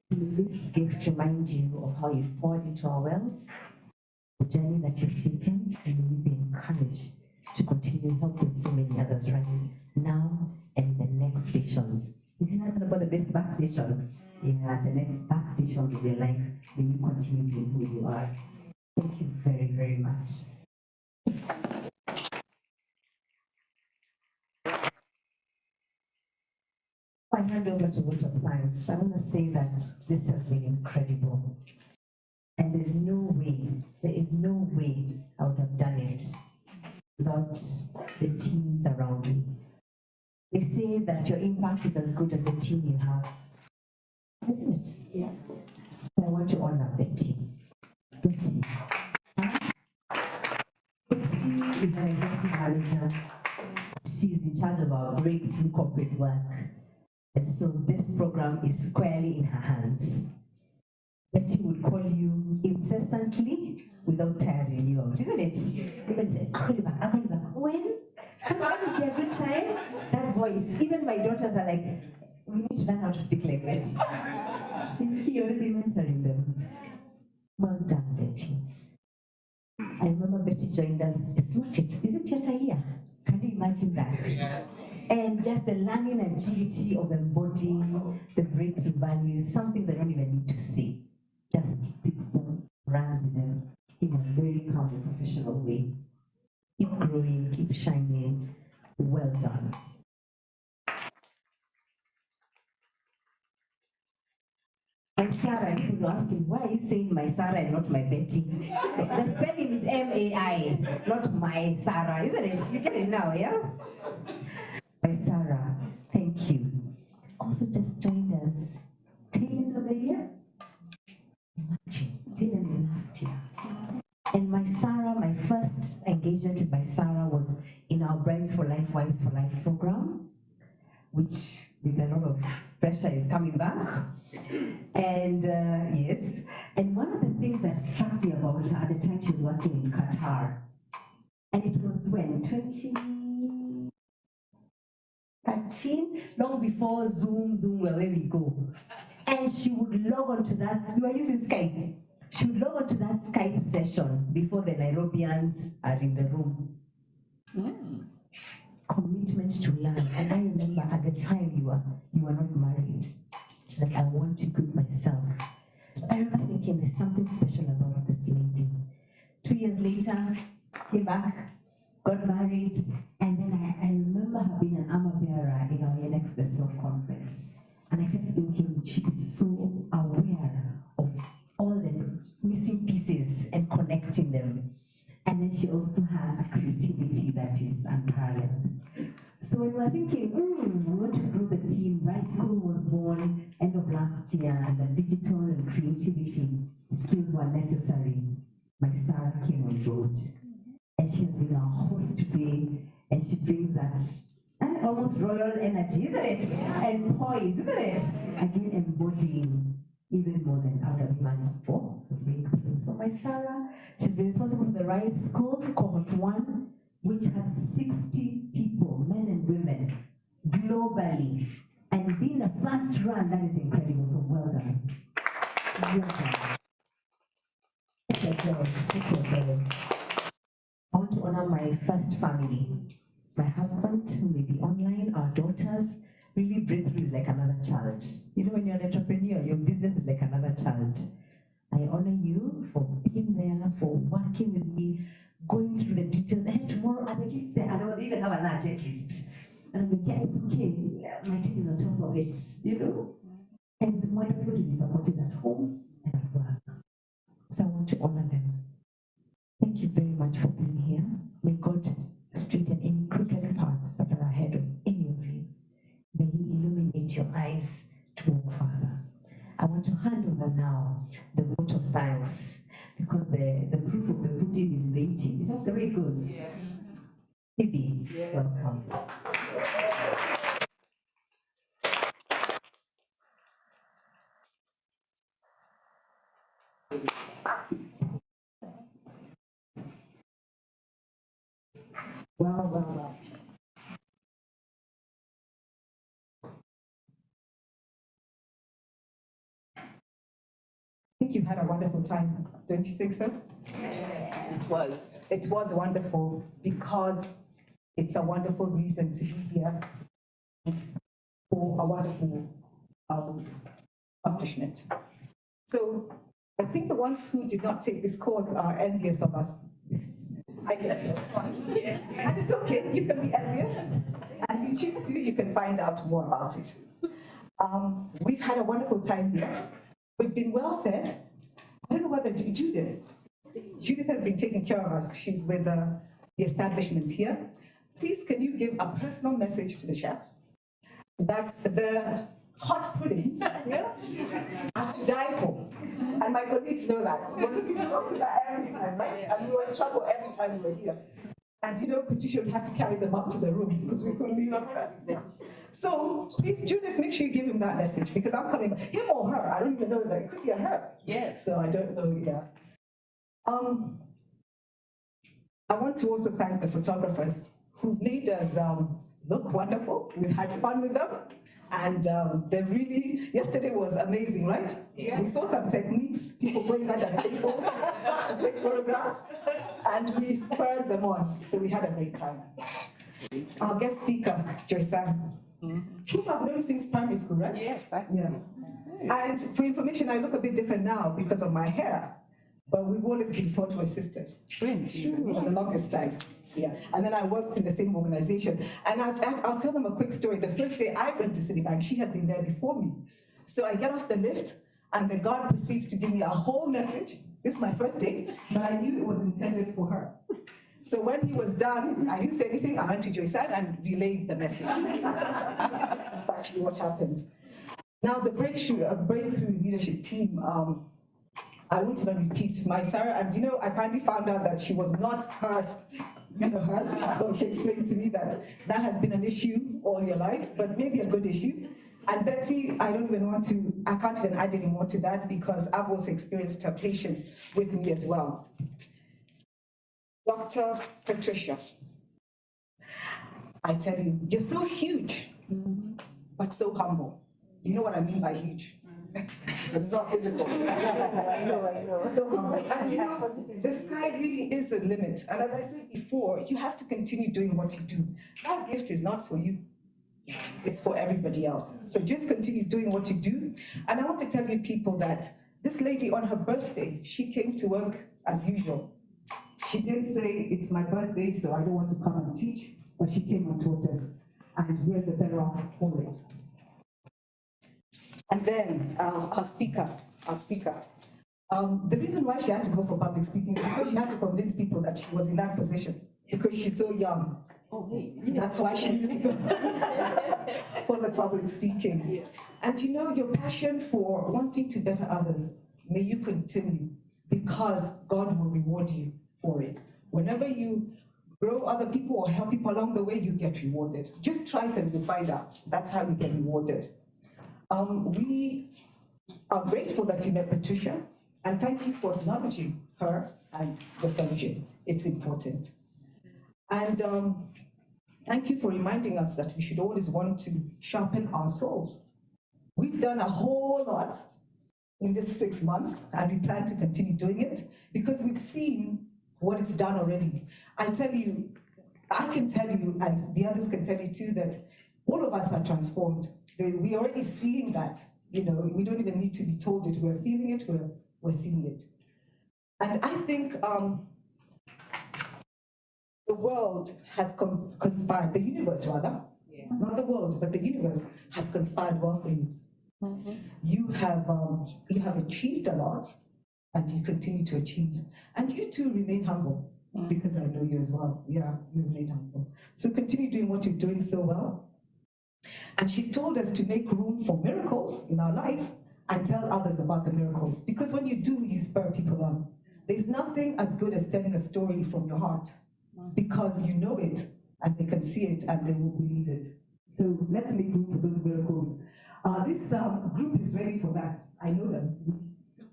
This gift reminds you of how you've poured into our wells, the journey that you've taken, and may you be encouraged to continue helping so many others rise now and the next stations. If you haven't about the best bus station, the next bus stations of your life, may you continue being who you are. Thank you very, very much. I hand over to vote of thanks. I want to say that this has been incredible. And there is no way I would have done it without the teams around me. They say that your impact is as good as the team you have. Isn't it? Yes. So I want to honor Betty. Betty is an executive manager. She's in charge of our breakthrough corporate work. And so this program is squarely in her hands. Betty would call you incessantly without tiring you out, isn't it? Even say, I'll call you back. When? Would be a good time? That voice. Even my daughters are like, we need to learn how to speak like Betty. So you see, you're already mentoring them. Well done, Betty. I remember Betty joined us. Is it theater year? Can you imagine that? Yes. And just the learning agility of embodying the breakthrough values, some things I don't even need to say. Just picks them, runs with them in a very calm and professional way. Keep growing, keep shining. Well done. My Sarah, people were asking, why are you saying my Sarah and not my Betty? The spelling is M-A-I, not my Sarah, isn't it? You get it now, yeah? My Sarah, thank you. Also just joined us till the end of the year. Imagine, till the end of last year. And my Sarah, my first engagement with my Sarah was in our Brides for Life, Wives for Life program, which with a lot of pressure is coming back. And yes, and one of the things that struck me about her at the time she was working in Qatar, and it was when, 2013, long before Zoom were where we go. And she would log on to that, we were using Skype. She would log on to that Skype session before the Nairobians are in the room. Commitment to learn. And I remember at the time you were not married. She's like, I want to equip myself. So I remember thinking there's something special about this lady. 2 years later, came back, got married, and then I remember her being an armor bearer in our next vessel conference. And I kept thinking she is so aware of all the missing pieces and connecting them. And then she also has a creativity that is unparalleled. So when we were thinking, we want to grow the team, Rise School was born end of last year, and the digital and creativity skills were necessary. My Sarah came on board. And she has been our host today, and she brings that almost royal energy, isn't it? And poise, isn't it? Again, embodying even more than I would have imagined for the breakthrough. So my Sarah, she's been responsible for the Rise School, Cohort 1, which had 60 people, men and women, globally. And being the first run, that is incredible, so well done. Well done. I want to honor my first family. My husband, who may be online, our daughters, really breakthrough is like another child. You know, when you're an entrepreneur, your business is like another child. I honor you for being there, for working with me, going through the details. Hey, tomorrow are the gifts there, and they even have another checklist. And I'm like, yeah, it's okay. My team is on top of it, you know? And it's wonderful to be supported at home and at work. So I want to honor them. Thank you very much for being here. May God straighten any crooked paths that are ahead of any of you. May He illuminate your eyes to walk further. I want to hand over now the vote of thanks, because the proof of the pudding is in the eating. Is that the way it goes? Yes. Maybe. Yes. Welcome. Well. I think you had a wonderful time, don't you think so? Yes, it was. It was wonderful because it's a wonderful reason to be here for a wonderful accomplishment. So I think the ones who did not take this course are envious of us. I guess so. Yes. And it's okay, you can be envious. And if you choose to, you can find out more about it. We've had a wonderful time here. We've been well fed. I don't know whether Judith has been taking care of us. She's with the establishment here. Please, can you give a personal message to the chef that the hot puddings here are to die for? And my colleagues know that. We're looking forward to that every time, right? And we were in trouble every time we were here. And you know, Patricia would have to carry them up to the room because we couldn't leave her. So please, Judith, make sure you give him that message, because I'm coming, him or her, I don't even know that, it could be a her. Yes. So I don't know, yeah. I want to also thank the photographers who've made us look wonderful. We've had fun with them. And they really, yesterday was amazing, right? Yes. We saw some techniques, people going under tables to take photographs, and we spurred them on. So we had a great time. Our guest speaker, Joysan, who I've known since primary school, right? Yes, yeah. And for information, I look a bit different now because of my hair, but we've always been thought we're sisters. Twins. For the longest time. Yeah. And then I worked in the same organization. And I'll tell them a quick story. The first day I went to Citibank, she had been there before me. So I get off the lift, and the guard proceeds to give me a whole message. This is my first day, but I knew it was intended for her. So when he was done, I didn't say anything. I went to Joysan and relayed the message. That's actually what happened. Now the breakthrough leadership team, I won't even repeat my Sarah. And you know, I finally found out that she was not hers. So she explained to me that that has been an issue all your life, but maybe a good issue. And Betty, I can't even add any more to that, because I've also experienced her patience with me as well. Dr. Patricia, I tell you, you're so huge, but so humble. You know what I mean by huge? It's not physical. I know. So humble. And you know, the sky really is the limit. And as I said before, you have to continue doing what you do. That gift is not for you. It's for everybody else. So just continue doing what you do. And I want to tell you people that this lady on her birthday, she came to work as usual. She didn't say, it's my birthday, so I don't want to come and teach, but she came and taught us, and we're the better off for it. And then our speaker. The reason why she had to go for public speaking is because she had to convince people that she was in that position, because she's so young. That's why she needs to go for the public speaking. And you know, your passion for wanting to better others, may you continue, because God will reward you for it. Whenever you grow other people or help people along the way, you get rewarded. Just try it and you'll find out. That's how you get rewarded. We are grateful that you met Patricia, and thank you for acknowledging her and the fellowship. It's important. And thank you for reminding us that we should always want to sharpen our souls. We've done a whole lot in this 6 months, and we plan to continue doing it because we've seen what it's done already. I can tell you, and the others can tell you too, that all of us are transformed. We're already seeing that, you know, we don't even need to be told it, we're feeling it, we're seeing it. And I think the world has conspired, the universe rather, not the world, but the universe has conspired well for you. You have achieved a lot, and you continue to achieve. And you too remain humble, because I know you as well. Yeah, you remain humble. So continue doing what you're doing so well. And she's told us to make room for miracles in our lives and tell others about the miracles. Because when you do, you spur people on. There's nothing as good as telling a story from your heart, because you know it, and they can see it, and they will believe it. So let's make room for those miracles. This group is ready for that. I know them.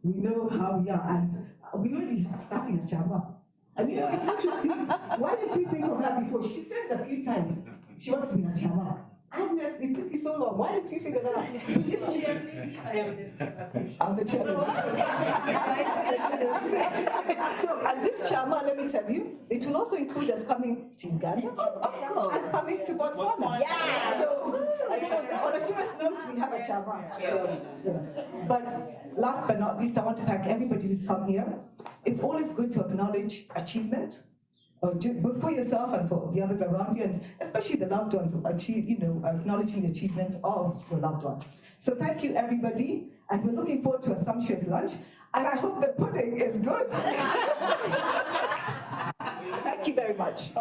We know how we are, and we already have started a chama. And you know, it's interesting. Why did you think of that before? She said it a few times. She wants to be a chama. Agnes, it took you so long. Why didn't you figure that out? I'm the chairman. So, and this chama, let me tell you, it will also include us coming to Uganda, of course, and coming to Botswana. Yeah. So on a serious note, we have a chama. But last but not least, I want to thank everybody who's come here. It's always good to acknowledge achievement, both for yourself and for the others around you, and especially the loved ones who achieve, you know, acknowledging the achievement of your loved ones. So thank you, everybody, and we're looking forward to a sumptuous lunch, and I hope the pudding is good. Thank you very much.